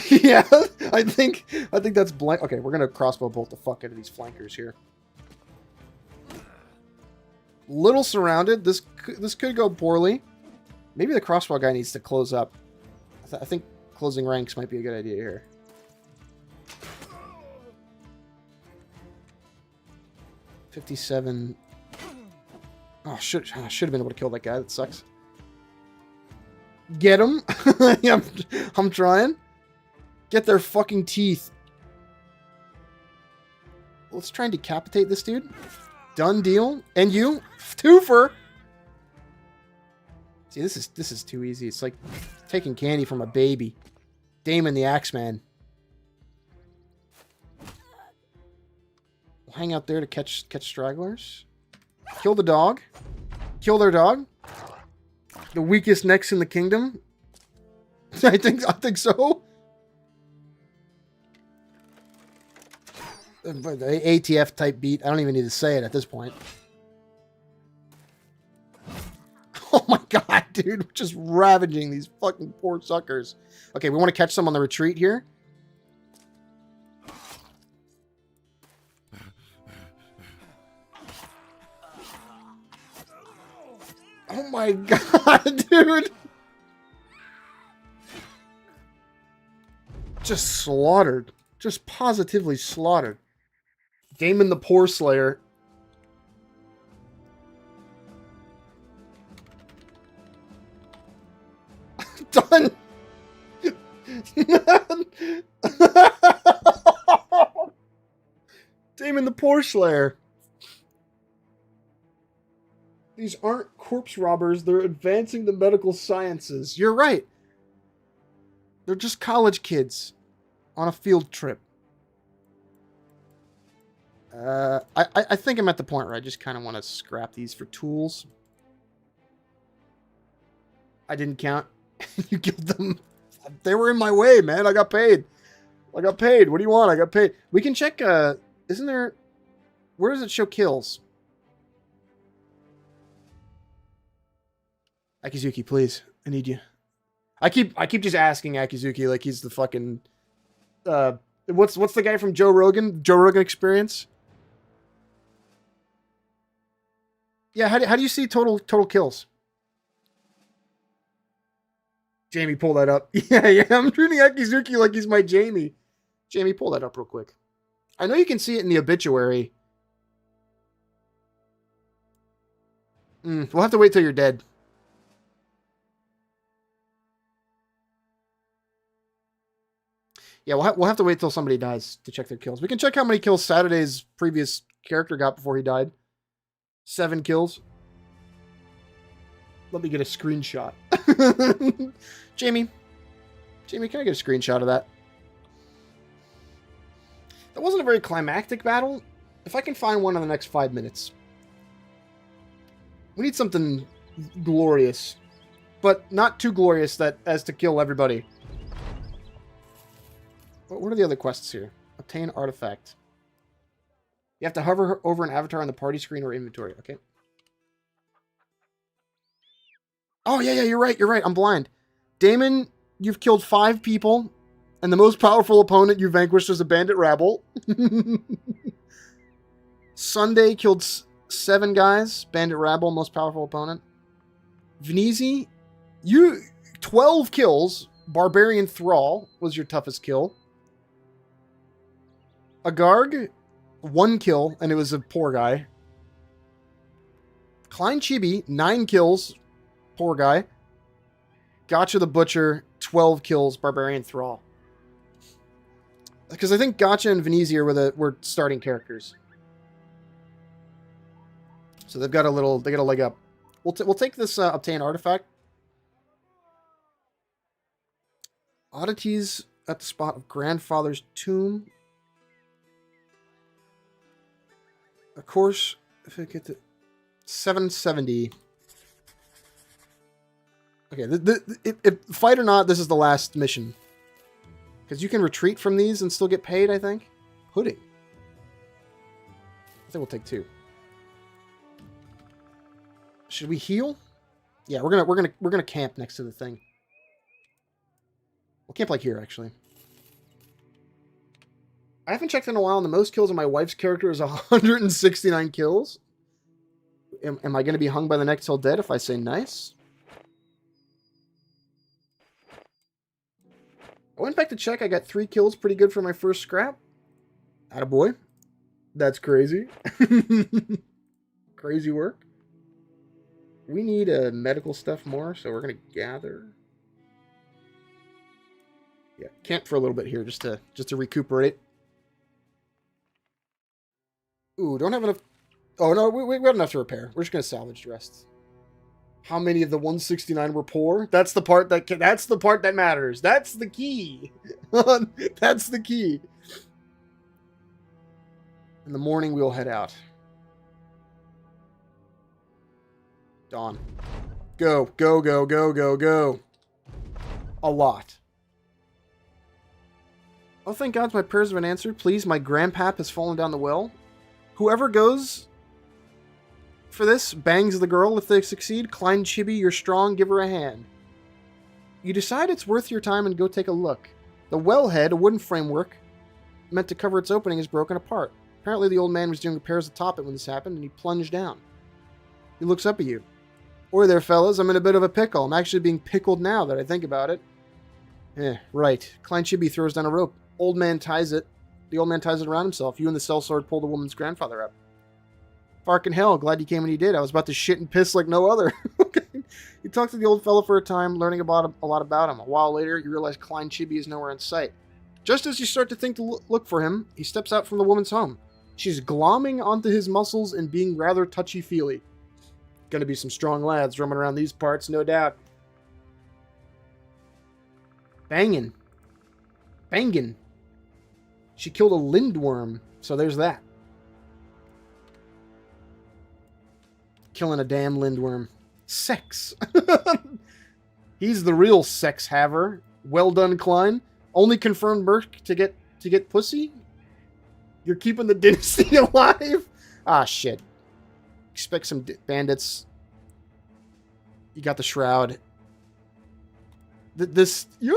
[SPEAKER 1] Yeah, I think that's blank. Okay, we're gonna crossbow bolt the fuck out of these flankers here. Little surrounded. This could go poorly. Maybe the crossbow guy needs to close up. I think closing ranks might be a good idea here. $57. Oh, should have been able to kill that guy. That sucks. Get him. I'm trying. Get their fucking teeth. Let's try and decapitate this dude. Done deal. And you? Twofer. See, this is too easy. It's like taking candy from a baby. Damon the Axeman. We'll hang out there to catch stragglers. Kill the dog. Kill their dog. The weakest necks in the kingdom. I think so. The ATF type beat. I don't even need to say it at this point. Oh my god, dude. We're just ravaging these fucking poor suckers. Okay, we want to catch some on the retreat here. Oh my god, dude. Just slaughtered. Just positively slaughtered. Damon the Poor Slayer. Done. Damon the Poor Slayer. These aren't corpse robbers. They're advancing the medical sciences. You're right. They're just college kids on a field trip. I think I'm at the point where I just kind of want to scrap these for tools. I didn't count. You killed them. They were in my way, man. I got paid. I got paid. What do you want? I got paid. We can check, isn't there... Where does it show kills? Akizuki, please. I need you. I keep just asking Akizuki like he's the fucking... What's the guy from Joe Rogan? Joe Rogan Experience? Yeah, how do you see total kills? Jamie, pull that up. Yeah, I'm treating Akizuki like he's my Jamie. Jamie, pull that up real quick. I know you can see it in the obituary. We'll have to wait till you're dead. Yeah, we'll have to wait till somebody dies to check their kills. We can check how many kills Saturday's previous character got before he died. 7 kills. Let me get a screenshot. Jamie, can I get a screenshot of that? That wasn't a very climactic battle. If I can find one in the next 5 minutes. We need something glorious. But not too glorious as to kill everybody. What are the other quests here? Obtain artifact. You have to hover over an avatar on the party screen or inventory. Okay. Oh, yeah, you're right. I'm blind. Damon, you've killed 5 people, and the most powerful opponent you vanquished is a bandit rabble. Sunday killed 7 guys. Bandit rabble, most powerful opponent. Vneezy, you 12 kills. Barbarian Thrall was your toughest kill. Agarg, 1 kill, and it was a poor guy. Klein Chibi, 9 kills. Poor guy. Gotcha the Butcher, 12 kills. Barbarian Thrall. Because I think Gotcha and Vneezy were starting characters. So they got a leg up. We'll take this obtain artifact. Oddities at the spot of grandfather's tomb. Of course, if I get to 770. Okay, if fight or not, this is the last mission. Because you can retreat from these and still get paid, I think. Pudding. I think we'll take 2. Should we heal? Yeah, we're gonna camp next to the thing. We'll camp like here, actually. I haven't checked in a while, and the most kills of my wife's character is 169 kills. Am I going to be hung by the neck till dead if I say nice? I went back to check. I got 3 kills. Pretty good for my first scrap. Attaboy. That's crazy. Crazy work. We need medical stuff more, so we're going to gather. Yeah, camp for a little bit here just to recuperate. Ooh, don't have enough. Oh no, we got enough to repair. We're just gonna salvage the rest. How many of the 169 were poor? That's the part that matters. That's the key. That's the key. In the morning, we'll head out. Dawn. Go, go, go, go, go, go. A lot. Oh, thank God my prayers have been answered. Please, my grandpap has fallen down the well. Whoever goes for this bangs the girl if they succeed. Klein Chibi, you're strong. Give her a hand. You decide it's worth your time and go take a look. The wellhead, a wooden framework meant to cover its opening, is broken apart. Apparently the old man was doing repairs atop it when this happened, and he plunged down. He looks up at you. Oi there, fellas. I'm in a bit of a pickle. I'm actually being pickled now that I think about it. Right. Klein Chibi throws down a rope. Old man ties it. The old man ties it around himself. You and the sellsword pull the woman's grandfather up. Farkin' hell, glad you came when you did. I was about to shit and piss like no other. Okay. You talk to the old fellow for a time, learning a lot about him. A while later, you realize Klein Chibi is nowhere in sight. Just as you start to think to look for him, he steps out from the woman's home. She's glomming onto his muscles and being rather touchy-feely. Gonna be some strong lads roaming around these parts, no doubt. Bangin'. Bangin'. She killed a lindworm, so there's that. Killing a damn lindworm. Sex. He's the real sex haver. Well done, Klein. Only confirmed merc to get pussy? You're keeping the dynasty alive? Ah, shit. Expect some bandits. You got the shroud. Yeah!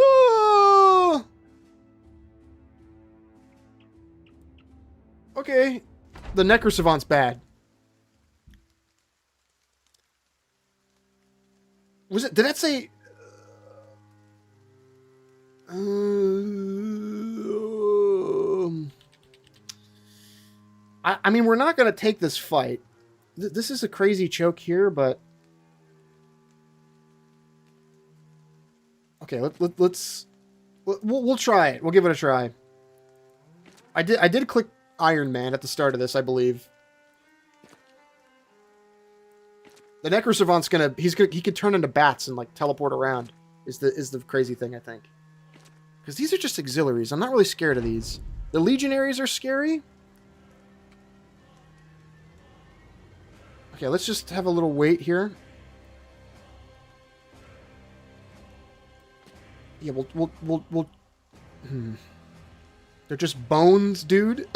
[SPEAKER 1] Okay. The Necro Savant's bad. Was it? Did that say? I mean, we're not going to take this fight. This is a crazy choke here, but... Okay, we'll try it. We'll give it a try. I did click Iron Man at the start of this, I believe. The Necrosavant's he could turn into bats and like teleport around. Is the crazy thing, I think. Because these are just auxiliaries. I'm not really scared of these. The Legionaries are scary. Okay, let's just have a little wait here. Yeah, we'll They're just bones, dude.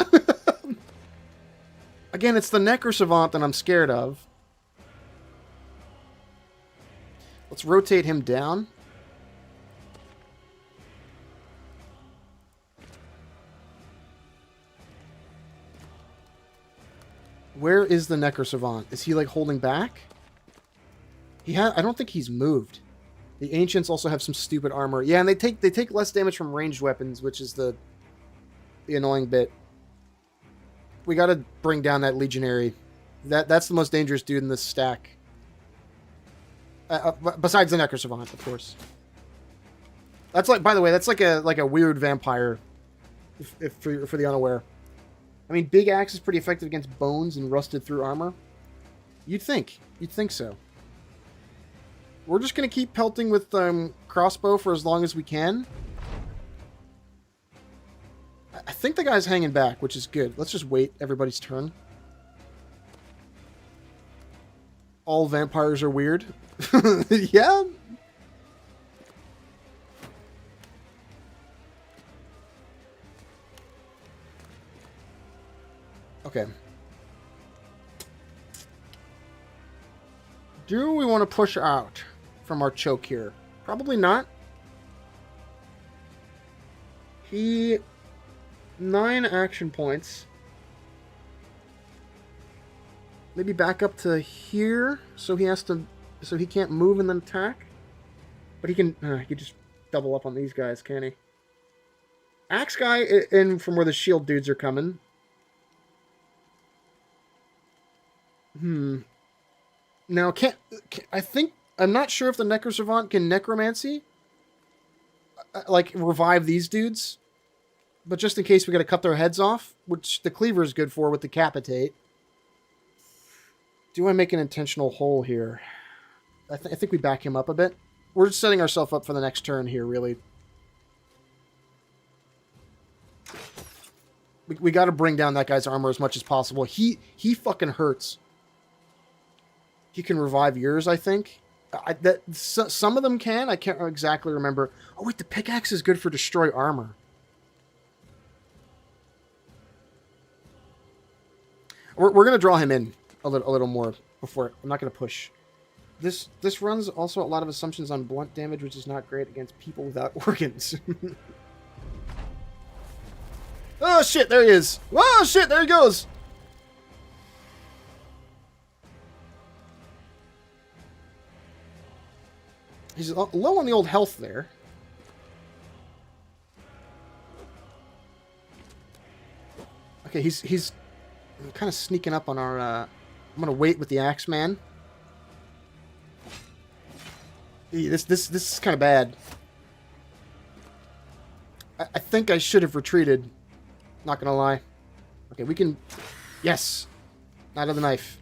[SPEAKER 1] Again, it's the Necrosavant that I'm scared of. Let's rotate him down. Where is the Necrosavant? Is he like holding back? I don't think he's moved. The Ancients also have some stupid armor. Yeah, and they take less damage from ranged weapons, which is the annoying bit. We gotta bring down that Legionary. That's the most dangerous dude in this stack. Besides the Necrosavant, of course. That's like, by the way, that's like a weird vampire. If for the unaware. I mean, Big Axe is pretty effective against bones and rusted through armor. You'd think so. We're just gonna keep pelting with crossbow for as long as we can. I think the guy's hanging back, which is good. Let's just wait everybody's turn. All vampires are weird. Yeah. Okay. Do we want to push out from our choke here? Probably not. 9 action points. Maybe back up to here, so he can't move and then attack. But he can just double up on these guys, can he? Axe guy in from where the shield dudes are coming. Now, I'm not sure if the Necrosavant can necromancy, like revive these dudes. But just in case we got to cut their heads off, which the cleaver is good for with decapitate. Do I make an intentional hole here? I think we back him up a bit. We're just setting ourselves up for the next turn here, really. We got to bring down that guy's armor as much as possible. He fucking hurts. He can revive yours, I think. Some of them can. I can't exactly remember. Oh, wait, the pickaxe is good for destroy armor. We're going to draw him in a little more before. I'm not going to push. This runs also a lot of assumptions on blunt damage, which is not great against people without organs. Oh, shit, there he is. Oh, shit, there he goes. He's low on the old health there. Okay, he's kind of sneaking up on our... I'm going to wait with the Axeman. This is kind of bad. I think I should have retreated. Not going to lie. Okay, we can... Yes! Knight of the Knife.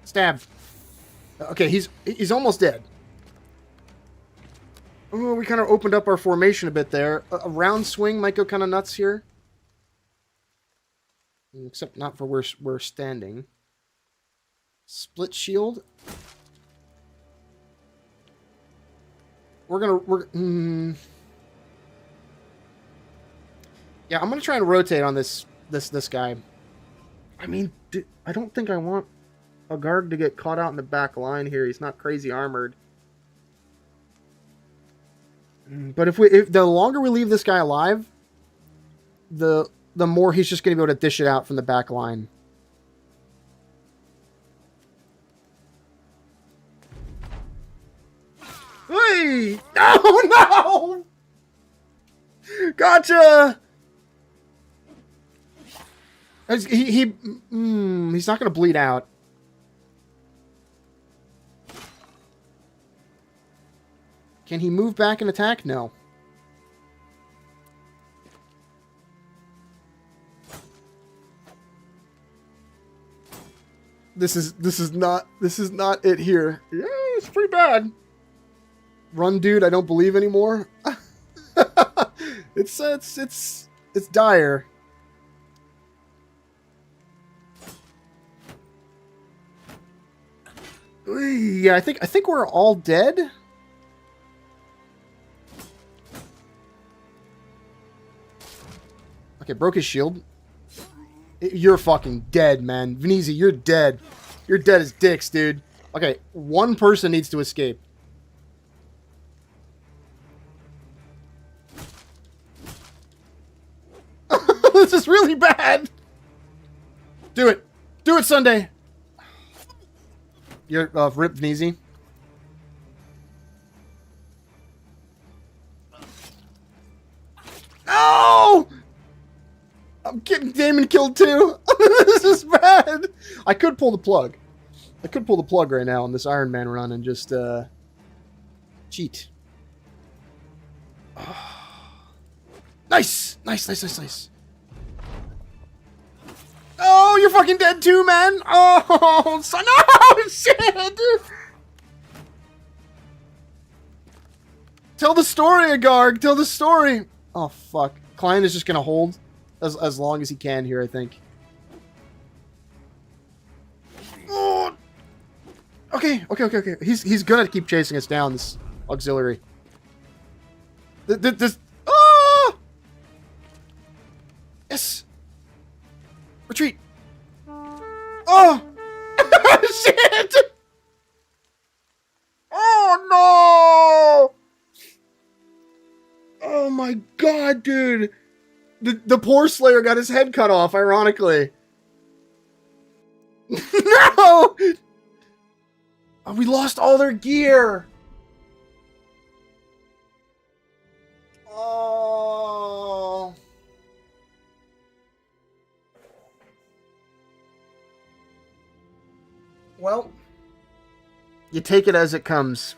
[SPEAKER 1] Stab. Okay, he's almost dead. Oh, we kind of opened up our formation a bit there. A round swing might go kind of nuts here. Except not for where we're standing. Split shield. Yeah, I'm gonna try and rotate on this guy. I mean, I don't think I want a guard to get caught out in the back line here. He's not crazy armored. But if the longer we leave this guy alive, the more he's just going to be able to dish it out from the back line. Hey! Oh, no! Gotcha! He's not going to bleed out. Can he move back and attack? No. This is not it here. Yeah, it's pretty bad. Run, dude, I don't believe anymore. It's dire. Yeah, I think we're all dead. Okay, broke his shield. You're fucking dead, man. Vinizi, you're dead. You're dead as dicks, dude. Okay, one person needs to escape. This is really bad. Do it. Do it, Sunday. You're Rip Vinizi. No! I'm getting Damon killed too. This is bad. I could pull the plug. I could pull the plug right now on this Iron Man run and just cheat. Nice. Nice. Oh, you're fucking dead too, man. Oh, son. Oh, shit. Tell the story, Agarg. Tell the story. Oh, fuck. Klein is just going to hold as long as he can here, I think. Oh. Okay. He's going to keep chasing us down, this auxiliary. This... Oh! Yes. Retreat. Oh! Shit! Oh, no! Oh, my God, dude. The poor Slayer got his head cut off, ironically. No! Oh, we lost all their gear. Oh. Well, you take it as it comes.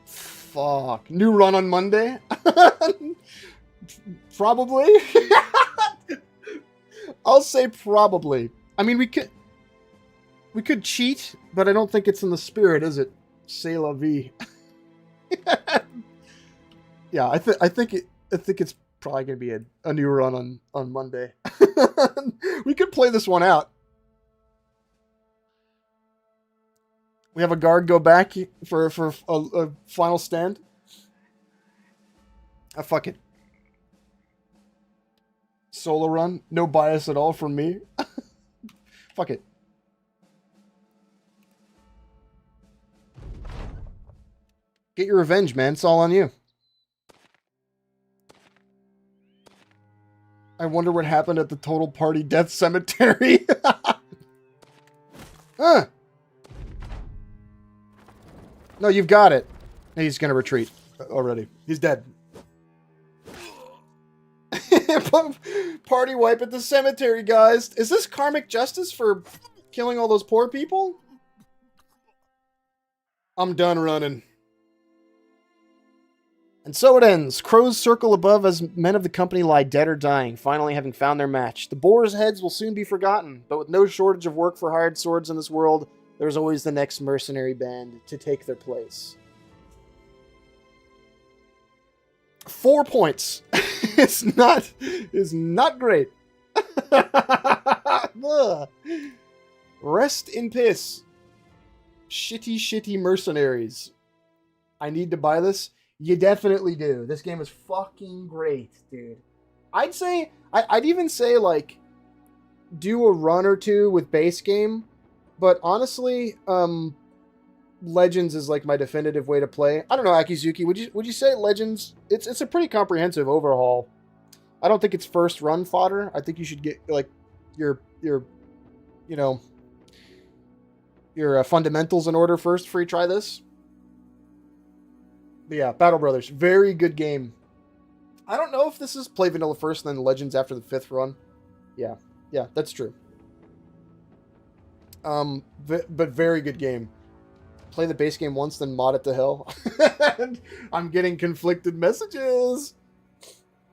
[SPEAKER 1] Fuck. New run on Monday? Probably. I'll say probably. I mean, we could cheat, but I don't think it's in the spirit, is it? C'est la vie. Yeah, I think it's probably gonna be a new run on Monday. We could play this one out. We have a guard go back for a final stand. Fuck it. Solo run, no bias at all from me. Fuck it. Get your revenge, man. It's all on you. I wonder what happened at the Total Party Death Cemetery. Huh. No, you've got it. He's going to retreat already. He's dead. Party wipe at the cemetery, guys. Is this karmic justice for killing all those poor people? I'm done running. And so it ends. Crows circle above as men of the company lie dead or dying, finally having found their match. The boars' heads will soon be forgotten, but with no shortage of work for hired swords in this world, there's always the next mercenary band to take their place. 4 points. It's not great. Rest in piss. Shitty mercenaries. I need to buy this. You definitely do. This game is fucking great, dude. I'd even say, like, do a run or two with base game. But honestly, Legends is like my definitive way to play. I don't know, Akizuki, would you say Legends? It's a pretty comprehensive overhaul. I don't think it's first run fodder. I think you should get like your fundamentals in order first before you try this. But yeah, Battle Brothers, very good game. I don't know if this is play vanilla first and then Legends after the 5th run. Yeah, that's true. But very good game. Play the base game once, then mod it to hell. And I'm getting conflicted messages.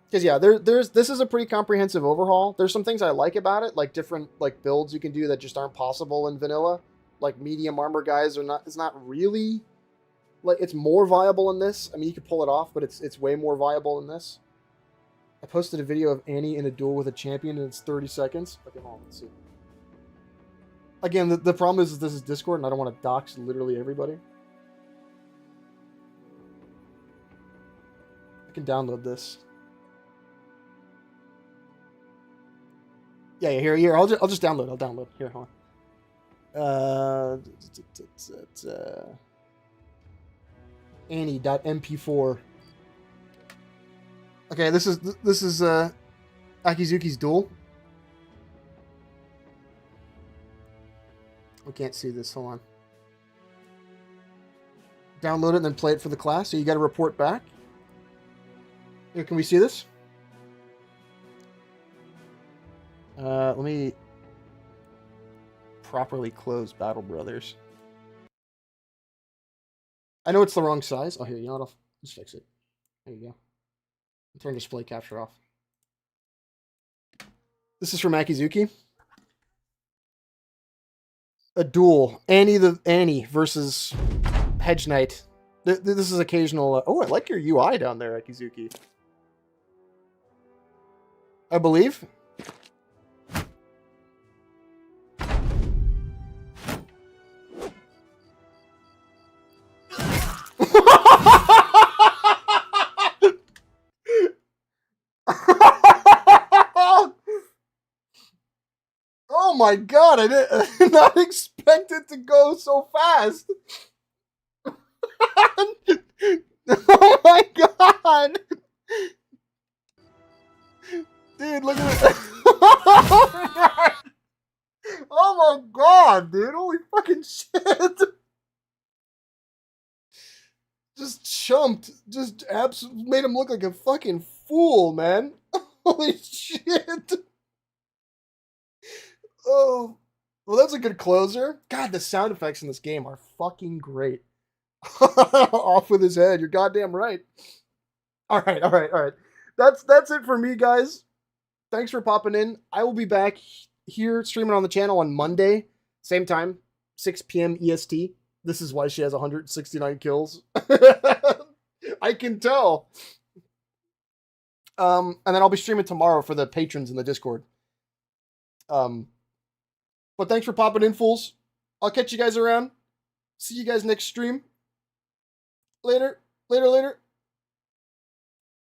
[SPEAKER 1] Because yeah, this is a pretty comprehensive overhaul. There's some things I like about it, like different like builds you can do that just aren't possible in vanilla. Like medium armor guys it's not really like it's more viable in this. I mean, you could pull it off, but it's way more viable in this. I posted a video of Annie in a duel with a champion and it's 30 seconds. Okay, hold on, let's see. Again, the problem is this is Discord and I don't want to dox literally everybody. I can download this. Yeah, here. I'll just download. I'll download. Here, hold on. Annie.mp4. Okay, this is Akizuki's duel. We can't see this. Hold on. Download it and then play it for the class. So you got to report back. Here, can we see this? Let me properly close Battle Brothers. I know it's the wrong size. Oh, here, you know what? I'll just fix it. There you go. Turn display capture off. This is from Akizuki. A duel. Annie versus Hedge Knight. This is occasional. Oh, I like your UI down there, Akizuki. I believe. Oh my god, I did not expect it to go so fast. Oh my god. Dude, look at it. Oh my god, dude. Holy fucking shit. Just chumped. Just absolutely made him look like a fucking fool, man. Holy shit. Oh, well, that's a good closer. God, the sound effects in this game are fucking great. Off with his head. You're goddamn right. All right. That's it for me, guys. Thanks for popping in. I will be back here streaming on the channel on Monday, same time, 6 p.m. EST. This is why she has 169 kills. I can tell. And then I'll be streaming tomorrow for the patrons in the Discord. But thanks for popping in, fools. I'll catch you guys around. See you guys next stream. Later.